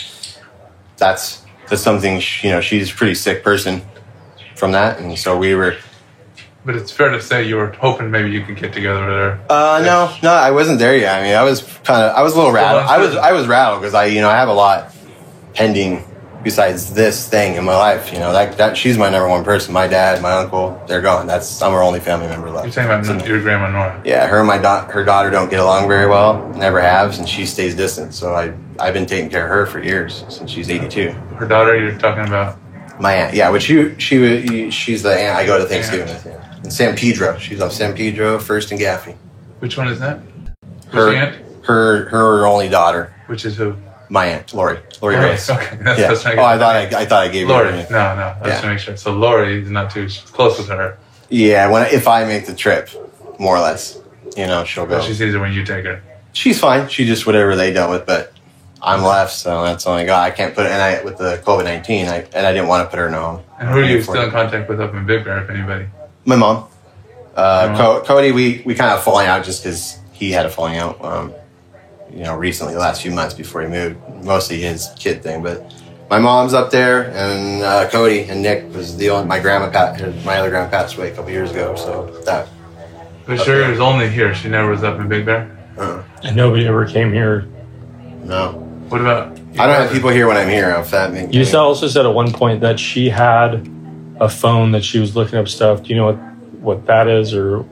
that's something, you know, she's a pretty sick person from that. And so we were. But it's fair to say you were hoping maybe you could get together with her. No, I wasn't there yet. I mean, I was a little rattled. I was rattled because I have a lot pending besides this thing in my life. You know, that she's my number one person. My dad, my uncle, they're gone. I'm our only family member left. You're talking about your grandma Nora. Yeah, her and her daughter don't get along very well. Never have, and she stays distant. So I've been taking care of her for years since she's 82. Her daughter, you're talking about? My aunt, yeah. Which she's the aunt I go to Thanksgiving with. Yeah. In San Pedro. She's off San Pedro, First and Gaffey. Which one is that? Her aunt? Her only daughter. Which is who? My aunt, Lori Grace. Okay, that's I thought I gave Lori. you. No, I just to make sure. So Lori is not too close with her. Yeah, if I make the trip, more or less, you know, she'll go. She sees it when you take her. She's fine. She just whatever they dealt with, but I'm left, so that's all I got. I can't put it. With the COVID-19, I didn't want to put her in a home. And who are you still in contact with up in Big Bear, if anybody? My mom. Cody, we kind of falling out just because he had a falling out, you know, recently, the last few months before he moved. Mostly his kid thing, but my mom's up there, and Cody and Nick was my other grandma passed away a couple years ago, so that. But Sherry was only here. She never was up in Big Bear? And nobody ever came here? No. What about? I don't have people here when I'm here. If that makes You also said at one point that she had a phone that she was looking up stuff. Do you know what that is, or?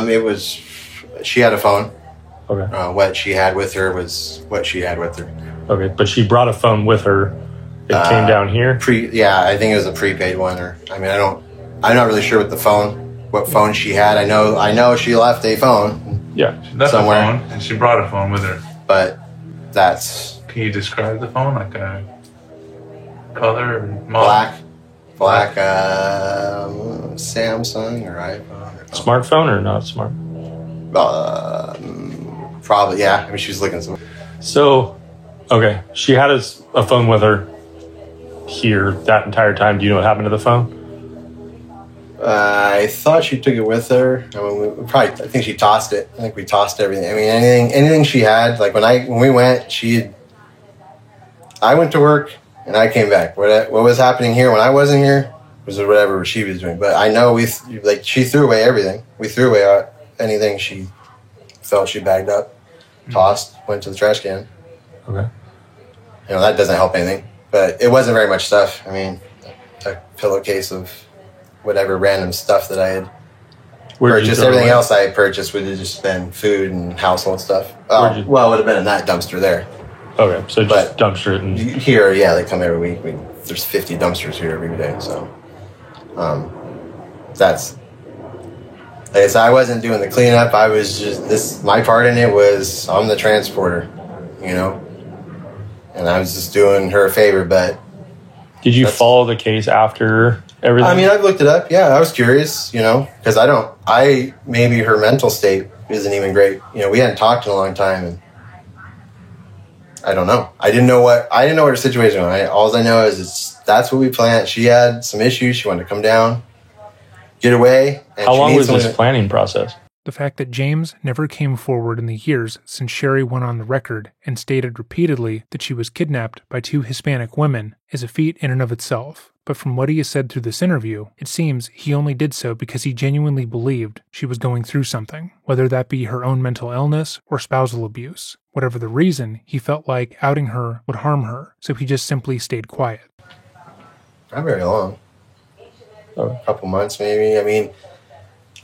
It was. She had a phone. Okay. What she had with her was what she had with her. Okay, but she brought a phone with her. It came down here. Yeah, I think it was a prepaid one. I'm not really sure what phone she had. I know she left a phone. Yeah, she left somewhere. A phone, and she brought a phone with her. But that's. Can you describe the phone, like a color or model? Black Samsung or iPhone. Smartphone or not smart? Probably, yeah. I mean, she was looking somewhere. So, okay, she had a phone with her here that entire time. Do you know what happened to the phone? I thought she took it with her. I mean, I think she tossed it. I think we tossed everything. I mean, anything she had. Like when we went, I went to work and I came back. What was happening here when I wasn't here was whatever she was doing. But I know she threw away everything. We threw away anything she felt she bagged up, tossed, went to the trash can. Okay. You know, that doesn't help anything. But it wasn't very much stuff. I mean, a pillowcase of whatever random stuff that I had purchased. Everything else I had purchased would have just been food and household stuff. Well, it would have been in that dumpster there. Okay, so just dumpster it. And here, yeah, they come every week. There's 50 dumpsters here every day. So that's... Like I said, I wasn't doing the cleanup. I was just... My part in it was I'm the transporter, you know? And I was just doing her a favor, but... Did you follow the case after everything? I mean, I've looked it up. Yeah, I was curious, you know, because maybe her mental state isn't even great. You know, we hadn't talked in a long time, and I don't know. I didn't know what her situation was. All I know is that's what we planned. She had some issues. She wanted to come down, get away. How long was this planning process? The fact that James never came forward in the years since Sherry went on the record and stated repeatedly that she was kidnapped by 2 Hispanic women is a feat in and of itself. But from what he has said through this interview, it seems he only did so because he genuinely believed she was going through something, whether that be her own mental illness or spousal abuse. Whatever the reason, he felt like outing her would harm her, so he just simply stayed quiet. Not very long. A couple months maybe. I mean,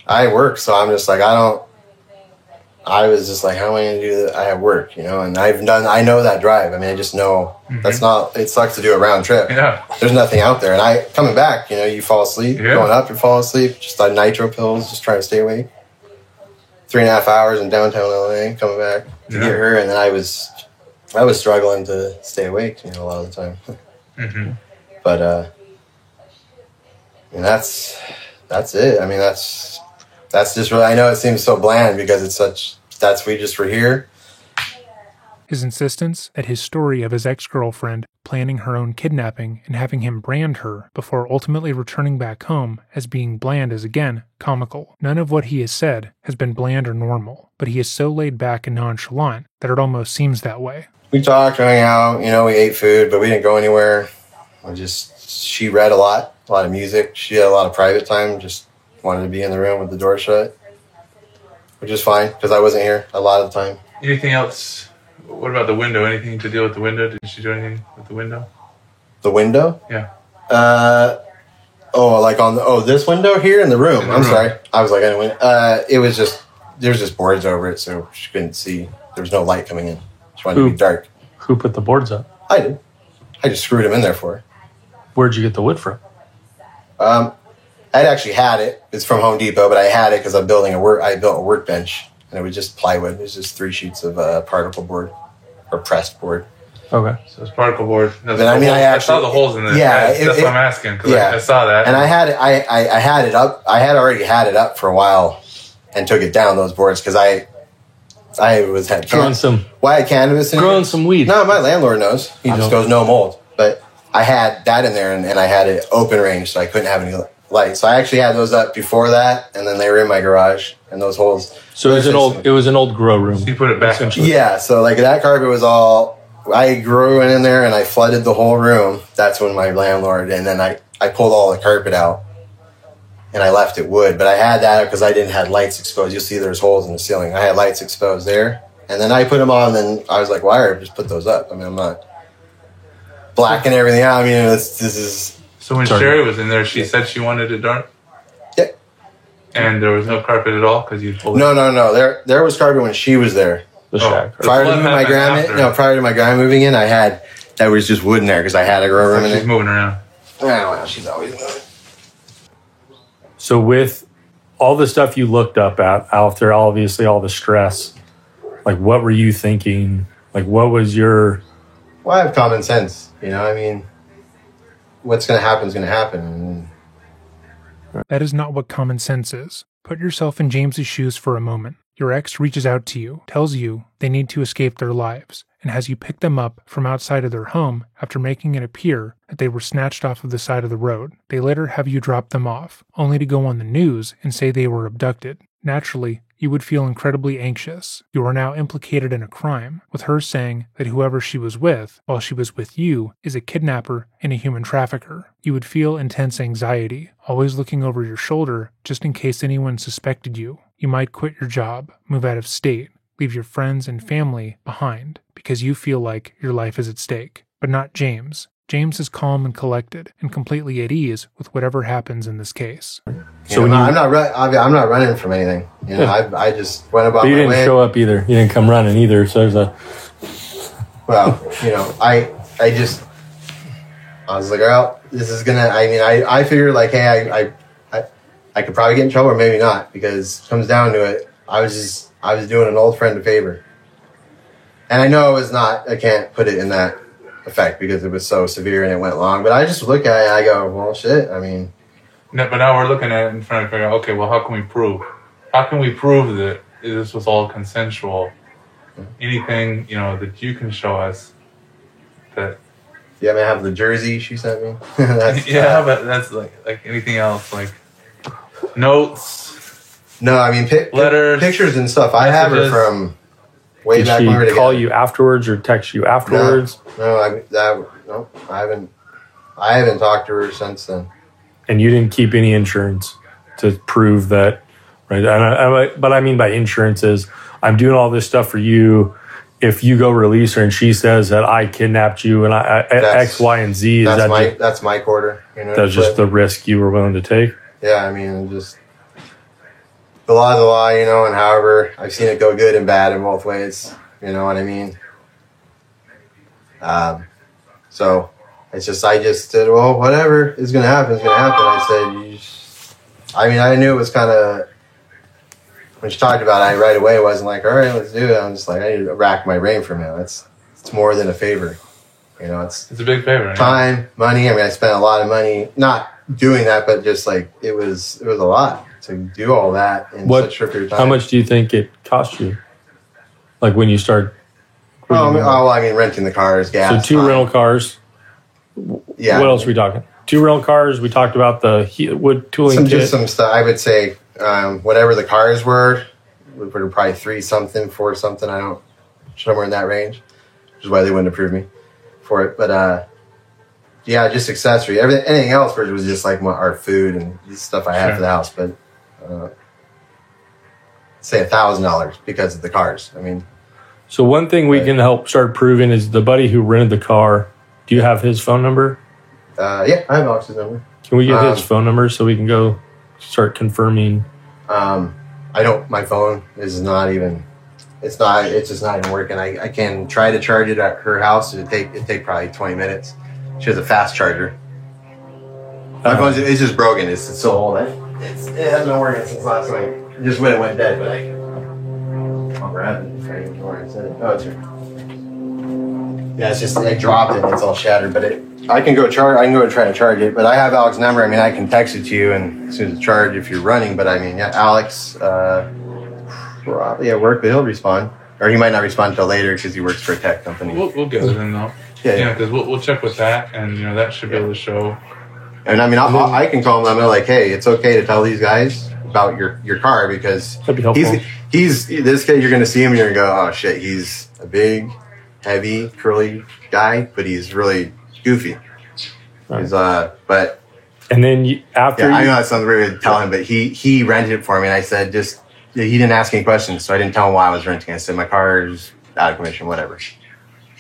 I work, so I'm just like, I was just like, how am I going to do that? I have work, and I know that drive. I mean, I just know that's not, it sucks to do a round trip. Yeah. There's nothing out there. And coming back, you fall asleep. Yeah. Going up, you fall asleep. Just on nitro pills, just trying to stay awake. 3.5 hours in downtown LA, coming back to get her. And then I was struggling to stay awake, a lot of the time. Mm-hmm. But, and that's it. I mean, that's just really, I know it seems so bland because we just were here. His insistence that his story of his ex-girlfriend planning her own kidnapping and having him brand her before ultimately returning back home as being bland is again comical. None of what he has said has been bland or normal, but he is so laid back and nonchalant that it almost seems that way. We talked, hung out, we ate food, but we didn't go anywhere. She read a lot of music. She had a lot of private time, just wanted to be in the room with the door shut, which is fine because I wasn't here a lot of the time. Anything else? What about the window? Anything to deal with the window? Did she do anything with the window? The window? Yeah. This window here in the room. In the I'm room. sorry. I was like, anyway. It was just, there's just boards over it, so she couldn't see. There was no light coming in. She wanted to be dark. Who put the boards up? I did. I just screwed them in there for her. Where'd you get the wood from? I'd actually had it. It's from Home Depot, but I had it because I built a workbench, and it was just plywood. It was just 3 sheets of particle board or pressed board. Okay. So it's particle board. But I mean, I saw the holes in it. Yeah, that's what I'm asking because I saw that. And I had it. I had it up. I had already had it up for a while, and took it down those boards because I had Growing some. Why I had cannabis in Growing it? some weed. No, my landlord knows. He just goes no mold. But I had that in there, and I had it open range, so I couldn't have any light. So I actually had those up before that, and then they were in my garage, and those holes. So it was an old grow room. So you put it back. Yeah, so like that carpet was all, I grew in there and I flooded the whole room. That's when my landlord, and then I pulled all the carpet out and I left it wood. But I had that because I didn't have lights exposed. You'll see there's holes in the ceiling. I had lights exposed there. And then I put them on, and then I was like, why just put those up? I mean, I'm not blacking everything out. I mean, this is... So when Sherry was in there, she said she wanted it dark? Yeah. And there was no carpet at all because you pulled it? No. There was carpet when she was there. The shack. Prior to my grandma moving in, that was just wood in there because I had a grow room in She's there. moving around. Oh, well, she's always moving. So with all the stuff you looked up at after obviously all the stress, like what were you thinking? Like what was your... Well, I have common sense. I mean, what's going to happen is going to happen. That is not what common sense is. Put yourself in James's shoes for a moment. Your ex reaches out to you, tells you they need to escape their lives, and has you pick them up from outside of their home after making it appear that they were snatched off of the side of the road. They later have you drop them off, only to go on the news and say they were abducted. Naturally, you would feel incredibly anxious. You are now implicated in a crime, with her saying that whoever she was with, while she was with you, is a kidnapper and a human trafficker. You would feel intense anxiety, always looking over your shoulder just in case anyone suspected you. You might quit your job, move out of state, leave your friends and family behind, because you feel like your life is at stake. But not James. James is calm and collected, and completely at ease with whatever happens in this case. So I'm not running from anything. I just went about my way. But you didn't show up either. You didn't come running either. So there's a... Well, I was like, well, this is gonna. I mean, I figured like, hey, I could probably get in trouble or maybe not, because it comes down to it, I was doing an old friend a favor, and I know it was not. I can't put it in that effect because it was so severe and it went long. But I just look at it and I go, well, shit. I mean, no, but now we're looking at it and trying to figure out, okay, well, how can we prove that this was all consensual? Anything that you can show us that. Yeah, I mean, I have the jersey she sent me. But that's like anything else, like notes, No, I mean Letters, pictures and stuff. I have her messages. from way Did back when we were she call together. you afterwards or text you afterwards? No, I haven't talked to her since then. And you didn't keep any insurance to prove that, right? But I mean by insurance is I'm doing all this stuff for you. If you go release her and she says that I kidnapped you and X, Y, and Z, That's my quarter. You know, that's just the risk you were willing to take? Yeah, I mean, just the law's the law, you know, and however, I've seen it go good and bad in both ways. You know what I mean? So I just said, well, whatever is going to happen is going to happen. I said, I knew it was kind of, when she talked about it, I right away wasn't like, all right, let's do it. I'm just like, I need to rack my brain for a minute. It's more than a favor. You know, it's a big favor. Time, money. I mean, I spent a lot of money not doing that, but just like it was a lot to do all that in such a short period of time. How much do you think it cost you? Like when you start? I mean, renting the cars, gas. So 2 rental cars. Yeah. What else are we talking? 2 rental cars. We talked about the wood tooling kit. Just some stuff. I would say whatever the cars were, we put probably 3 something, 4 something. I don't, somewhere in that range, which is why they wouldn't approve me for it. But yeah, just accessory. Anything else was just like our food and stuff I had for the house. But say $1,000 because of the cars. I mean. So one thing we can help start proving is the buddy who rented the car. Do you have his phone number? Yeah, I have Alex's number. Can we get his phone number so we can go start confirming? I don't. My phone is not even. It's just not even working. I can try to charge it at her house. It'd take probably 20 minutes. She has a fast charger. My phone's it's just broken. It's so old. It hasn't been working since last night. It just went dead. But I'll grab it. Oh, it's here. Yeah, it's just I dropped it and it's all shattered. But I can go try to charge it. But I have Alex's number. I mean, I can text it to you and as soon as it's charged if you're running. But I mean, yeah, Alex probably at work, but he'll respond. Or he might not respond until later because he works for a tech company. We'll get it in though. Yeah, because we'll check with that, and that should be able to show. And I mean, I can call him. I'm like, hey, it's okay to tell these guys about your car because that'd be helpful. He's this kid. You're going to see him and you're going to go, oh shit, he's a big, heavy, curly guy, but he's really goofy. Right. He's but. And then after I know that's something weird to tell him, but he rented it for me, and I said he didn't ask any questions, so I didn't tell him why I was renting. I said my car is out of commission, whatever.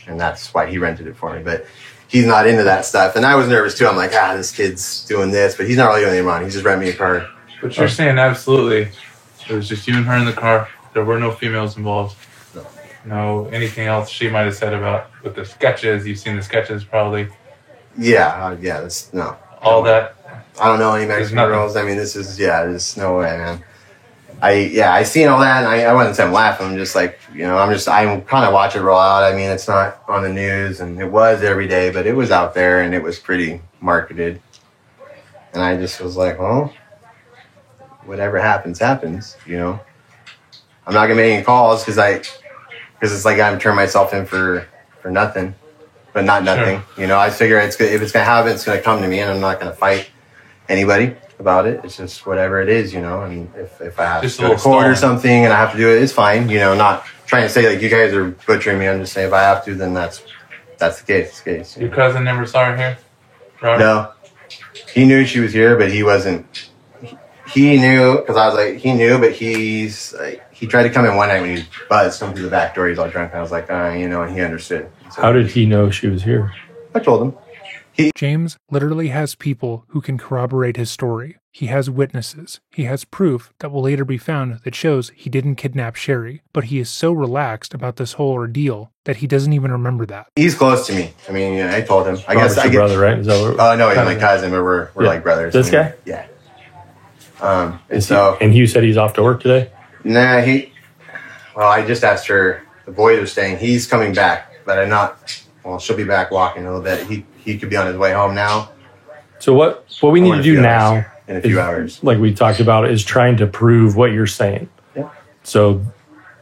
And that's why he rented it for me. But he's not into that stuff. And I was nervous too. I'm like, this kid's doing this, but he's not really doing anything wrong. He's just renting me a car. But you're saying absolutely. It was just you and her in the car. There were no females involved. No anything else she might have said about with the sketches. You've seen the sketches probably. Yeah. That's no. All that. I don't know any Mexican girls. I mean, there's no way, man. I seen all that, and I wouldn't say I'm laughing. I'm just like, I kind of watch it roll out. I mean, it's not on the news, and it was every day, but it was out there, and it was pretty marketed. And I just was like, well, whatever happens, happens, I'm not gonna make any calls because it's like I'm turning myself in for nothing, but not nothing. Sure. I figure if it's gonna happen, it's gonna come to me, and I'm not gonna fight anybody about it. It's just whatever it is, and if I have to go to court or something and I have to do it, it's fine, not trying to say like you guys are butchering me. I'm just saying if I have to, then that's the case. Your cousin never saw her here? Robert? No. He knew she was here, but he wasn't. He knew, because I was like, he knew, but he tried to come in one night when he was buzzed, come through the back door, he's all drunk, and I was like, and he understood. So, how did he know she was here? I told him. James literally has people who can corroborate his story. He has witnesses. He has proof that will later be found that shows he didn't kidnap Sherry, but he is so relaxed about this whole ordeal that he doesn't even remember that. He's close to me. I mean, I told him. Robert's your brother, right? Is that what, no, he's my cousin, but we're like brothers. This guy? Yeah. And you said he's off to work today? Nah, I just asked her, the boys are staying. He's coming back, but I'm not. Well, she'll be back walking a little bit. He could be on his way home now. So what we need to do now, in a few hours, like we talked about, is trying to prove what you're saying. Yeah. So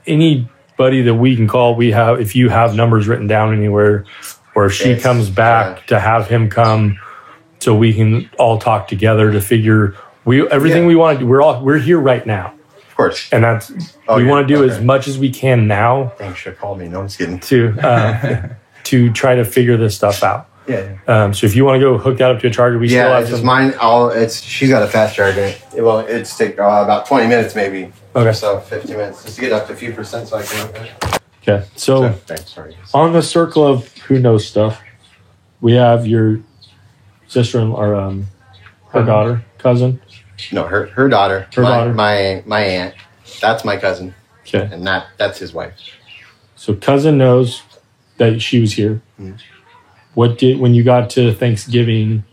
anybody that we can call, if you have numbers written down anywhere, or if she comes back to have him come, so we can all talk together to figure everything we want to do. We're here right now. Of course. And that's we want to do as much as we can now Thanks, should call me. No, I'm just kidding. to try to figure this stuff out. Yeah. So if you want to go hook that up to a charger, we still have just some. mine. She's got a fast charger. It's take about 20 minutes maybe. Okay. So 15 minutes just to get up to a few percent so I can look at it. Okay. So Thanks. Sorry. on the circle of who knows stuff, we have your sister or her daughter, cousin. No, her daughter. Her daughter. My aunt. That's my cousin, Okay. and that's his wife. So cousin knows that she was here. Mhm. When you got to Thanksgiving,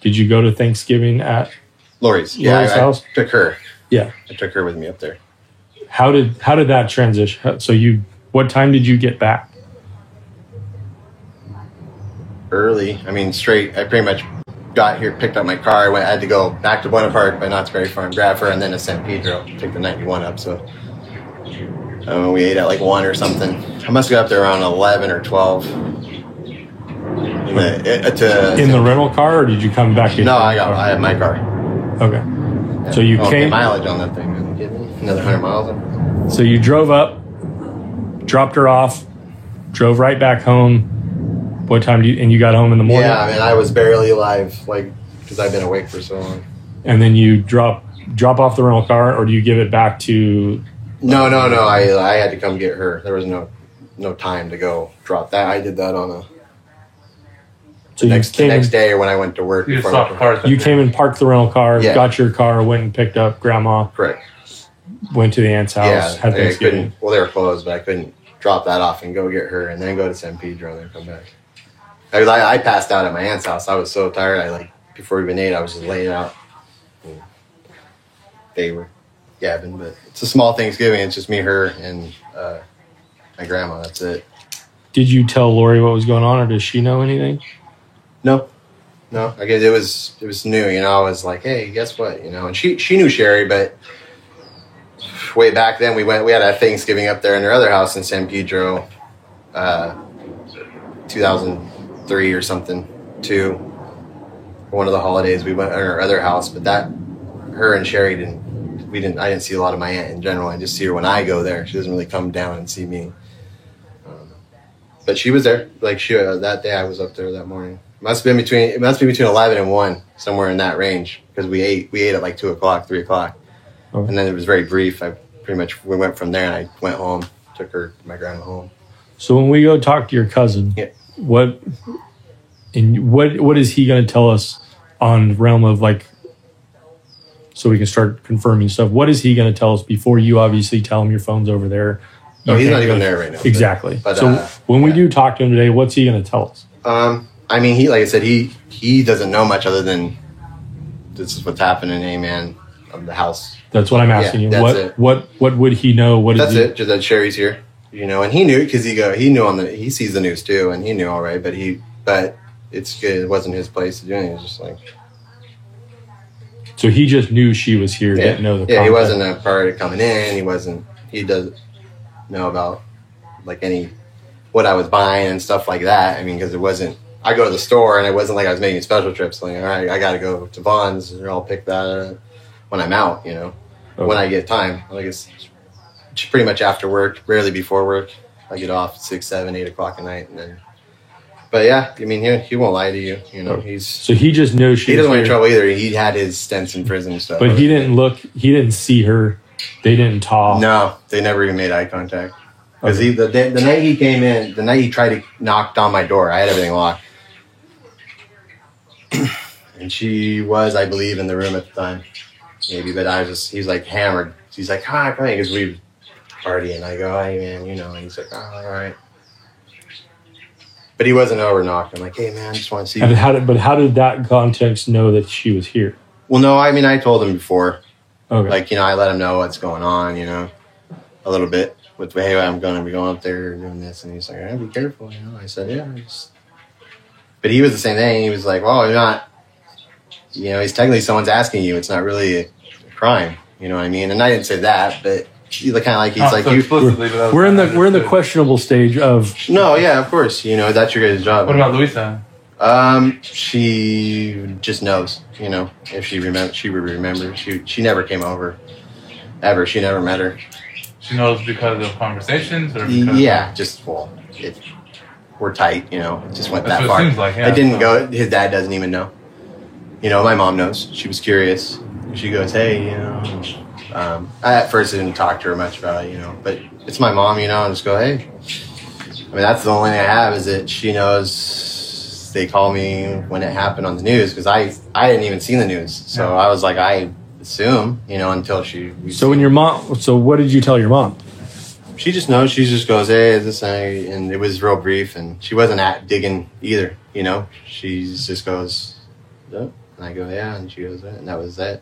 did you go to Thanksgiving at Lori's. Lori's house? I took her. Yeah. I took her with me up there. How did that transition? So what time did you get back? Early. I mean, straight. I pretty much got here, picked up my car. I had to go back to Buena Park by Knott's Berry Farm, grab her, and then to San Pedro, take the 91 up. So we ate at like 1 or something. I must have got up there around 11 or 12. In the rental car, or did you come back? No, I had my car. Okay. So you came. Mileage on that thing. Are you kidding me? Another 100 miles. On. So you drove up, dropped her off, drove right back home. What time and you got home in the morning? Yeah, I mean, I was barely alive, because I've been awake for so long. And then you drop off the rental car, or do you give it back to? No. I had to come get her. There was no time to go drop that. I did that on the next day or when I went to work. You came and parked the rental car, got your car, went and picked up grandma. Correct. Went to the aunt's house, had Thanksgiving. Well, they were closed, but I couldn't drop that off and go get her and then go to San Pedro and then come back. I passed out at my aunt's house. I was so tired. Before we even ate, I was just laying out. And they were gabbing, but it's a small Thanksgiving. It's just me, her, and my grandma. That's it. Did you tell Lori what was going on, or does she know anything? No. I guess it was new. I was like, hey, guess what? And she knew Sherry, but way back then we had a Thanksgiving up there in her other house in San Pedro, 2003 or something, too. For one of the holidays we went at her other house, but her and Sherry I didn't see a lot of my aunt in general. I just see her when I go there. She doesn't really come down and see me. But she was there. That day I was up there that morning. It must be between 11 and 1, somewhere in that range, because we ate at 2 o'clock, 3 o'clock. Oh. And then it was very brief. We went from there and I went home, took my grandma home. So when we go talk to your cousin, what is he going to tell us on the realm of so we can start confirming stuff? What is he going to tell us before you obviously tell him your phone's over there? No, he's not even there right now. Exactly. But when we do talk to him today, what's he going to tell us? I mean, like I said, he doesn't know much other than this is what's happening, amen, of the house. That's what I'm asking you. What would he know? That's it. Just that Sherry's here, and he knew because he knew he sees the news too, and he knew all right. But it's good. It wasn't his place to do anything. It was just So he just knew she was here. Didn't know the context. He wasn't a part of coming in. He doesn't know about what I was buying and stuff like that. I mean, because it wasn't. I go to the store and it wasn't like I was making special trips. All right, I got to go to Vaughn's and I'll pick that when I'm out. Okay. When I get time. It's pretty much after work, rarely before work. I get off at 6, 7, 8 o'clock at night, and then. But yeah, I mean, he won't lie to you. So he just knows he doesn't want any trouble either. He had his stints in prison and stuff. But he didn't look. He didn't see her. They didn't talk. No, they never even made eye contact. Because the night he came in, the night he tried to knock on my door, I had everything locked. And she was, I believe, in the room at the time. Maybe, but he's hammered. He's like, hi, come in, because we were partying. I go, hey, man, and he's like, oh, all right. But he wasn't over knocking. I'm like, hey, man, I just want to see you. How did that context know that she was here? Well, no, I mean, I told him before. Okay. I let him know what's going on, a little bit. With, hey, I'm going to be going up there doing this. And he's like, all right, be careful, I said, yeah. But he was the same thing. He was like, well, you're not, he's technically someone's asking you. It's not really a crime. You know what I mean? And I didn't say that, but he's we're in the questionable stage of. No, yeah, of course. That's your guys' job. What about Luisa? She just knows, if she remembers. She never came over. ever. She never met her. She knows because of conversations, or because Yeah, just we're tight. You know, it just went That's that what far. it seems like, yeah. It didn't go. His dad doesn't even know. You know, my mom knows. She was curious. She goes, "Hey, you know." I at first didn't talk to her much about it, you know, but it's my mom, you know. And just go, "Hey." I mean, that's the only thing I have is that she knows. They call me when it happened on the news because I hadn't even seen the news, so I was like, I assume, you know, until So when your mom, so what did you tell your mom? She just knows. She just goes, "Hey, this," and it was real brief, and she wasn't digging either. You know, she just goes, "Yeah," and I go, "Yeah," and she goes, "Yeah," and that was that.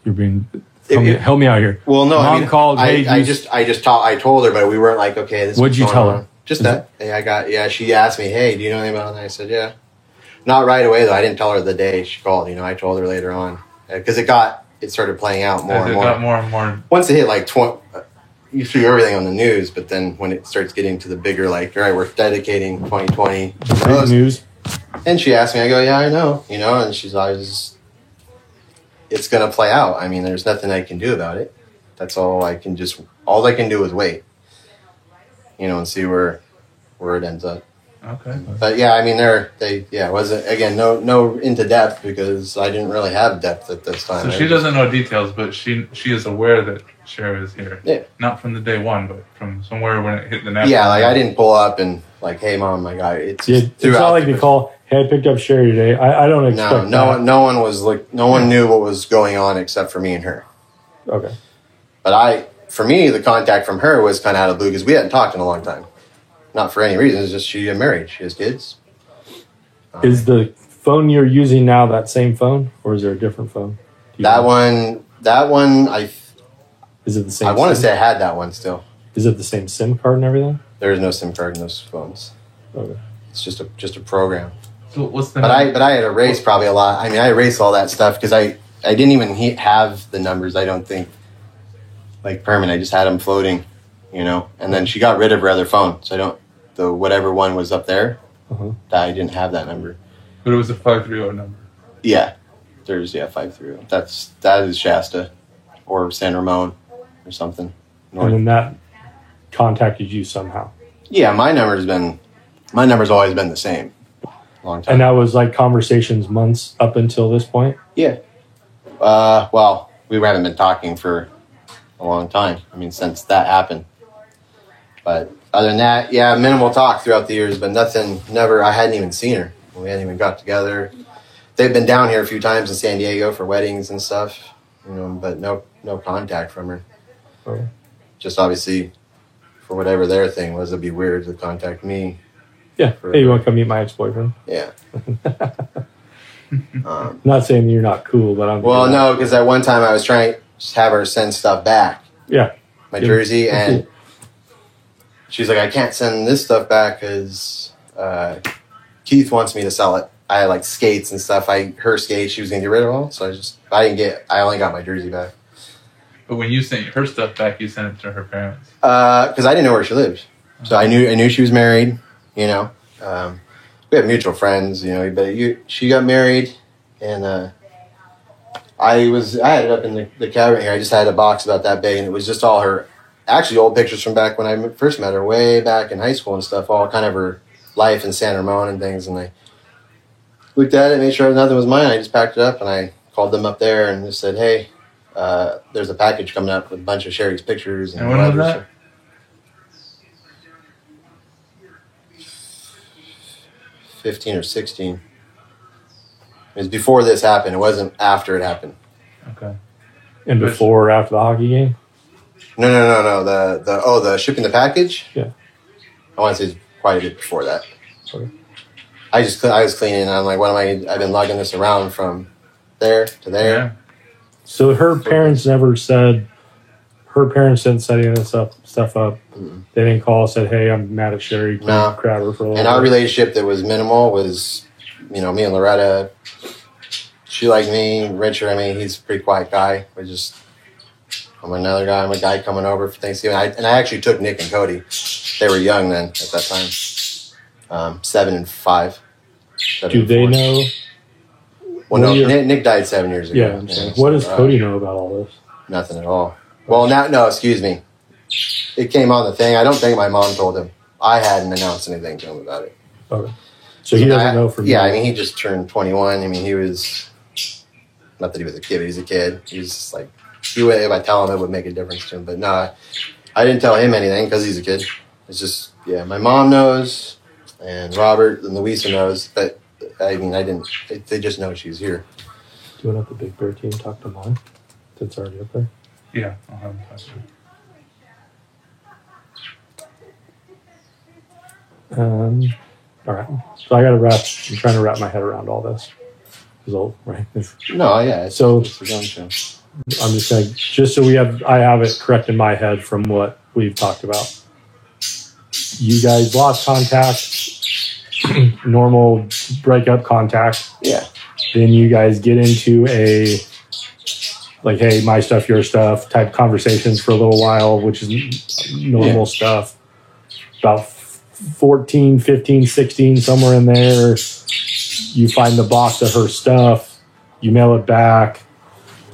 You're being help me out here. Well, no, Mom I mean, called. Hey, I told her, but we weren't like, okay, this. What'd you tell her? Just that. Hey, she asked me, "Hey, do you know anything about it?" And I said, "Yeah." Not right away though. I didn't tell her the day she called. You know, I told her later on because it started playing out more and more. Got more and more. Once it hit like 20, you threw everything on the news, but then when it starts getting to the bigger, like, all right, we're dedicating 2020 big news. And she asked me, I go, "Yeah, I know," you know, and she's always, it's going to play out. I mean, there's nothing I can do about it. That's all I can do is wait, you know, and see where it ends up. Okay. But yeah, I mean, it wasn't, again, no into depth because I didn't really have depth at this time. So she doesn't know details, but she is aware that Sherry is here. Yeah. Not from the day one, but from somewhere when it hit the national. Yeah, like I didn't pull up and like, "Hey, Mom, my guy." It's not like they call, "Hey, I picked up Sherry today." I don't expect no one was like, no one knew what was going on except for me and her. Okay. But for me, the contact from her was kind of out of the blue because we hadn't talked in a long time. Not for any reason. It's just she got married. She has kids. Is the phone you're using now that same phone, or is there a different phone? That one, is it the same? I want to SIM? say I had that one still. Is it the same SIM card and everything? There is no SIM card in those phones. Okay. It's just a program. So what's the? But I had erased probably a lot. I mean, I erased all that stuff because I didn't even have the numbers. I don't think like permanent. I just had them floating, you know. And then she got rid of her other phone, so whatever one was up there, I didn't have that number. But it was a 530 number. Yeah, there's 530. That is Shasta or San Ramon or something. And then that contacted you somehow. Yeah, my number's always been the same. Long time. And that was like conversations months up until this point? Yeah. Well, we haven't been talking for a long time. I mean, since that happened. But other than that, yeah, minimal talk throughout the years, but I hadn't even seen her. We hadn't even got together. They've been down here a few times in San Diego for weddings and stuff, you know, but no contact from her. Okay. Just obviously, for whatever their thing was, it'd be weird to contact me. Yeah. Hey, you want to come meet my ex-boyfriend? Yeah. I'm not saying you're not cool, but I'm... Well, no, because at one time I was trying to have her send stuff back. Yeah. My jersey, and she's like, "I can't send this stuff back because Keith wants me to sell it." I had like skates and stuff. Her skates, she was gonna get rid of all, so I only got my jersey back. But when you sent her stuff back, you sent it to her parents. Because I didn't know where she lived, so I knew she was married. You know, we have mutual friends. You know, but she got married, and I had it up in the cabinet here. I just had a box about that big, and it was just all her, actually old pictures from back when I first met her, way back in high school and stuff. All kind of her life in San Ramon and things, and I looked at it, made sure nothing was mine. I just packed it up and I called them up there and just said, "Hey, there's a package coming up with a bunch of Sherry's pictures." And when was that? 15 or 16. It was before this happened. It wasn't after it happened. Okay. And before or after the hockey game? No. The shipping the package? Yeah. I want to say quite a bit before that. Okay. I was cleaning and I'm like, I've been lugging this around from there to there. Yeah. So her parents never said, her parents didn't set any of this stuff up. Mm-mm. They didn't call and said, "Hey, I'm mad at Sherry. Can No. you grab her for a little And bit?" our relationship that was minimal was, you know, me and Loretta. She liked me. Richard, I mean, he's a pretty quiet guy. I'm another guy. I'm a guy coming over for Thanksgiving. I actually took Nick and Cody. They were young then at that time. 7 and 5. Do they know? Well, no, Nick died 7 years ago. Yeah, I'm saying. What does Cody know about all this? Nothing at all. Well, no, excuse me. It came on the thing. I don't think my mom told him. I hadn't announced anything to him about it. Okay. So he doesn't know from Yeah, you. I mean, he just turned 21. I mean, he was, not that he was a kid, but he's a kid. He was just like, if I tell him, it would make a difference to him. But no, I didn't tell him anything because he's a kid. It's just, yeah, my mom knows, and Robert and Louisa knows. But, I mean, I didn't, they just know she's here. Do you want to have the Big Bear team talk to Mom? That's already up there. Yeah, I'll have a question. All right. So I'm trying to wrap my head around all this. Right? No, yeah. It's a gun show. I'm just saying, I have it correct in my head from what we've talked about. You guys lost contact, normal breakup contact. Yeah. Then you guys get into a, like, hey, my stuff, your stuff type conversations for a little while, which is normal stuff. About 14, 15, 16, somewhere in there, you find the box of her stuff, you mail it back.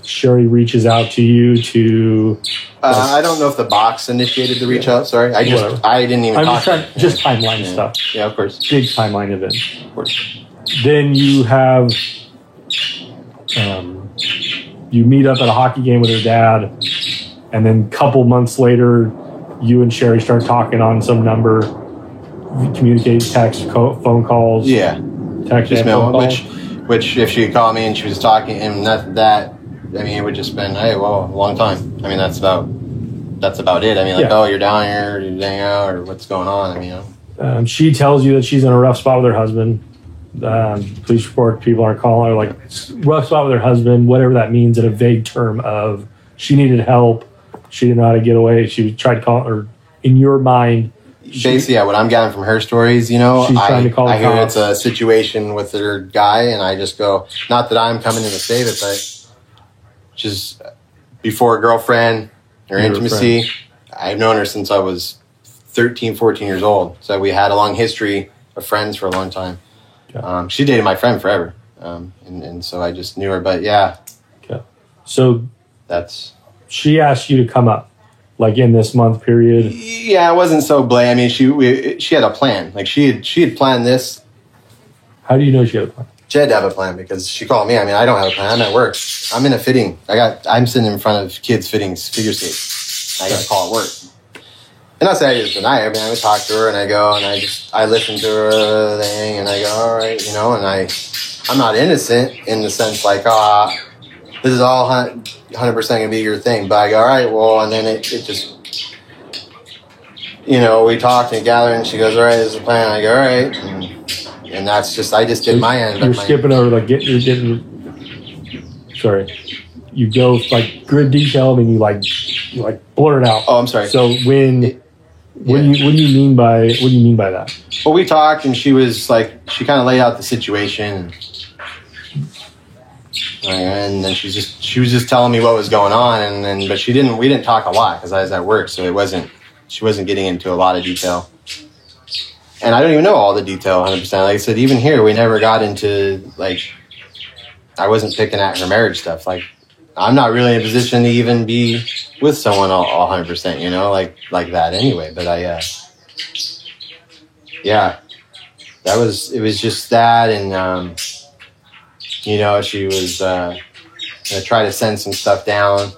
Sherry reaches out to you to... I don't know if the box initiated the reach out, sorry. I didn't even talk. Just timeline stuff. Yeah, of course. Big timeline event. Of course. Then you have... you meet up at a hockey game with her dad, and then a couple months later, you and Sherry start talking on some number, communicate, text, phone calls. Yeah. Text, just mail, phone calls. which if she called me and she was talking, and that I mean, it would just been, hey, well, a long time. I mean, that's about it. I mean, like, oh, you're down here, you're hanging out, or what's going on? I mean, she tells you that she's in a rough spot with her husband. Police report, people are calling her, like, rough spot with her husband, whatever that means in a vague term of she needed help. She didn't know how to get away. She tried to call her, in your mind. Basically, yeah, what I'm getting from her stories, you know, she's trying to call I hear cops. it's a situation with her guy, and I just go, not that I'm coming in to save it, but just before a girlfriend or intimacy. I've known her since I was 13, 14 years old. So we had a long history of friends for a long time. Okay. She dated my friend forever. And so I just knew her. But yeah. Okay. So that's... She asked you to come up, like in this month period? Yeah, it wasn't so blatant. I mean, she had a plan. Like she had planned this. How do you know she had a plan? She had to have a plan because she called me. I mean, I don't have a plan. I'm at work. I'm in a fitting. I'm sitting in front of kids fitting figure skates. I got a call at work. And not say I just deny her. I mean, I would talk to her and I go and I listen to her thing and I go, all right, you know, and I'm not innocent in the sense like, this is all 100% going to be your thing. But I go, all right, well, and then it just, you know, we talked and gathered and she goes, all right, this is the plan. I go, all right. And that's just, I just did my end. You're skipping over, like, sorry. You go, like, grid detail, and you blur it out. Oh, I'm sorry. So what do you mean by that? Well, we talked, and she was like, she kind of laid out the situation. And then she was just telling me what was going on, but we didn't talk a lot because I was at work, so she wasn't getting into a lot of detail. And I don't even know all the detail 100%. Like I said, even here, we never got into, like, I wasn't picking at her marriage stuff. Like, I'm not really in a position to even be with someone all 100%, you know, like that anyway. But yeah, it was just that. And, you know, she was going to try to send some stuff down,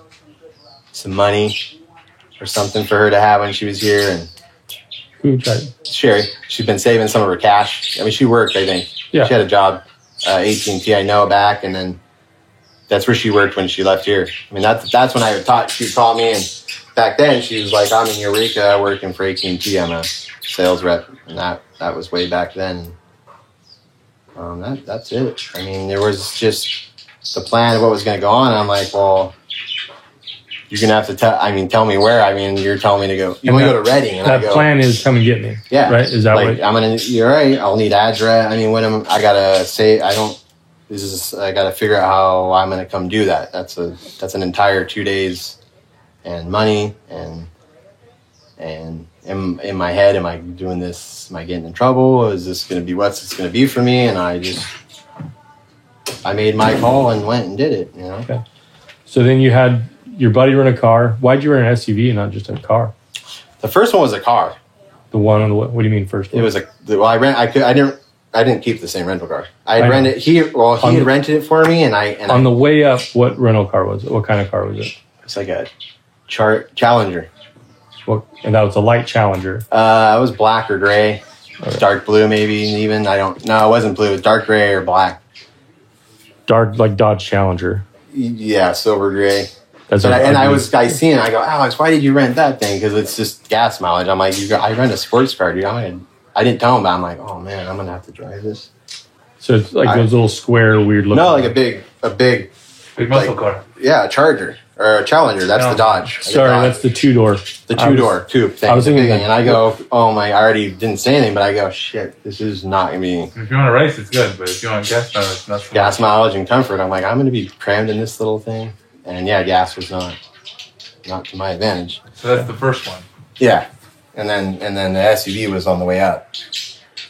some money or something for her to have when she was here. And Sherry, she'd been saving some of her cash. I mean, she worked, I think. Yeah. She had a job, AT&T, I know, back, and then that's where she worked when she left here. I mean, that's when I thought she would call me, and back then she was like, I'm in Eureka working for AT&T. I'm a sales rep, and that was way back then. That's it. I mean, there was just the plan of what was going to go on, and I'm like, well, you're going to have to tell me where. I mean, you're telling me to go. You want to go to Reading. And that plan is come and get me. Yeah. Right? Is that like, what? You're right. I'll need address. I mean, I got to say, I got to figure out how I'm going to come do that. That's an entire 2 days and money and in my head, am I doing this? Am I getting in trouble? Is this going to be what's it's going to be for me? And I made my call and went and did it, you know? Okay. So then you had your buddy rent a car. Why'd you rent an SUV and not just a car? The first one was a car. The one on the what do you mean first one? It was I didn't keep the same rental car. I had rented he had rented it for me, and on the way up, what rental car was it? What kind of car was it? It's like a Challenger. And that was a light Challenger. It was black or gray, dark blue maybe even. No, it wasn't blue. It was dark gray or black. Dark, like Dodge Challenger. Yeah, silver gray. I seen it. I go, Alex, why did you rent that thing? Because it's just gas mileage. I'm like, I rent a sports car, dude. I didn't tell him, but I'm like, oh man, I'm gonna have to drive this. So it's like those little square, weird looking. No, like a big muscle car. Yeah, a Charger or a Challenger. That's the Dodge. Sorry, that's the two-door. The two-door coupe thing. I was thinking, and I go, oh my! I already didn't say anything, but I go, shit, this is not gonna be. If you want to race, it's good, but if you want gas mileage, that's gas mileage and comfort. I'm like, I'm gonna be crammed in this little thing, and yeah, gas was not to my advantage. So that's the first one. Yeah, and then the SUV was on the way up.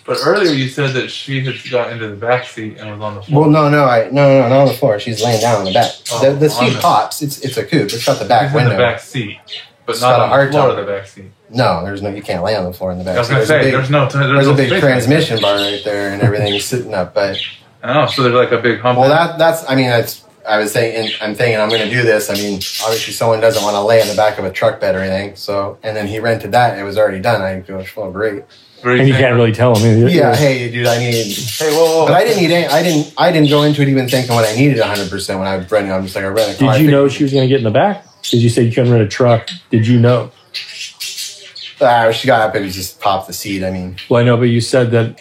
But earlier you said that she had got into the back seat and was on the floor. Well, no, not on the floor. She's laying down on the back. Oh, the seat pops. It's a coupe. It's got the back window. In the back seat, but It's not got on a the floor hardtop. of the back seat. No, you can't lay on the floor in the back. I was going to say, there's a big space transmission bar right there, and everything's sitting up. But oh, so there's like a big hump. well, I was saying, I'm thinking I'm going to do this. I mean, obviously someone doesn't want to lay in the back of a truck bed or anything. So, and then he rented that. It was already done. I go, well, great. And you can't really tell him either. Yeah, hey, dude, hey, whoa. But I didn't need any, I didn't go into it even thinking what I needed 100% when I was renting. I'm just like, I rent a car. Did you know she was going to get in the back? Because you said you couldn't rent a truck. Did you know? She got up and just popped the seat. I mean, well, I know, but you said this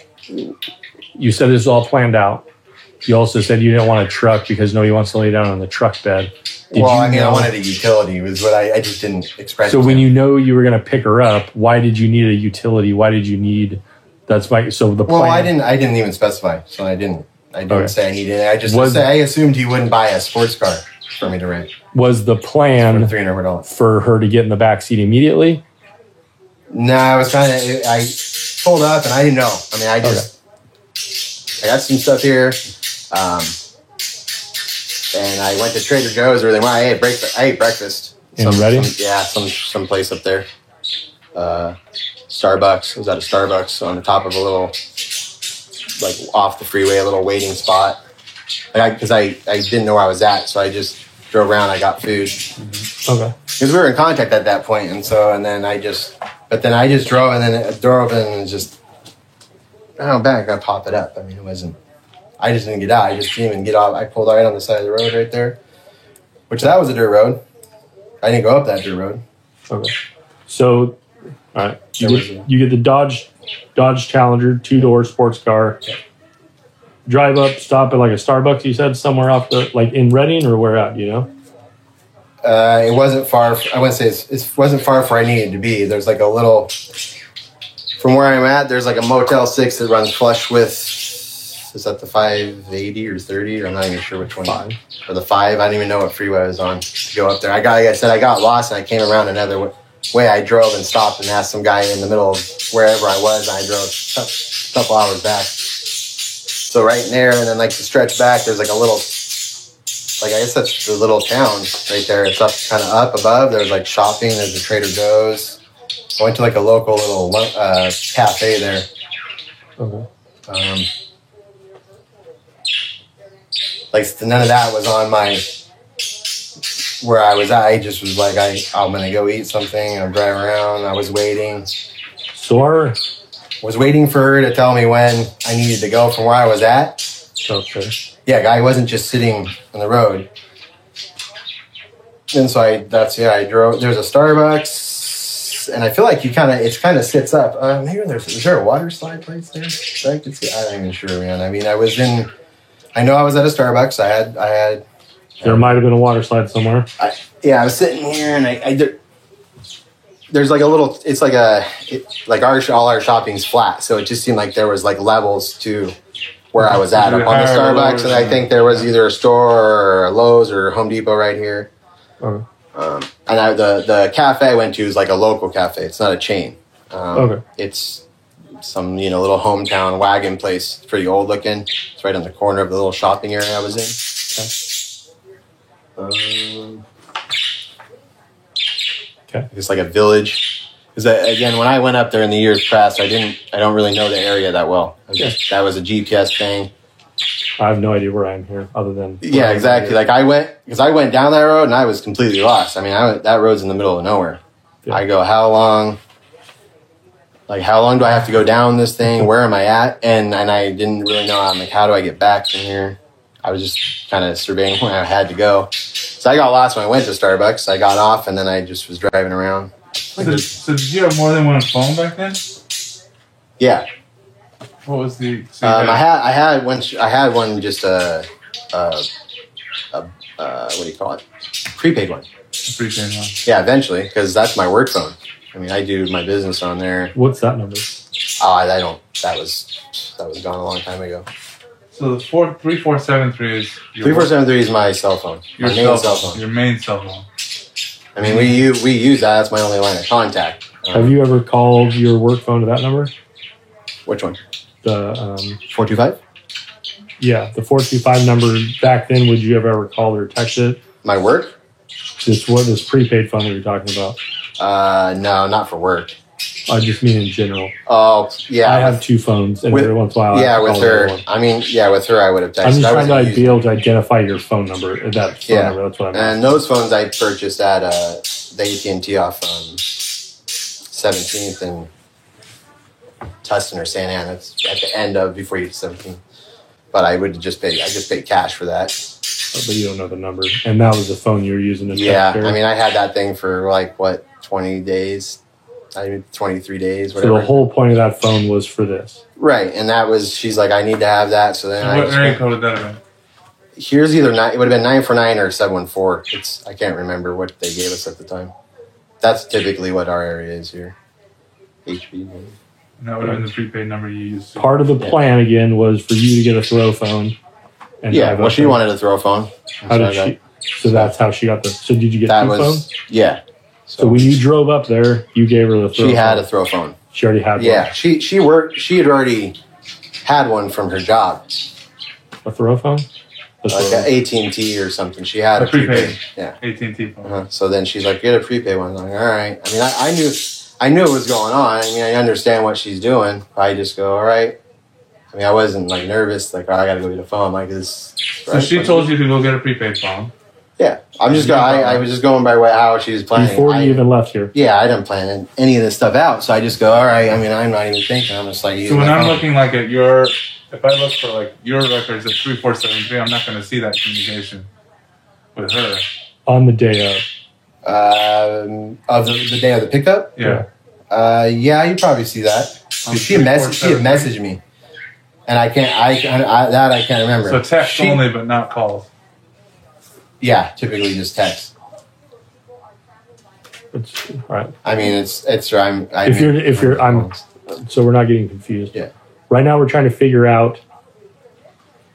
was all planned out. You also said you didn't want a truck because nobody wants to lay down on the truck bed. I wanted a utility. Was what I just didn't express. So when you know you were going to pick her up, why did you need a utility? Why did you need? That's my the plan. Well, I didn't even specify, so I didn't say I needed it. I just I assumed he wouldn't buy a sports car for me to rent. Was the plan for $300 for her to get in the back seat immediately? No, I was kind of. I pulled up and I didn't know. I mean, I got some stuff here. And I went to Trader Joe's or I ate breakfast. Some place up there. Starbucks. I was at a Starbucks on the top of a little, like off the freeway, a little waiting spot. Because I didn't know where I was at, so I just drove around. I got food. Okay. Because we were in contact at that point, then I just drove and then the door opened and just, back, I popped it up. I mean, it wasn't. I just didn't get out. I just didn't even get off. I pulled right on the side of the road right there, which that was a dirt road. I didn't go up that dirt road. Okay. So, all right. You get the Dodge Challenger 2-door sports car. Drive up, stop at like a Starbucks, you said, somewhere off like in Reading or where at, you know? It wasn't far. I wouldn't say it wasn't far from where I needed to be. There's like a little, from where I'm at, there's like a Motel 6 that runs flush with, is that the 580 or 30? Or I'm not even sure which one. 5. Or the 5. I don't even know what freeway I was on to go up there. Like I said, I got lost and I came around another way. I drove and stopped and asked some guy in the middle of wherever I was. And I drove a couple hours back. So right in there, and then like to stretch back, there's like a little, like I guess that's the little town right there. It's up kind of up above. There's like shopping. There's a Trader Joe's. I went to like a local little cafe there. Okay. Like none of that was on my where I was at. I just was like, I'm gonna go eat something. I'm driving around. I was waiting. So was waiting for her to tell me when I needed to go from where I was at. Okay. Yeah, guy wasn't just sitting on the road. And so I drove. There's a Starbucks, and I feel like it kind of sits up. Maybe is there a water slide place there? So I could see. I'm not even sure, man. I mean, I know I was at a Starbucks. I had. There might have been a water slide somewhere. I was sitting here, and there's like a little. It's like all our shopping's flat, so it just seemed like there was like levels to where I was at up on the Starbucks, and I think there was either a store or a Lowe's or Home Depot right here. Okay. And the cafe I went to is like a local cafe. It's not a chain. Okay. It's some little hometown wagon place. It's pretty old looking. It's right on the corner of the little shopping area I was in. Okay. It's like a village. Because again, when I went up there in the years past, I don't really know the area that well. That was a GPS thing. I have no idea where I am here, other than Yeah, exactly. Like I went down that road and I was completely lost. I mean, that road's in the middle of nowhere. Yeah. I go, how long do I have to go down this thing? Where am I at? And I didn't really know. I'm like, how do I get back from here? I was just kind of surveying where I had to go. So I got lost when I went to Starbucks. I got off and then I just was driving around. So did you have more than one phone back then? Yeah. What was the? I had one just what do you call it? Prepaid one. A prepaid one. Yeah, eventually, because that's my work phone. I mean, I do my business on there. What's that number? Oh, I don't. That was gone a long time ago. So the 3473 is your 3473 is my cell phone. Your main cell phone. Your main cell phone. I mean, we use that. That's my only line of contact. Have you ever called your work phone to that number? Which one? The 425. Yeah, the 425 number. Back then, would you ever call or text it? My work? This prepaid phone that you're talking about? No, not for work. I just mean in general. Oh, yeah. I have two phones, and every once in a while, with her. I mean, with her, I would have texted. I'm just trying to be able to identify your phone number. That phone number. That's what I mean. And those phones I purchased at the AT&T off 17th and Tustin or Santa Ana. It's at the end of before you hit 17th. But I would just pay. I just paid cash for that. But you don't know the number, and that was the phone you were using to text her? I mean, I had that thing for 20 days. 23 days, whatever. So the whole point of that phone was for this. Right, and that was, she's like, I need to have that. So then what area code would that have been? Here's either it would have been 949 or 714. I can't remember what they gave us at the time. That's typically what our area is here. HB. And that would have been the prepaid number you used. Part of the plan again was for you to get a throw phone. And she wanted a throw phone. So that's how she got the. So did you get two phones? Yeah. So when you drove up there, you gave her the throw phone. She had a throw phone. She already had one. Yeah, she had already had one from her job. A throw phone? Like an AT&T or something. She had a prepaid. Yeah. AT&T phone. So then she's like, get a prepaid one. I'm like, all right. I mean, I knew what was going on. I mean, I understand what she's doing. I just go, all right. I mean, I wasn't nervous. I got to go get a phone. I'm like, this. So she told you to go get a prepaid phone. Yeah, I was just going by how she was planning. Before you even left here. Yeah, I didn't plan any of this stuff out, so I just go, all right. I mean, I'm not even thinking. I'm just like. So when I'm looking at if I look for your records at 3473, I'm not going to see that communication with her on the day of the day of the pickup. Yeah. Yeah, you probably see that. She had messaged me, and I can't remember. So text only, but not calls. Yeah, typically just text. It's right. I mean, so we're not getting confused. Yeah. Right now, we're trying to figure out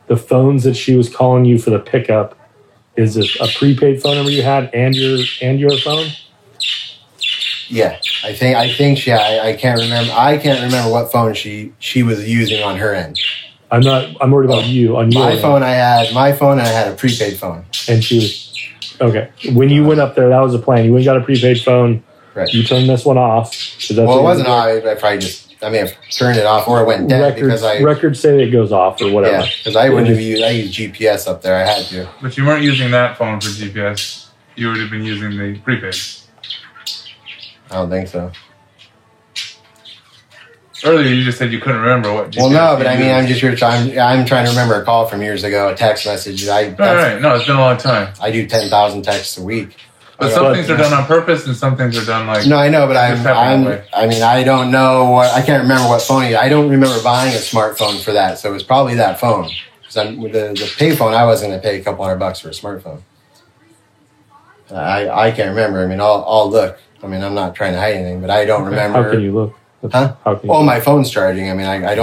the phones that she was calling you for the pickup. Is it a prepaid phone number you had and your phone? Yeah, I think she. I can't remember. I can't remember what phone she was using on her end. I'm worried about you on your phone. I had my phone and I had a prepaid phone. And she was okay. When you went up there, that was the plan. You went and got a prepaid phone. Right. You turned this one off. It wasn't off. I probably may have turned it off or it went dead records say it goes off or whatever. Yeah, because I wouldn't have used. I used GPS up there. I had to. But you weren't using that phone for GPS. You would have been using the prepaid. I don't think so. Earlier, you just said you couldn't remember what. Well, no, but I mean, I'm just here. I'm trying to remember a call from years ago, a text message. Right. No, it's been a long time. I do 10,000 texts a week. But some things are done on purpose, and some things are done No, I know, but I mean, I don't know. I can't remember what phone. I don't remember buying a smartphone for that, so it was probably that phone. Because with the pay phone, I was going to pay a couple $100 for a smartphone. I can't remember. I mean, I'll look. I mean, I'm not trying to hide anything, but I don't remember. How can you look? Huh? My phone's charging. I mean, I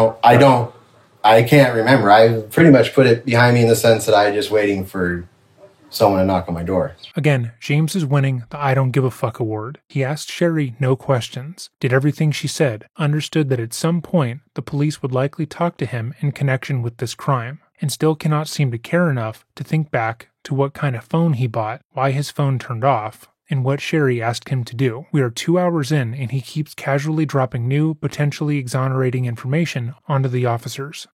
can't remember. I pretty much put it behind me in the sense that I'm just waiting for someone to knock on my door. Again, James is winning the I don't give a fuck award. He asked Sherry no questions, did everything she said, understood that at some point the police would likely talk to him in connection with this crime, and still cannot seem to care enough to think back to what kind of phone he bought, why his phone turned off, and what Sherry asked him to do. We are 2 hours in, and he keeps casually dropping new, potentially exonerating information onto the officers.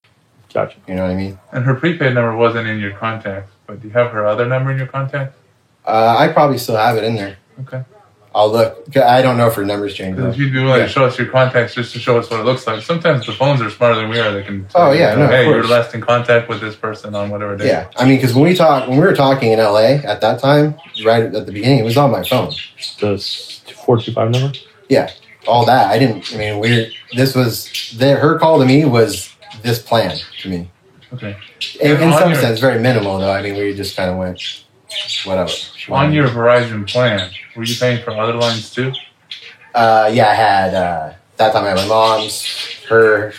Gotcha. You know what I mean? And her prepaid number wasn't in your contacts, but do you have her other number in your contacts? I probably still have it in there. Okay. I'll look. I don't know if her number's changed. Because if you'd be willing to show us your contacts just to show us what it looks like. Sometimes the phones are smarter than we are. They can say, hey, you're last in contact with this person on whatever day. Yeah, I mean, because when we were talking in LA at that time, right at the beginning, it was on my phone. The 425 number? Yeah, all that. Her call to me was this plan to me. Okay. In some sense, very minimal though. I mean, we just kind of went, whatever. On your Verizon plan, were you paying for other lines too? Yeah, I had, that time I had my mom's, her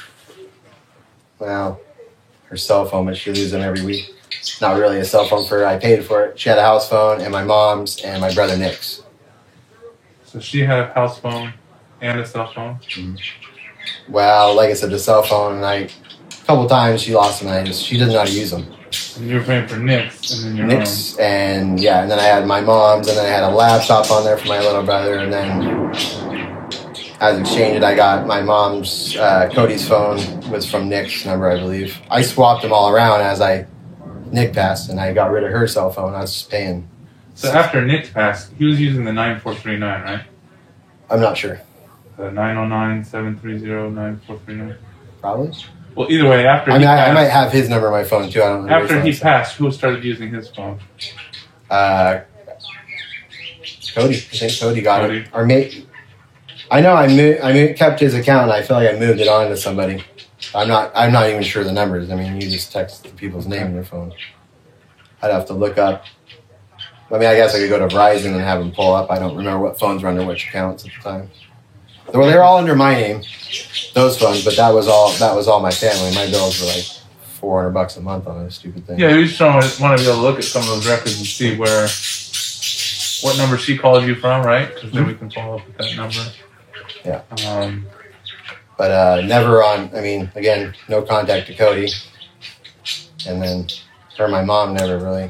cell phone, but she loses them every week. Not really a cell phone for her. I paid for it. She had a house phone, and my mom's, and my brother Nick's. So she had a house phone and a cell phone? Mm-hmm. Well, like I said, the cell phone, a couple times she lost them, and she doesn't know how to use them. And you were paying for Nick's and then your Nick's, and then I had my mom's, and then I had a laptop on there for my little brother, and then as exchanged, I got my mom's, Cody's phone was from Nick's number, I believe. I swapped them all around as Nick passed, and I got rid of her cell phone. I was just paying. So after Nick passed, he was using the 9439, right? I'm not sure. The 909-730-9439? Probably. Well, either way, after I might have his number on my phone too. I don't know. After he passed, who started using his phone? Cody. I think Cody got it. Or I know I kept his account, and I feel like I moved it on to somebody. I'm not even sure the numbers. I mean, you just text the people's name in their phone. I'd have to look up. I mean, I guess I could go to Verizon and have them pull up. I don't remember what phones were under which accounts at the time. Well, they were all under my name, those phones, but that was all my family. My bills were like $400 a month on a stupid thing. Yeah, we just want to be able to look at some of those records and see what number she called you from, right? Because then we can follow up with that number. Yeah. But never on, I mean, again, no contact to Cody. And then my mom never really,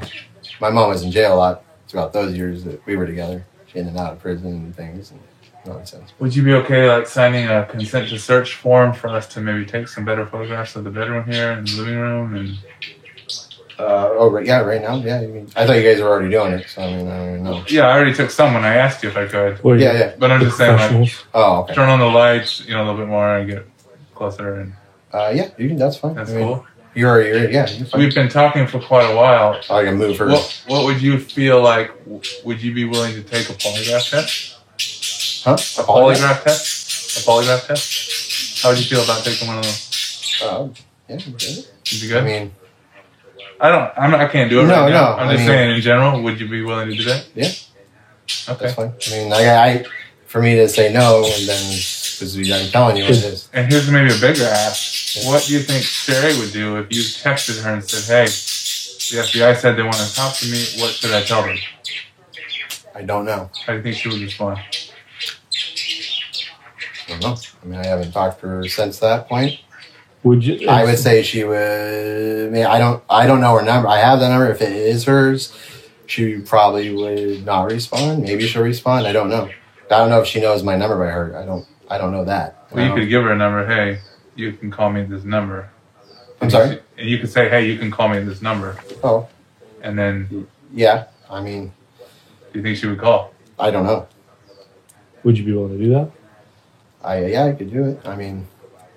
my mom was in jail a lot throughout those years that we were together. She in and out of prison and things and nonsense. Would you be okay signing a consent to search form for us to maybe take some better photographs of the bedroom here and the living room? And right now, yeah. I thought you guys were already doing it, so I mean, I don't even know. Yeah, I already took some when I asked you if I could. Well, yeah. But I'm just saying, okay. Turn on the lights, a little bit more and get closer. And yeah, that's fine. That's cool. You're fine. We've been talking for quite a while. I can move first. What would you feel like? Would you be willing to take a polygraph test? Huh? A polygraph test? A polygraph test? How would you feel about taking one of those? Yeah, You'd be good? I mean, I can't do it right now. I'm just saying in general, would you be willing to do that? Yeah. Okay. That's fine. I mean, for me to say no, and then, because I'm telling you what it is. And here's maybe a bigger ask. Yeah. What do you think Sherry would do if you texted her and said, hey, the FBI said they want to talk to me, what should I tell them? I don't know. How do you think she would respond? I don't know. I mean, I haven't talked to her since that point. Would you? I would say she would. I mean, I don't know her number. I have the number. If it is hers, she probably would not respond. Maybe she'll respond. I don't know. I don't know if she knows my number by heart. I don't know that. Well, you could give her a number. Hey, you can call me this number. I'm sorry? And you could say, hey, you can call me this number. Oh. And then. Yeah. I mean. Do you think she would call? I don't know. Would you be willing to do that? I could do it. I mean,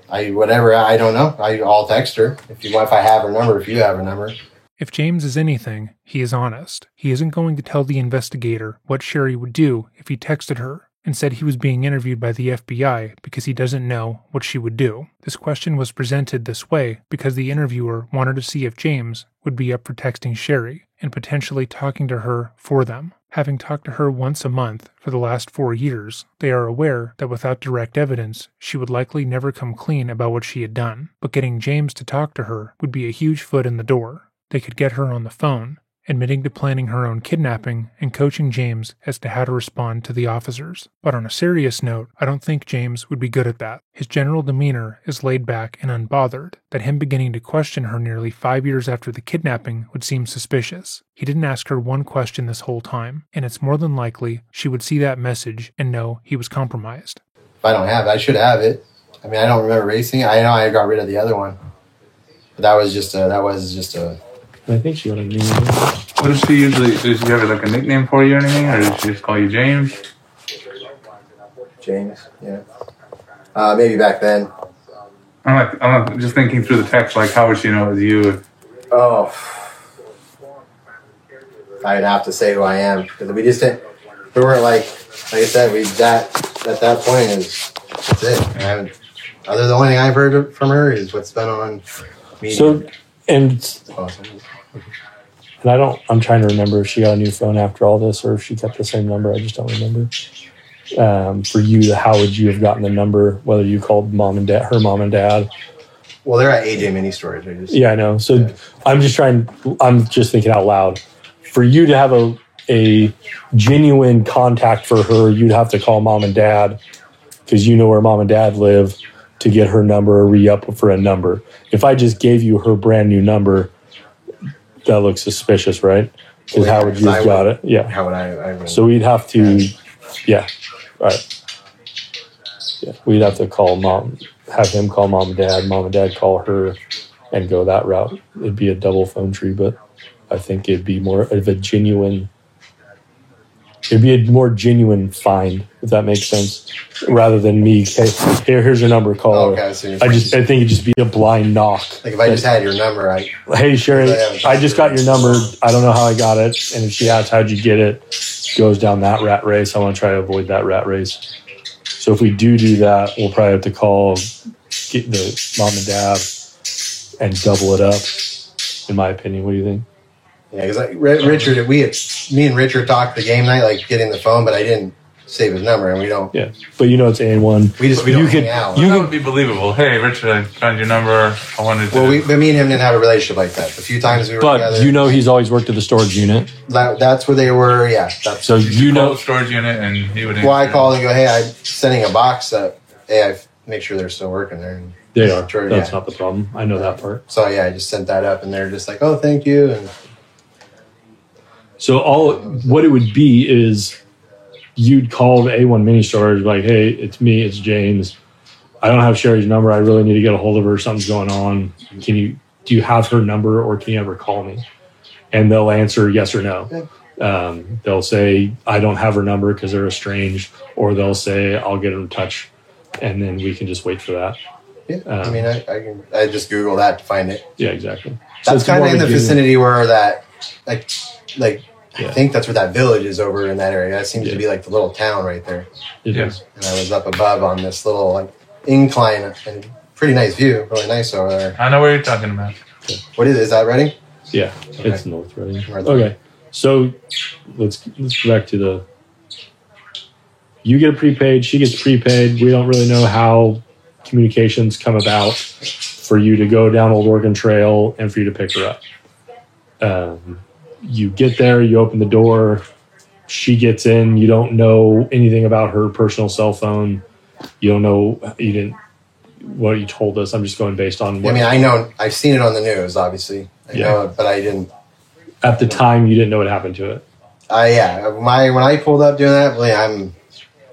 I don't know. I'll text her if you want. If I have her number, if you have her number. If James is anything, he is honest. He isn't going to tell the investigator what Sherry would do if he texted her and said he was being interviewed by the FBI because he doesn't know what she would do. This question was presented this way because the interviewer wanted to see if James would be up for texting Sherry and potentially talking to her for them. Having talked to her once a month for the last 4 years, they are aware that without direct evidence, she would likely never come clean about what she had done. But getting James to talk to her would be a huge foot in the door. They could get her on the phone admitting to planning her own kidnapping and coaching James as to how to respond to the officers. But on a serious note, I don't think James would be good at that. His general demeanor is laid back and unbothered, that him beginning to question her nearly 5 years after the kidnapping would seem suspicious. He didn't ask her one question this whole time, and it's more than likely she would see that message and know he was compromised. If I don't have it, I should have it. I mean, I don't remember racing. I know I got rid of the other one. But that was just a... I think she got a new one. What does she usually, does she have like a nickname for you or anything? Or does she just call you James? James, yeah. Maybe back then. I'm just thinking through the text, like how would she know it was you? Oh. I'd have to say who I am. Because we just didn't... We weren't like I said, at that point that's it. And the only thing I've heard from her is what's been on media. So, and I'm trying to remember if she got a new phone after all this or if she kept the same number. I just don't remember. For you, how would you have gotten the number, whether you called her mom and dad? Well, they're at AJ Mini Storage. Yeah, I know. So yeah. I'm just thinking out loud. For you to have a genuine contact for her, you'd have to call mom and dad because you know where mom and dad live to get her number or re-up for a number. If I just gave you her brand new number, that looks suspicious, right? Because how would you have got it? Yeah. How would I so we'd have to, yeah, right. Yeah, we'd have to call have him call mom and dad call her and go that route. It'd be a double phone tree, but I think it'd be more of a genuine find, if that makes sense, rather than me, hey, here's your number, call her. Okay, I think it'd just be a blind knock. Like if I just had your number, hey Sherry, I just got your number. I don't know how I got it. And if she asks how'd you get it, goes down that rat race. I want to try to avoid that rat race. So if we do that, we'll probably have to get the mom and dad and double it up, in my opinion. What do you think? Yeah, because Richard, me and Richard talked the game night, like getting the phone, but I didn't save his number, and we don't. Yeah, but you know it's A1. We don't hang out. That would be believable. Hey, Richard, I found your number. I wanted to. Well, me and him didn't have a relationship like that. The few times we were together. But you know he's always worked at the storage unit. That's where they were. Yeah. So you know the storage unit, and he would. Well, I called and go, hey, I'm sending a box up. Hey, I make sure they're still working there. And they are. That's not the problem. I know that part. So yeah, I just sent that up, and they're just like, oh, thank you, and. So what it would be is you'd call the A1 Mini Storage like, hey, it's me, it's James. I don't have Sherry's number. I really need to get a hold of her. Something's going on. Do you have her number or can you ever call me? And they'll answer yes or no. They'll say, I don't have her number because they're estranged, or they'll say, I'll get in touch. And then we can just wait for that. Yeah, I just Google that to find it. Yeah, exactly. That's kind of in the vicinity where that, like I think that's where that village is over in that area. That seems to be like the little town right there. It is. And I was up above on this little like incline and pretty nice view. Really nice over there. I know what you're talking about. Okay. What is it? Is that Reading? Yeah, okay. It's North Reading. Okay, so let's go back to the. You get a prepaid. She gets prepaid. We don't really know how communications come about for you to go down Old Oregon Trail and for you to pick her up. You get there, you open the door, she gets in, you don't know anything about her personal cell phone. You don't know, what you told us. I'm just going based on what. I know, I've seen it on the news, obviously. I know it, but I didn't. At the time, you didn't know what happened to it. When I pulled up doing that, I'm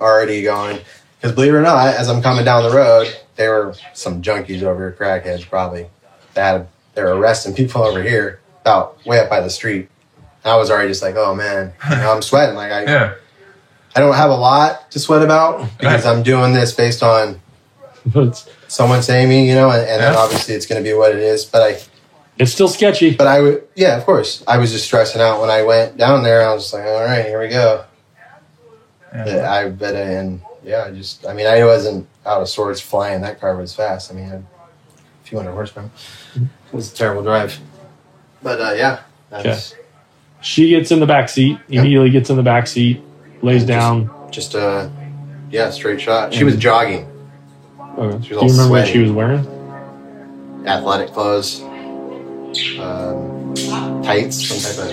already going, because believe it or not, as I'm coming down the road, there were some junkies over here, crackheads probably, they were arresting people over here, about way up by the street. And I was already just like, oh man, I'm sweating. Like I don't have a lot to sweat about because I'm doing this based on someone saying me, and then obviously it's going to be what it is. But it's still sketchy. But of course, I was just stressing out when I went down there. I was just like, all right, here we go. Yeah. I wasn't out of sorts flying. That car was fast. I had 200 horsepower. It was a terrible drive. But that's. She gets in the back seat. Immediately gets in the back seat, lays down. Just straight shot. She was jogging. Okay. Do you remember what she was wearing? Athletic clothes. tights, some type of.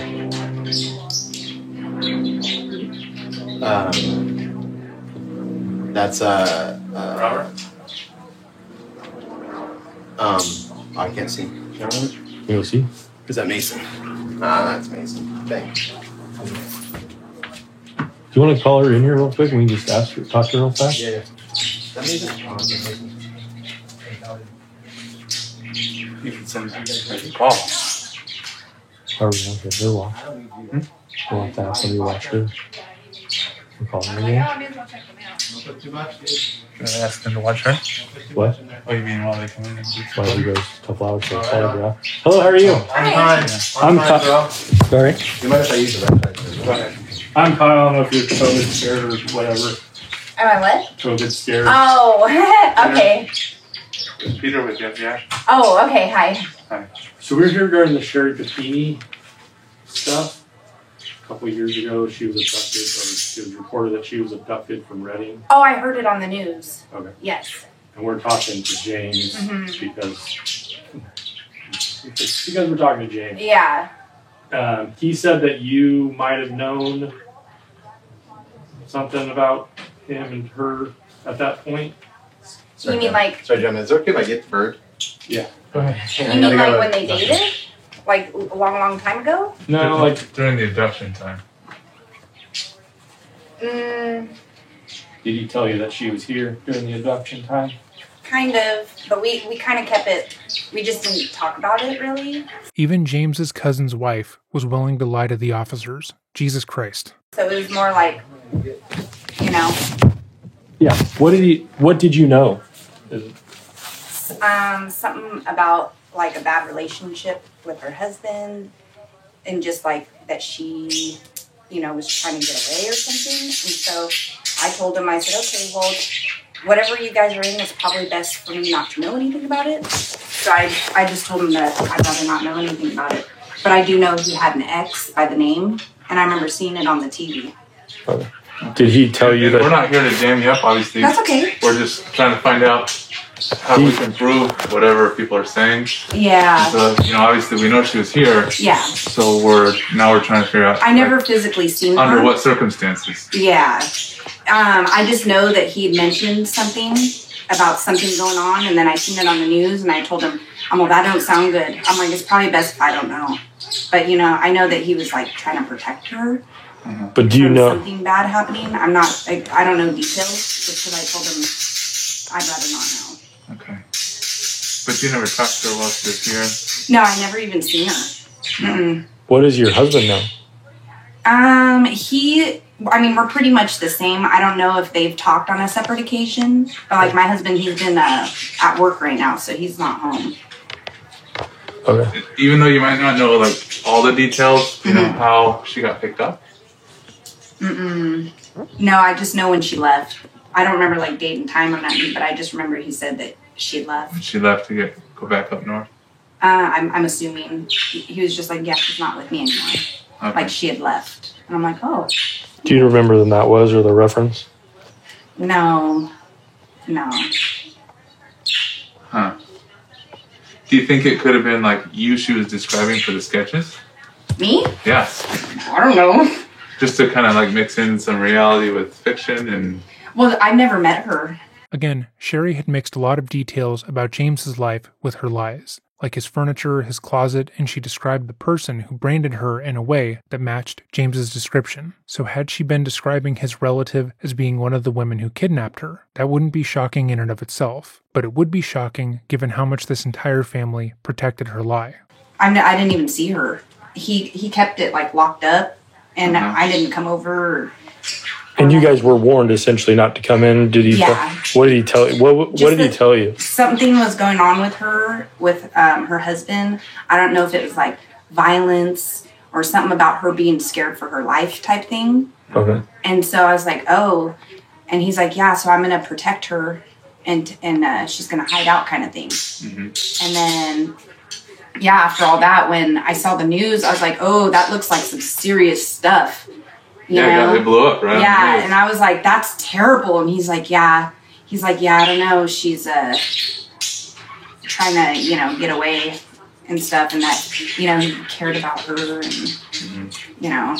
That's Robert? I can't see. You'll see. Is that Mason? That's Mason. Thanks. Do you want to call her in here real quick and we can just talk to her real fast? Yeah. Is that Mason? Oh, is that Mason? You can send that call. Or we want to her watch. We want to have somebody watch her. We're calling her again. Can I ask them to watch her? What? Oh, you mean while they come in and do Why do you guys tough hours for a photograph? Hello, how are you? I'm Kyle. Sorry. You mind if I use the website? I'm Kyle. I don't know if you're COVID scared or whatever. Am I what? COVID scared. Oh, okay. Is Peter with you? Yeah. Oh, okay. Hi. So we're here regarding the Sherry Papini stuff. A couple of years ago, she was abducted, or it was reported that she was abducted from Reading. Oh, I heard it on the news. Okay. Yes. And we're talking to James because we're talking to James. Yeah. He said that you might have known something about him and her at that point. You mean like? Sorry, John. Is it okay if I get the bird? Yeah. You mean like when they dated? Like a long time ago? No, like during the abduction time. Mm, did he tell you that she was here during the abduction time? kind of, but we kind of kept it. We just didn't talk about it really. Even James's cousin's wife was willing to lie to the officers. Jesus Christ. So it was more like, you know. Yeah. What did you know? Something about like a bad relationship with her husband, and just like that she, was trying to get away or something. And so I told him, I said, okay, well, whatever you guys are in, it's probably best for me not to know anything about it. So I just told him that I'd rather not know anything about it. But I do know he had an ex by the name, and I remember seeing it on the TV. Okay. Did he tell you that? We're not here to jam you up, obviously. That's okay. We're just trying to find out how we can prove whatever people are saying. Yeah. So, obviously we know she was here. Yeah. So we're trying to figure out. I never physically seen her. Under what circumstances? Yeah. I just know that he had mentioned something about something going on, and then I seen it on the news, and I told him, well, that don't sound good. I'm like, it's probably best if I don't know. But, I know that he was, trying to protect her. Mm-hmm. But do you know something bad happening? I'm not, I don't know details, just because I told him I'd rather not know. Okay. But you never talked to her while she was here? No, I never even seen her. Mm-mm. what does your husband know? We're pretty much the same. I don't know if they've talked on a separate occasion. But my husband, he's been at work right now, so he's not home. Okay. Even though you might not know all the details, you know how she got picked up? No, I just know when she left. I don't remember date and time or nothing, but I just remember he said that she left. She left to go back up north? I'm assuming. He was just yeah, she's not with me anymore. Okay. She had left. And I'm like, oh. Do you remember when that was or the reference? No. Huh. Do you think it could have been you she was describing for the sketches? Me? Yeah. I don't know. Just to kind of mix in some reality with fiction and... Well, I never met her. Again, Sherry had mixed a lot of details about James's life with her lies, like his furniture, his closet, and she described the person who branded her in a way that matched James's description. So had she been describing his relative as being one of the women who kidnapped her, that wouldn't be shocking in and of itself, but it would be shocking given how much this entire family protected her lie. I didn't even see her. He kept it locked up, and I didn't come over. And you guys were warned essentially not to come in. Did he? Yeah. What did he tell you? What did he tell you? Something was going on with her, with her husband. I don't know if it was violence or something about her being scared for her life type thing. Okay. And so I was like, oh, and he's like, yeah, so I'm going to protect her and she's going to hide out kind of thing. Mm-hmm. And then, yeah, after all that, when I saw the news, I was like, oh, that looks like some serious stuff. You know? It blew up, right? Yeah, and I was like, that's terrible. And he's like, yeah. I don't know. She's trying to, get away and stuff, and that, you know, he cared about her, and, you know,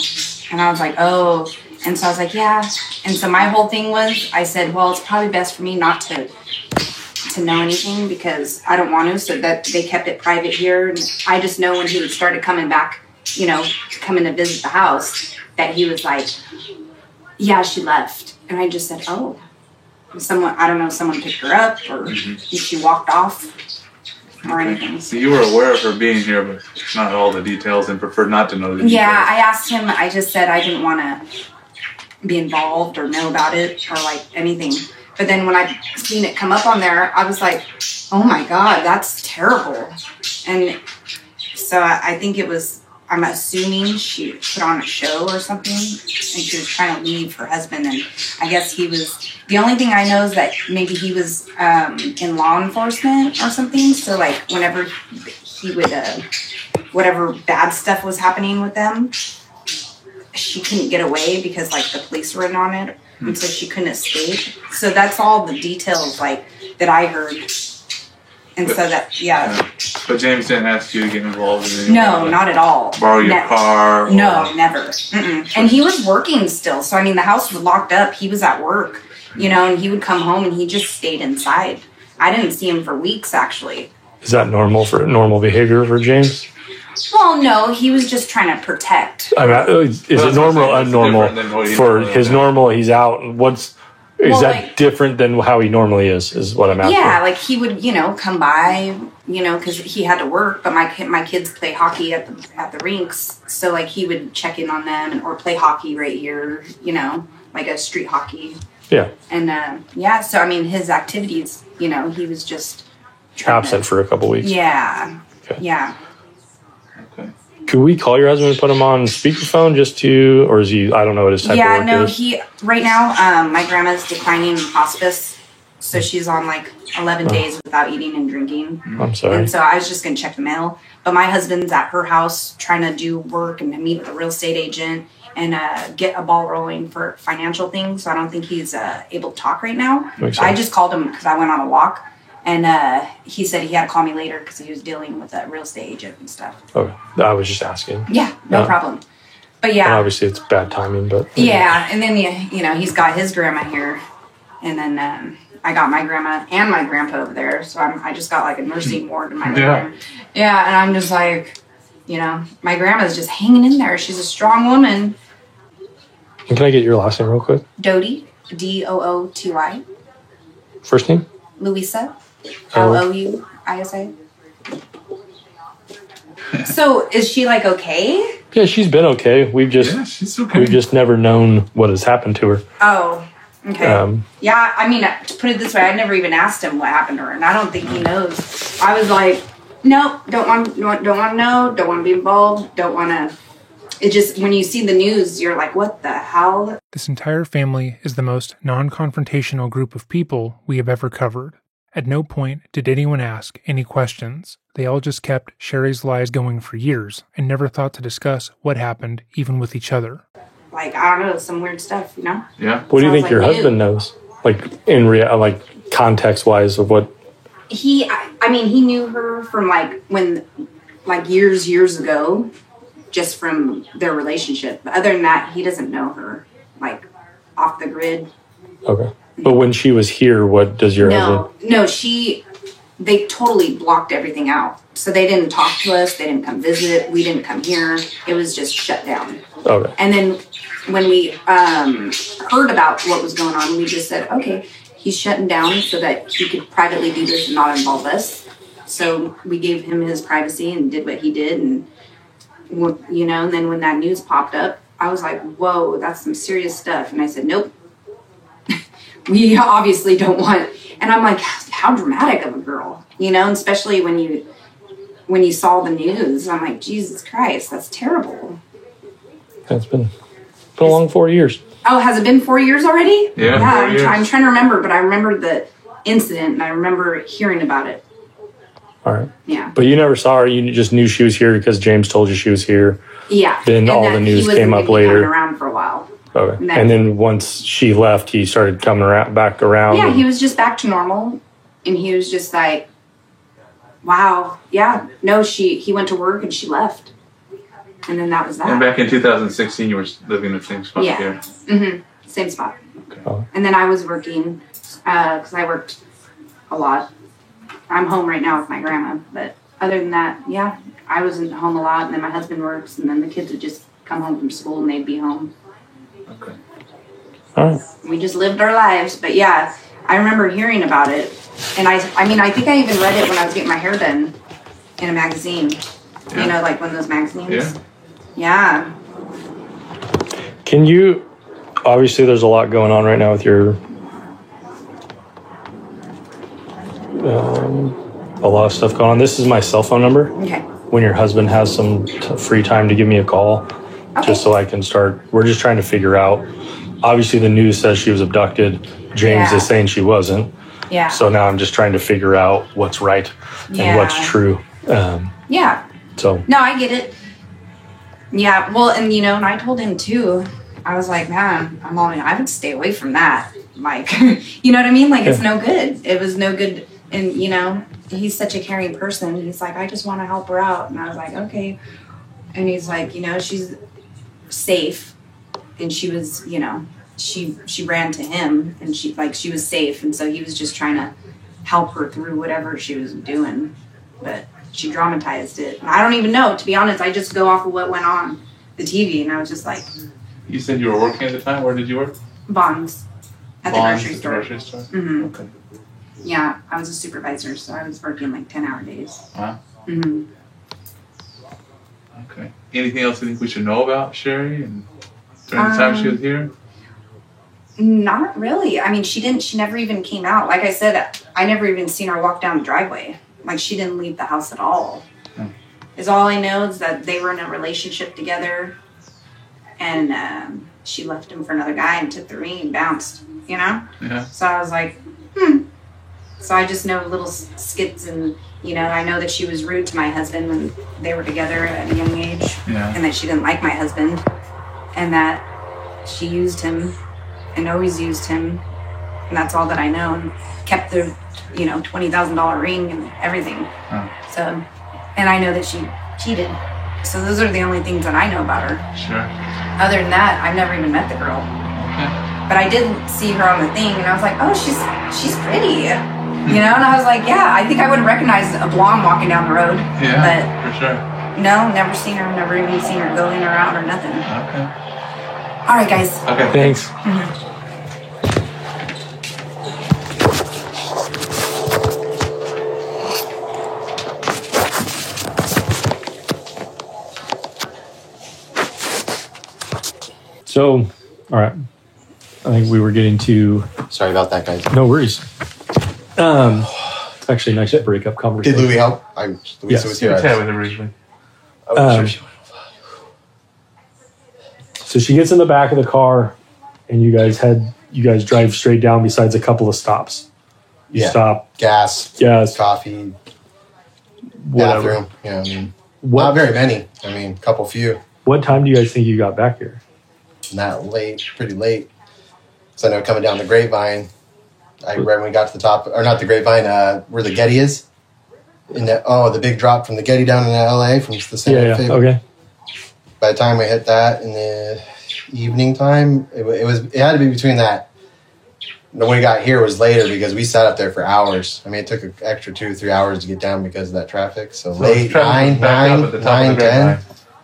and I was like, oh, and so I was like, yeah. And so my whole thing was, I said, well, it's probably best for me not to know anything because I don't want to, so that they kept it private here. And I just know when he started coming back, you know, coming to visit the house, that he was like, yeah, she left. And I just said, oh, someone, I don't know, someone picked her up, or she walked off, or anything. So you were aware of her being here, but not all the details, and preferred not to know the details. Yeah, I asked him, I just said I didn't want to be involved or know about it or like anything. But then when I seen it come up on there, I was like, oh my God, that's terrible. And so I think it was, I'm assuming she put on a show or something, and she was trying to leave her husband. And I guess he was, the only thing I know is that maybe he was in law enforcement or something. So like whenever he would, whatever bad stuff was happening with them, she couldn't get away because like the police were in on it. And so she couldn't escape. So that's all the details like that I heard. And so that, yeah. But James didn't ask you to get involved in anything? No, not at all. Borrow your car? No, never. And he was working still. So, I mean, the house was locked up. He was at work, you know, and he would come home and he just stayed inside. I didn't see him for weeks, actually. Is that normal behavior for James? Well, no, he was just trying to protect. I mean, is it normal or abnormal for his normal? He's out. Is that like, different than how he normally is what I'm asking? Yeah, like he would, you know, come by, you know, because he had to work, but my kids play hockey at the rinks, so like he would check in on them or play hockey right here, you know, like a street hockey. Yeah. And yeah, so I mean, his activities, you know, he was just absent for a couple weeks. Yeah. Okay. Yeah. Could we call your husband and put him on speakerphone just to, or is he, I don't know what his type of work is. Yeah, no, right now, my grandma's declining in hospice, so she's on like 11 days without eating and drinking. I'm sorry. And so I was just going to check the mail, but my husband's at her house trying to do work and meet with a real estate agent and get a ball rolling for financial things, so I don't think he's able to talk right now. I just called him because I went on a walk. And he said he had to call me later because he was dealing with a real estate agent and stuff. Okay. I was just asking. Yeah, no problem. But yeah. And obviously it's bad timing, but. Yeah, and then, you know, he's got his grandma here. And then I got my grandma and my grandpa over there. So I just got like a nursing ward in my room. Yeah, and I'm just like, you know, my grandma's just hanging in there. She's a strong woman. And can I get your last name real quick? Doty, Dooty. First name? Louisa. Louisa. So is she like okay? Yeah, she's been okay. She's okay. We've just never known what has happened to her. Oh, okay. Yeah, I mean, to put it this way, I never even asked him what happened to her, and I don't think he knows. I was like, no, don't want to know, don't want to be involved, don't want to. It just, when you see the news, you're like, what the hell? This entire family is the most non-confrontational group of people we have ever covered. At no point did anyone ask any questions. They all just kept Sherry's lies going for years and never thought to discuss what happened, even with each other. Like, I don't know, some weird stuff, you know? Yeah. What do you think your husband knows? Like, like, context-wise of what? I mean, he knew her from, like, when, like, years ago, just from their relationship. But other than that, he doesn't know her, like, off the grid. Okay. But when she was here, what does your husband? No, they totally blocked everything out. So they didn't talk to us. They didn't come visit. We didn't come here. It was just shut down. Okay. And then when we heard about what was going on, we just said, okay, he's shutting down so that he could privately do this and not involve us. So we gave him his privacy and did what he did. And, you know, and then when that news popped up, I was like, whoa, that's some serious stuff. And I said, nope. We obviously don't want, and I'm like, how dramatic of a girl, you know, and especially when you saw the news, I'm like, Jesus Christ, that's terrible. It's been a long 4 years. Oh, has it been 4 years already? Yeah, I'm trying to remember, but I remember the incident and I remember hearing about it. All right. Yeah. But you never saw her. You just knew she was here because James told you she was here. Yeah. Then all the news came up later. Coming around for a while. Okay. And then once she left, he started coming back around. Yeah, he was just back to normal. And he was just like, Wow. Yeah. No, he went to work and she left. And then that was that. And back in 2016, you were living in the same spot here? Mm-hmm. Same spot. Oh. And then I was working, because I worked a lot. I'm home right now with my grandma. But other than that, yeah, I wasn't home a lot. And then my husband works. And then the kids would just come home from school and they'd be home. Okay. All right. We just lived our lives. But yeah, I remember hearing about it. And I think I even read it when I was getting my hair done in a magazine. Yeah. You know, like one of those magazines. Yeah. Yeah. Can you, obviously there's a lot going on right now with your, a lot of stuff going on. This is my cell phone number. Okay. When your husband has some free time to give me a call, just so I can start, we're just trying to figure out, obviously the news says she was abducted. James is saying she wasn't. Yeah. So now I'm just trying to figure out what's right and what's true. Yeah. So. No, I get it. Yeah, well, and and I told him too. I was like, man, I would stay away from that. Like, you know what I mean? Like, it's no good. It was no good. And he's such a caring person. He's like, I just want to help her out. And I was like, okay. And he's like, she's safe. And she was, she ran to him and she was safe. And so he was just trying to help her through whatever she was doing. But she dramatized it. And I don't even know, to be honest. I just go off of what went on the TV, and I was just like... You said you were working at the time? Where did you work? Bonds. At the grocery store. Grocery store? Mm-hmm. Okay. Yeah, I was a supervisor, so I was working like 10-hour days. Wow. Mm-hmm. Okay. Anything else you think we should know about Sherry and during the time she was here? Not really. I mean, she never even came out. Like I said, I never even seen her walk down the driveway. Like, she didn't leave the house at all. Is all I know is that they were in a relationship together, and she left him for another guy and took the ring and bounced, Yeah. So I was like, So I just know little skits, and, I know that she was rude to my husband when they were together at a young age, and that she didn't like my husband, and that she used him and always used him, and that's all that I know, and kept the $20,000 ring and everything. So, and I know that she cheated. So those are the only things that I know about her. Sure. Other than that, I've never even met the girl. Okay. But I did see her on the thing, and I was like, oh, she's pretty. And I was like, yeah, I think I would recognize a blonde walking down the road. Yeah, but for sure. No, never seen her, never even seen her go in or out or nothing. Okay. All right, guys. Okay. Thanks. So, all right. I think we were getting to... Sorry about that, guys. No worries. It's actually a nice break-up conversation. Did Louie help? Louisa was here. Let's chat with her briefly. So she gets in the back of the car, and you guys drive straight down besides a couple of stops. You stop. Gas, coffee, whatever. bathroom. Not very many. A couple few. What time do you guys think you got back here? Not late, pretty late. So I know coming down the Grapevine, right when we got to the top, or not the Grapevine, where the Getty is. The big drop from the Getty down in LA from the Santa Fe. Okay. By the time we hit that in the evening time, it had to be between that. When we got here, it was later because we sat up there for hours. It took an extra 2-3 hours to get down because of that traffic. So late, 9, 10.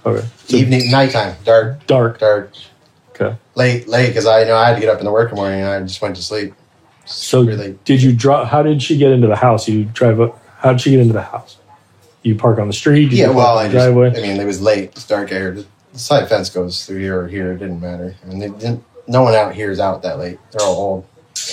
Okay. So evening, nighttime, dark. Okay. Late, because I know I had to get up in the work in the morning, and I just went to sleep. So did you drive? How did she get into the house? You drive up. How did she get into the house? You park on the street? Driveway? It was late. It's dark here. The side fence goes through here or here. It didn't matter. No one out here is out that late. They're all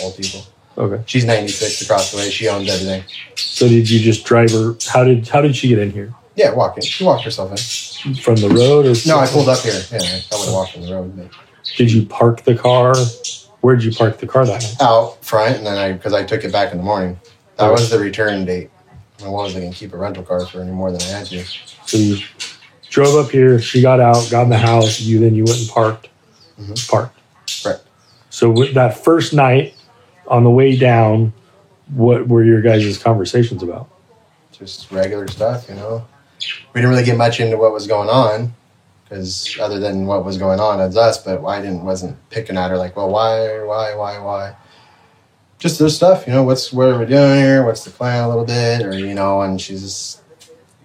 old people. Okay. She's 96 across the way. She owns everything. So did you just drive her? How did she get in here? Yeah, walking. She walked herself in. From the road? No, I pulled up here. Yeah, I would have walked from the road. But... Did you park the car? Where did you park the car that night? Out front, and then because I took it back in the morning. That was the return date. I wasn't going to keep a rental car for any more than I had to. So you drove up here, she got out, got in the house, you went and parked. Parked. Right. So that first night, on the way down, what were your guys' conversations about? just regular stuff, you know. We didn't really get much into what was going on, because other than what was going on, it's us. But wasn't picking at her like, well, why? Just their stuff, you know. What are we doing here? What's the plan a little bit, or you know? And she's just,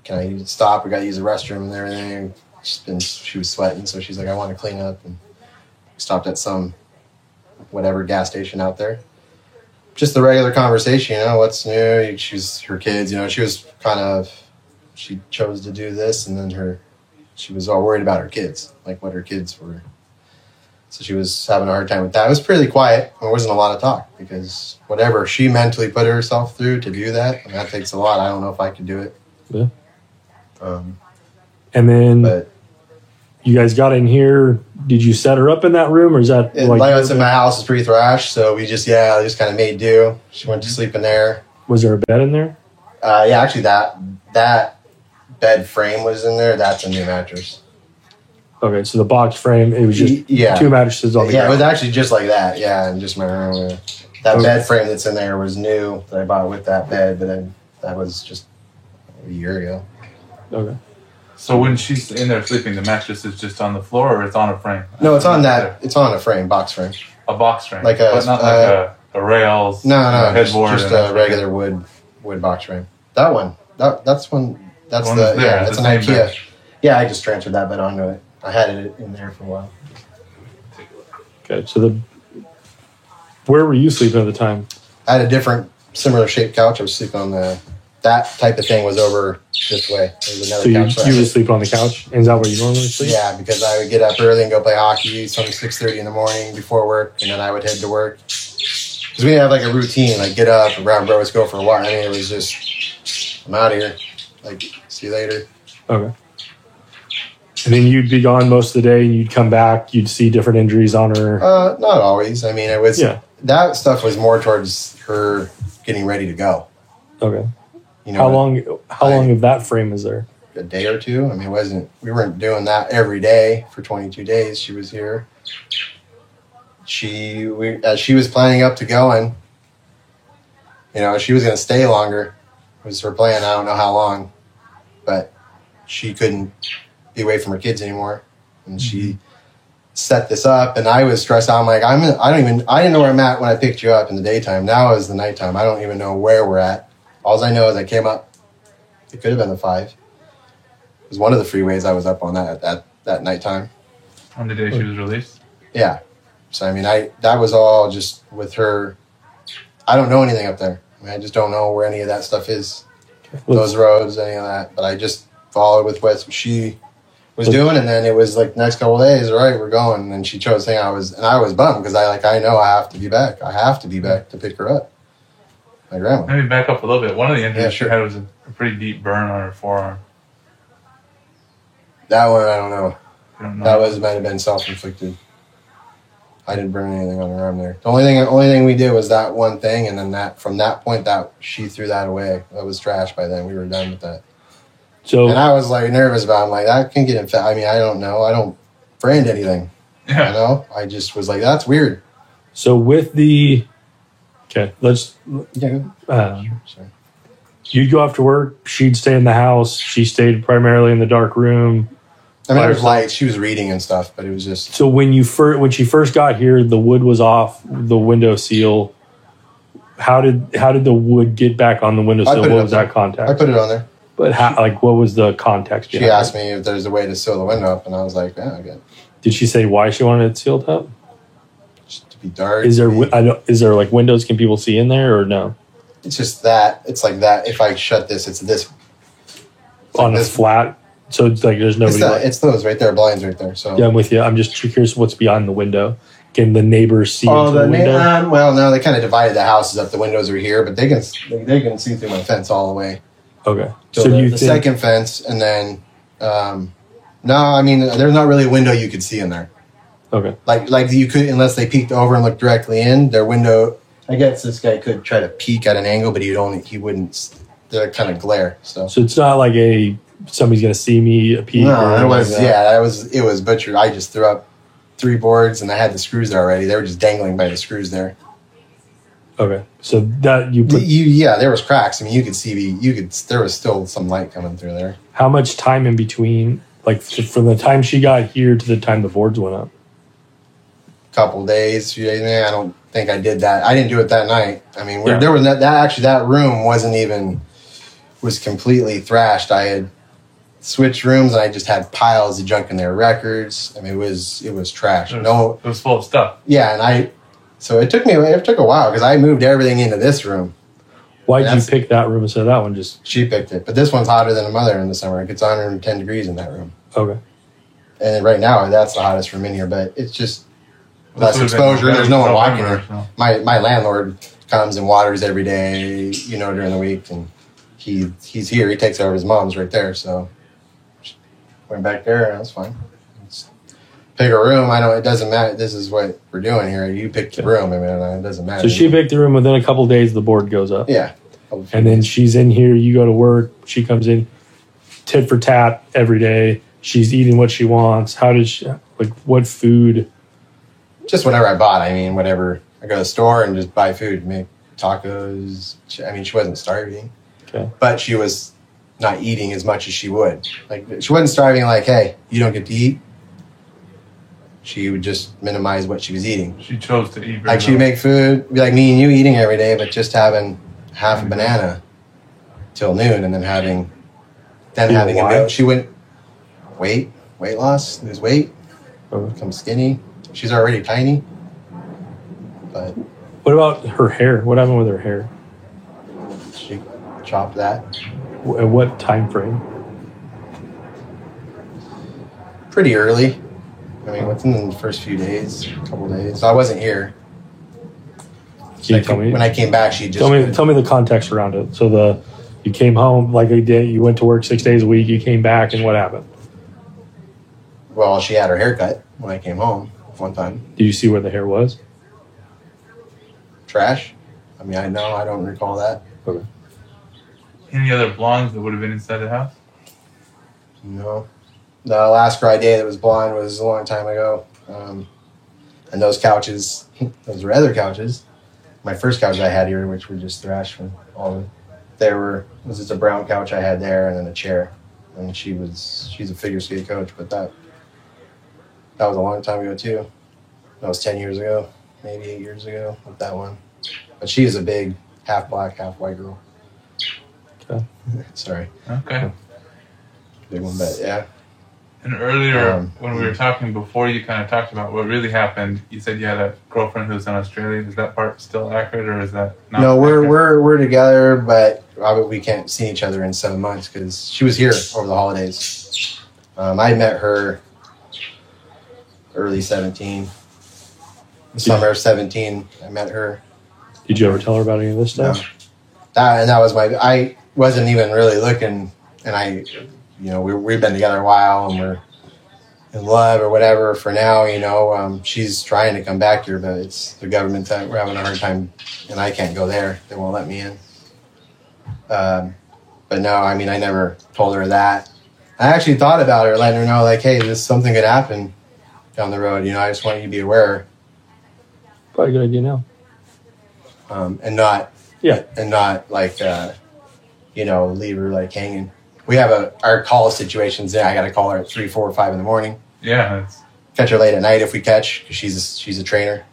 can I stop? We got to use the restroom and everything. She was sweating, so she's like, I want to clean up. And we stopped at some whatever gas station out there. Just the regular conversation, you know. What's new? She's her kids, you know. She chose to do this, and then she was all worried about her kids, like what her kids were. So she was having a hard time with that. It was pretty quiet. There wasn't a lot of talk, because whatever she mentally put herself through to do that, that takes a lot. I don't know if I could do it. Yeah. And then But you guys got in here. Did you set her up in that room, or is that like I said, my house is pretty thrashed, so we just kind of made do. She went to sleep in there. Was there a bed in there? Yeah, actually that bed frame was in there. That's a new mattress. Okay, so the box frame, it was just two mattresses on the ground. It was actually just like that. Yeah, and just my room. That bed frame that's in there was new that I bought with that bed, but then that was just a year ago. Okay. So when she's in there sleeping, the mattress is just on the floor, or it's on a frame? No, it's on that. It's on a frame, box frame. A box frame, but not like a rails. No, headboard. Just a regular wood box frame. That one. That's one. That's one the there, That's an same IKEA. bed. Yeah, I just transferred that bed onto it. I had it in there for a while. Okay, so where were you sleeping at the time? I had a different, similar shaped couch. I was sleeping on that type of thing was over this way. There was another couch. So you would sleep on the couch? Is that where you normally sleep? Yeah, because I would get up early and go play hockey, some 6:30 in the morning before work, and then I would head to work. Because we didn't have like a routine, like get up, grab bros, go for a walk. I mean, it was just, I'm out of here. Like, see you later. Okay. And then you'd be gone most of the day, and you'd come back, you'd see different injuries on her. Not always. I mean, it was, that stuff was more towards her getting ready to go. Okay. You know, how long of that frame is there? A day or two. I mean, we weren't doing that every day for 22 days. She was here. As she was planning up to going, you know, she was going to stay longer. It was her plan. I don't know how long, but she couldn't be away from her kids anymore. And she set this up, and I was stressed out. I'm like, I didn't know where I'm at when I picked you up in the daytime. Now is the nighttime. I don't even know where we're at. All I know is I came up. It could have been the 5. It was one of the freeways I was up on that nighttime. On the day she was released? Yeah. So, I mean, that was all just with her. I don't know anything up there. I mean, I just don't know where any of that stuff is. Those roads, any of that. But I just followed with what she was doing, and then it was like next couple of days, all right, we're going. And then she chose thing. I was bummed because I know I have to be back. I have to be back to pick her up. My grandma. Let me back up a little bit. One of the injuries she had was a pretty deep burn on her forearm. That one, I don't know. You don't know. That might have been self-inflicted. I didn't burn anything on her arm there. The only thing we did was that one thing, and then from that point, that she threw that away. That was trash by then. We were done with that. So, and I was like nervous about it. I'm like, that can get infected. I mean, I don't know. I don't brand anything. Yeah. You know? I just was like, that's weird. So with the... Okay, let's... Sorry. You'd go after work. She'd stay in the house. She stayed primarily in the dark room. I mean, there was lights. She was reading and stuff, but it was just... So when she first got here, the wood was off the window seal. How did the wood get back on the window seal? What was that context? I put it on there. But what was the context? She asked me if there's a way to seal the window up, and I was like, yeah, I get it. Did she say why she wanted it sealed up? Just to be dark. Is there like windows? Can people see in there or no? It's just that. It's like that. If I shut this, it's this. On a flat. So it's like there's nobody. It's those right there, blinds right there. So yeah, I'm with you. I'm just curious what's behind the window. Can the neighbors see into the window? Well, no, they kind of divided the houses up. The windows are here, but they can see through my fence all the way. Okay. So the second fence, and then no, I mean there's not really a window you could see in there. Okay. Like you could, unless they peeked over and looked directly in their window. I guess this guy could try to peek at an angle, but he wouldn't. They're kind of glare. So it's not like somebody's gonna see me peek. No, it was butchered. I just threw up 3 boards, and I had the screws there already. They were just dangling by the screws there. Okay, so that yeah, there was cracks. I mean, there was still some light coming through there. How much time in between, like from the time she got here to the time the boards went up? Couple days, few days. I don't think I did that. I didn't do it that night. I mean, Yeah. there was that room was completely thrashed. I had switched rooms and I just had piles of junk in there, records. I mean, it was trash. It was full of stuff. Yeah, so it took a while because I moved everything into this room. Why did you pick that room instead of that one? Just She picked it, but this one's hotter than the mother in the summer. It gets 110 degrees in that room, okay. and right now that's the hottest room in here. But it's just less This would've exposure. been There's no one walking November, here. so. My landlord comes and waters every day, during the week, and he's here. He takes care of his mom's right there. So went back there, and that's fine. Pick a room. I know it doesn't matter. This is what we're doing here. You pick the room. I mean, it doesn't matter. So she picked the room. Within a couple of days, the board goes up. Yeah. And then she's in here. You go to work. She comes in, tit for tat every day. She's eating what she wants. How did she? Like what food? Just whatever I bought. I mean, whatever. I go to the store and just buy food, make tacos. I mean, she wasn't starving, Okay. but she was not eating as much as she would. Like, she wasn't starving like, hey, you don't get to eat. She would just minimize what she was eating. She chose to eat. Like, she'd make food, be like me and you eating every day, but just having half a banana till noon and then having a meal. She went weight loss, lose weight, become skinny. She's already tiny. But What about her hair? What happened with her hair? she chopped that. At what time frame? Pretty early. I mean, within the first few days, couple days. So I wasn't here. Can you tell me? When I came back, she just Tell me the context around it. So you came home like a day. You went to work 6 days a week. You came back, and what happened? Well, she had her hair cut when I came home one time. Did you see where the hair was? Trash. I mean, I don't recall that. Okay. Any other blondes that would have been inside the house? No. The last girl I dated that was blonde was a long time ago. And those couches, those were other couches. My first couch I had here, which were just thrashed from all of it. Was just a brown couch I had there and then a chair. And she's a figure skate coach, but that was a long time ago too. That was 10 years ago, maybe 8 years ago with that one. But she is a big half black, half white girl. Okay. Sorry. Okay. Big one, but yeah. And earlier, when we were talking before, you kind of talked about what really happened. You said you had a girlfriend who was in Australia. Is that part still accurate, or is that not? No, accurate? we're together, but we can't see each other in 7 months because she was here over the holidays. I met her early 17, the summer of 17. I met her. Did you ever tell her about any of this No, stuff? that was I wasn't even really looking, and we've been together a while and we're in love or whatever for now. She's trying to come back here, but it's the government that we're having a hard time, and I can't go there. They won't let me in. But no, I mean, I never told her that. I actually thought about her, letting her know, like, hey, something could happen down the road. I just want you to be aware. Probably a good idea now. And not like, leave her like hanging. We have our call situations there. I got to call her at 3, 4, 5 in the morning. Yeah. Catch her late at night if we catch, because she's a trainer.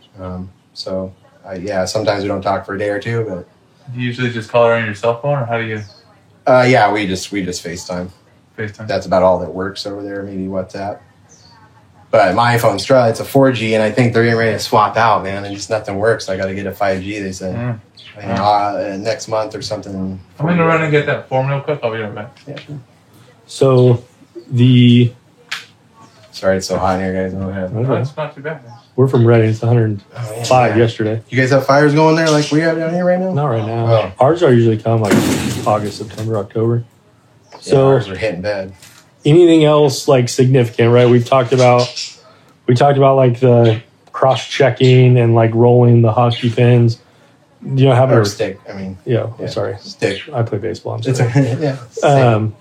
Sometimes we don't talk for a day or two, but. Do you usually just call her on your cell phone, or how do you? We just FaceTime. FaceTime. That's about all that works over there. Maybe WhatsApp. But my iPhone's it's a 4G, and I think they're getting ready to swap out, man. And just nothing works. I got to get a 5G. They said next month or something. I'm gonna run and get that form real quick. I'll be right back. Yeah, sure. So Sorry, it's so hot in here, guys. No, it's not too bad. we're from Reading. It's 105 yesterday. You guys have fires going there like we have down here right now? Not right now. Oh. Ours are usually come like August, September, October. So ours are hitting bad. anything else like significant, right? We talked about like the cross checking and like rolling the hockey pins. Or stick. I mean, sorry, stick. I play baseball. I'm It's sorry.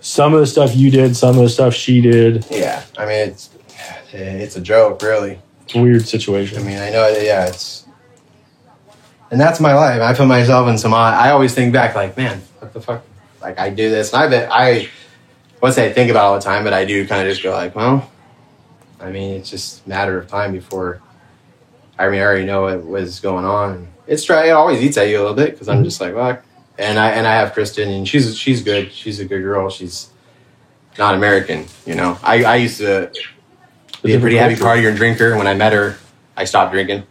Some of the stuff you did, some of the stuff she did. Yeah, I mean it's a joke, really. It's a weird situation. I mean, I know, yeah, and that's my life. I put myself in some I always think back, like, man, what the fuck? Like, I do this, and I won't say I think about it all the time, but I do kind of just go like, well, I mean, it's just a matter of time before, I already know what was going on. It always eats at you a little bit, because I'm just like, well, and I have Kristen, and she's good. She's a good girl. She's not American, you know. I used to be a pretty heavy partier and drinker, and when I met her, I stopped drinking.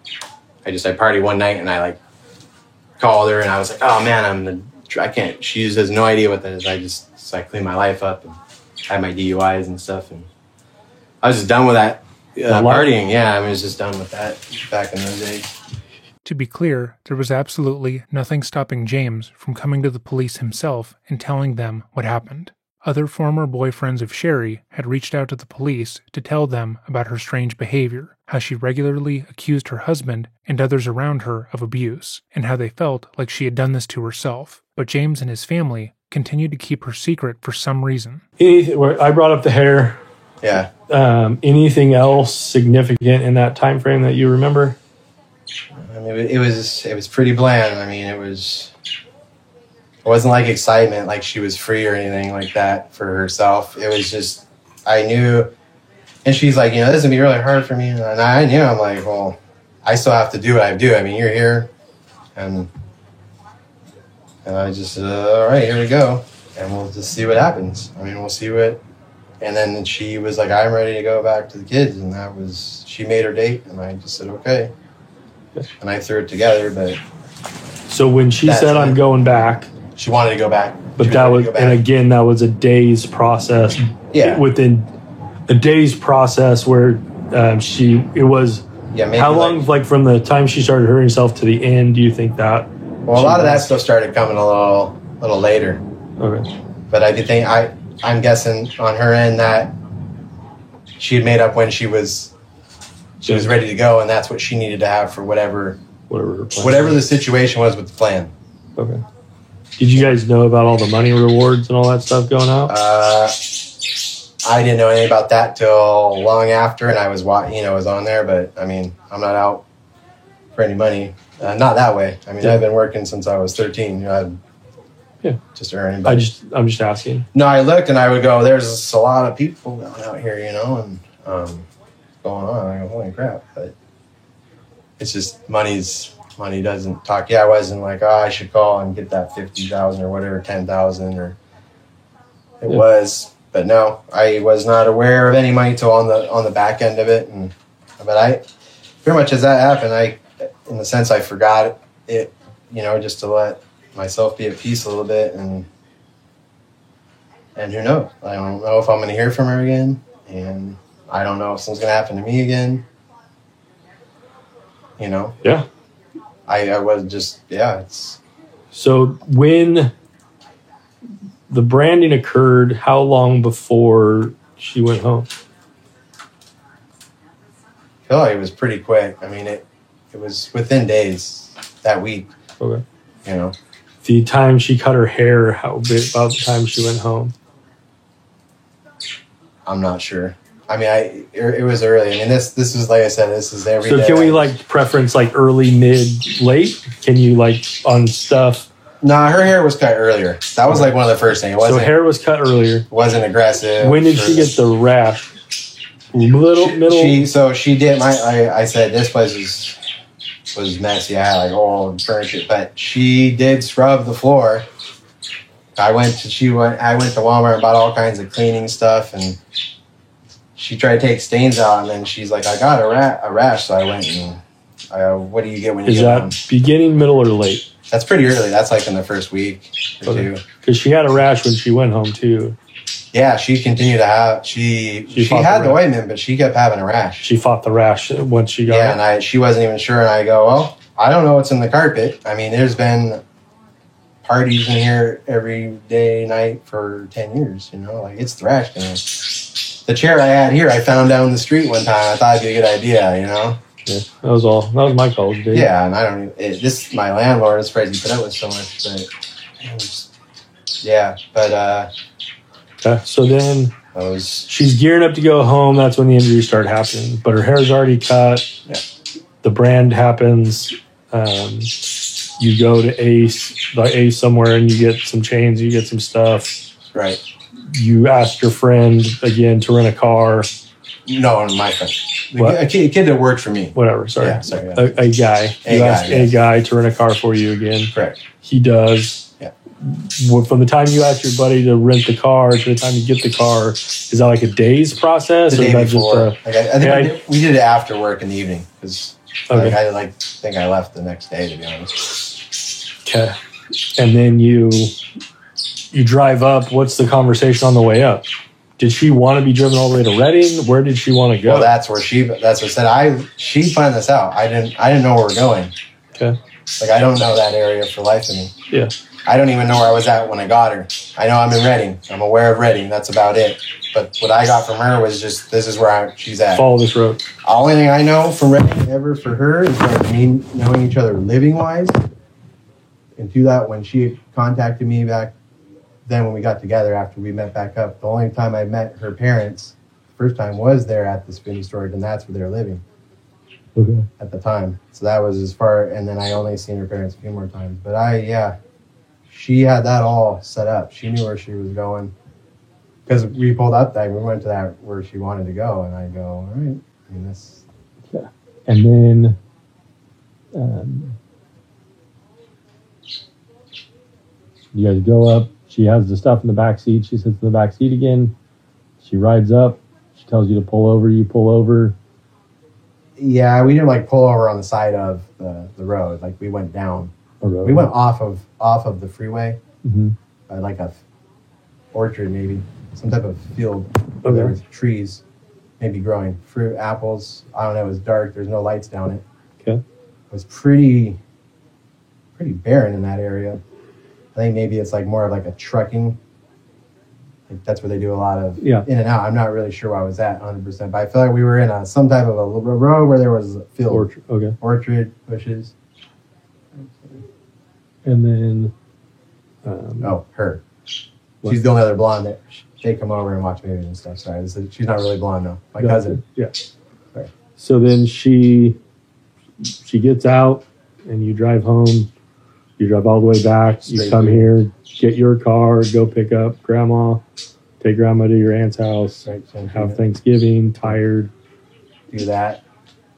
I partied one night, and I like called her, and I was like, oh man, I can't. She just has no idea what that is. I cleaned my life up and had my DUIs and stuff, and I was just done with that partying. Yeah, I was just done with that back in those days. To be clear, there was absolutely nothing stopping James from coming to the police himself and telling them what happened. Other former boyfriends of Sherry had reached out to the police to tell them about her strange behavior, how she regularly accused her husband and others around her of abuse, and how they felt like she had done this to herself. But James and his family continued to keep her secret for some reason. I brought up the hair. Yeah. Anything else significant in that time frame that you remember? I mean, it was pretty bland. I mean, it wasn't like excitement, like she was free or anything like that for herself. It was just, I knew, and she's like, this is gonna be really hard for me. And I knew, I'm like, well, I still have to do what I do. I mean, you're here, and I just said, all right, here we go, and we'll just see what happens. I mean, we'll see what. And then she was like, I'm ready to go back to the kids, and she made her date, and I just said, okay. And I threw it together, but... So when she said, I'm going back... She wanted to go back. But that was... And again, that was a day's process. Yeah. Within a day's process where it was... Yeah, maybe how long, like from the time she started hurting herself to the end, do you think that... Well, a lot of that stuff started coming a little later. Okay. But I did think... I'm guessing on her end that she had made up when she was ready to go, and that's what she needed to have for whatever the situation was with the plan. Okay. Did you guys know about all the money rewards and all that stuff going out? I didn't know anything about that till long after, and I was on there. But I mean, I'm not out for any money. Not that way. I mean, I've been working since I was 13. Just earning. I'm just asking. No, I looked and I would go, there's a lot of people going out here, and going on. I go, holy crap. But it's just money doesn't talk. Yeah, I wasn't like, I should call and get that 50,000 or whatever, 10,000 or it was. But no, I was not aware of any money till on the back end of it. But I pretty much as that happened, in the sense I forgot it, just to let myself be at peace a little bit, and who knows? I don't know if I'm going to hear from her again, and I don't know if something's going to happen to me again. Yeah. I was just, it's... So when the branding occurred, how long before she went home? I feel like it was pretty quick. I mean, it was within days that week. Okay. The time she cut her hair, about the time she went home? I'm not sure. I mean, it was early. I mean, this is like I said, this is every day. So can we preference early, mid, late? Can you on stuff? Nah, her hair was cut earlier. That was one of the first things. So hair was cut earlier. Wasn't aggressive. When did she get the rash? Middle. She did. I said this place was messy. I had old furniture, but she did scrub the floor. I went to Walmart and bought all kinds of cleaning stuff, and she tried to take stains out, and then she's like, I got a rash. So I went and what do you get when you get home? Is that beginning, middle, or late? That's pretty early. That's in the first week or two. Because she had a rash when she went home too. Yeah, she continued to have. She had the ointment, but she kept having a rash. She fought the rash once she got it. And she wasn't even sure. And I go, well, I don't know what's in the carpet. I mean, there's been parties in here every day, night for 10 years. It's thrashed. The chair I had here, I found down the street one time. I thought it'd be a good idea. Yeah, that was all. That was my college days. Yeah, and I don't. This my landlord is surprised he put up with so much, but yeah, but. Okay. So then She's gearing up to go home. That's when the injuries start happening. But her hair's already cut. Yeah. The brand happens. You go to Ace somewhere and you get some chains, you get some stuff. Right. You ask your friend again to rent a car. No, my friend. A kid that worked for me. Whatever, sorry. Yeah, sorry. Yeah. A guy. You ask a guy to rent a car for you again. Correct. He does. Yeah. From the time you ask your buddy to rent the car to the time you get the car, is that like a day's process? The or day is that before. just I think we did it after work in the evening. Because Okay. I think I left the next day, to be honest. Okay. And then you drive up. What's the conversation on the way up? Did she want to be driven all the way to Reading? Where did she want to go? Well, that's what said. She planned this out. I didn't know where we're going. Okay. Like, I don't know that area for life of me. Yeah. I don't even know where I was at when I got her. I know I'm in Reading. I'm aware of Reading. That's about it. But what I got from her was just, this is where she's at. Follow this road. The only thing I know from Reading ever for her is like me knowing each other living-wise. And through that, when she contacted me back then when we got together after we met back up, the only time I met her parents, first time, was there at the spinning storage, and that's where they were living. Okay. At the time. So that was as far, and then I only seen her parents a few more times. But she had that all set up. She knew where she was going. Because we pulled up we went to that where she wanted to go, and I go, all right. I mean, this. Yeah. And then you guys go up. She has the stuff in the back seat. She sits in the back seat again. She rides up. She tells you to pull over. You pull over. Yeah, we didn't like pull over on the side of the road. Like, we went down. A road. We went off of the freeway. Mm-hmm. Like a orchard, maybe some type of field. Okay. There was trees, maybe growing fruit, apples. I don't know. It was dark. There's no lights down it. Okay. It was pretty barren in that area. I think maybe it's like more of like a trucking. Like, that's where they do a lot of in and out. I'm not really sure where I was at 100%, but I feel like we were in some type of a road where there was a field, orchard, bushes. And then, her. What? She's the only other blonde that they come over and watch movies and stuff. Sorry, she's not really blonde though. My cousin. Yeah. Sorry. So then she gets out, and you drive home. You drive all the way back. You come here, get your car, go pick up grandma, take grandma to your aunt's house, have Thanksgiving, tired. Do that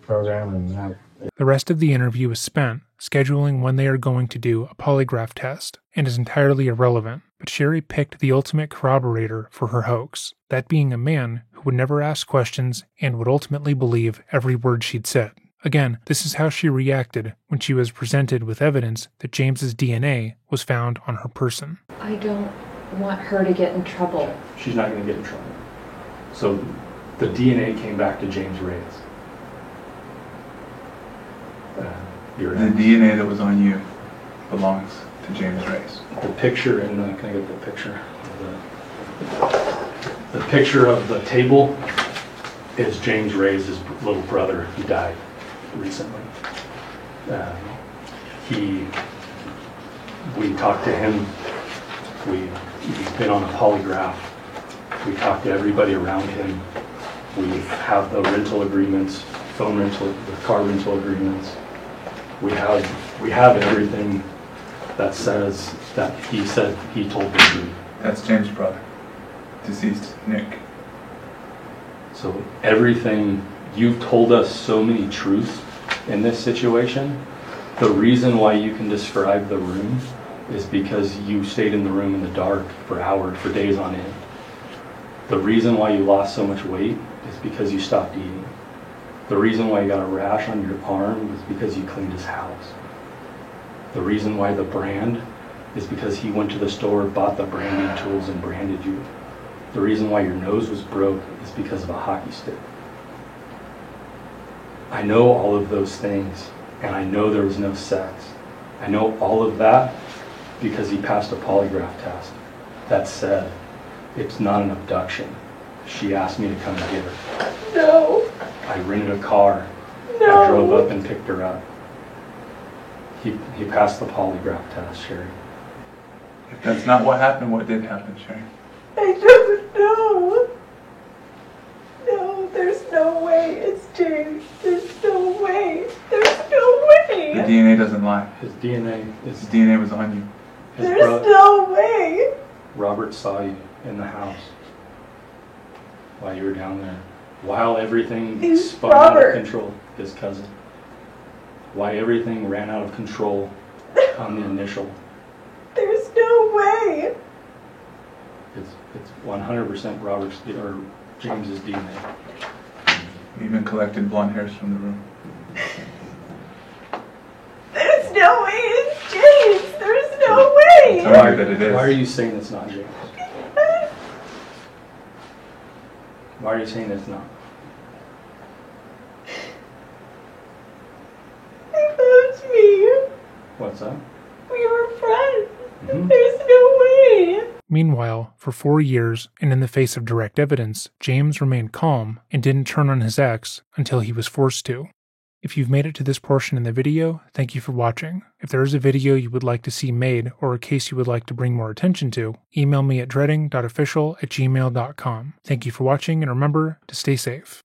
program and that. The rest of the interview is spent scheduling when they are going to do a polygraph test and is entirely irrelevant, but Sherry picked the ultimate corroborator for her hoax, that being a man who would never ask questions and would ultimately believe every word she'd said. Again, this is how she reacted when she was presented with evidence that James's DNA was found on her person. I don't want her to get in trouble. She's not going to get in trouble. So the DNA came back to James Reyes. The DNA that was on you belongs to James Reyes. The picture, and can I get the picture? The picture of the table is James Reyes' little brother who died recently. We talked to him. He's been on a polygraph. We talked to everybody around him. We have the rental agreements, phone rental, the car rental agreements. We have everything that says that he said he told the truth. That's James' brother, deceased Nick. So everything, you've told us so many truths in this situation. The reason why you can describe the room is because you stayed in the room in the dark for hours, for days on end. The reason why you lost so much weight is because you stopped eating. The reason why you got a rash on your arm is because you cleaned his house. The reason why the brand is because he went to the store, bought the branding tools, and branded you. The reason why your nose was broke is because of a hockey stick. I know all of those things, and I know there was no sex. I know all of that because he passed a polygraph test that said it's not an abduction. She asked me to come and get her. No. I rented a car. No. I drove up and picked her up. He passed the polygraph test, Sherry. If that's not what happened, what did happen, Sherry? I don't know. There's no way it's James. There's no way. There's no way. The DNA doesn't lie. His DNA His DNA was on you. His There's no way. Robert saw you in the house while you were down there. While everything Who's spun out Robert? of control, his cousin. Why everything ran out of control on the initial. There's no way. It's 100% Robert's or James's DNA. Even collected blonde hairs from the room. There's no way it's James. There's no way. Tell me that it is. Why are you saying it's not James? Why are you saying it's not? He loves me. What's that? We were friends. Mhm. There's no way. Meanwhile, for 4 years, and in the face of direct evidence, James remained calm and didn't turn on his ex until he was forced to. If you've made it to this portion in the video, thank you for watching. If there is a video you would like to see made or a case you would like to bring more attention to, email me at dreading.official@gmail.com. Thank you for watching, and remember to stay safe.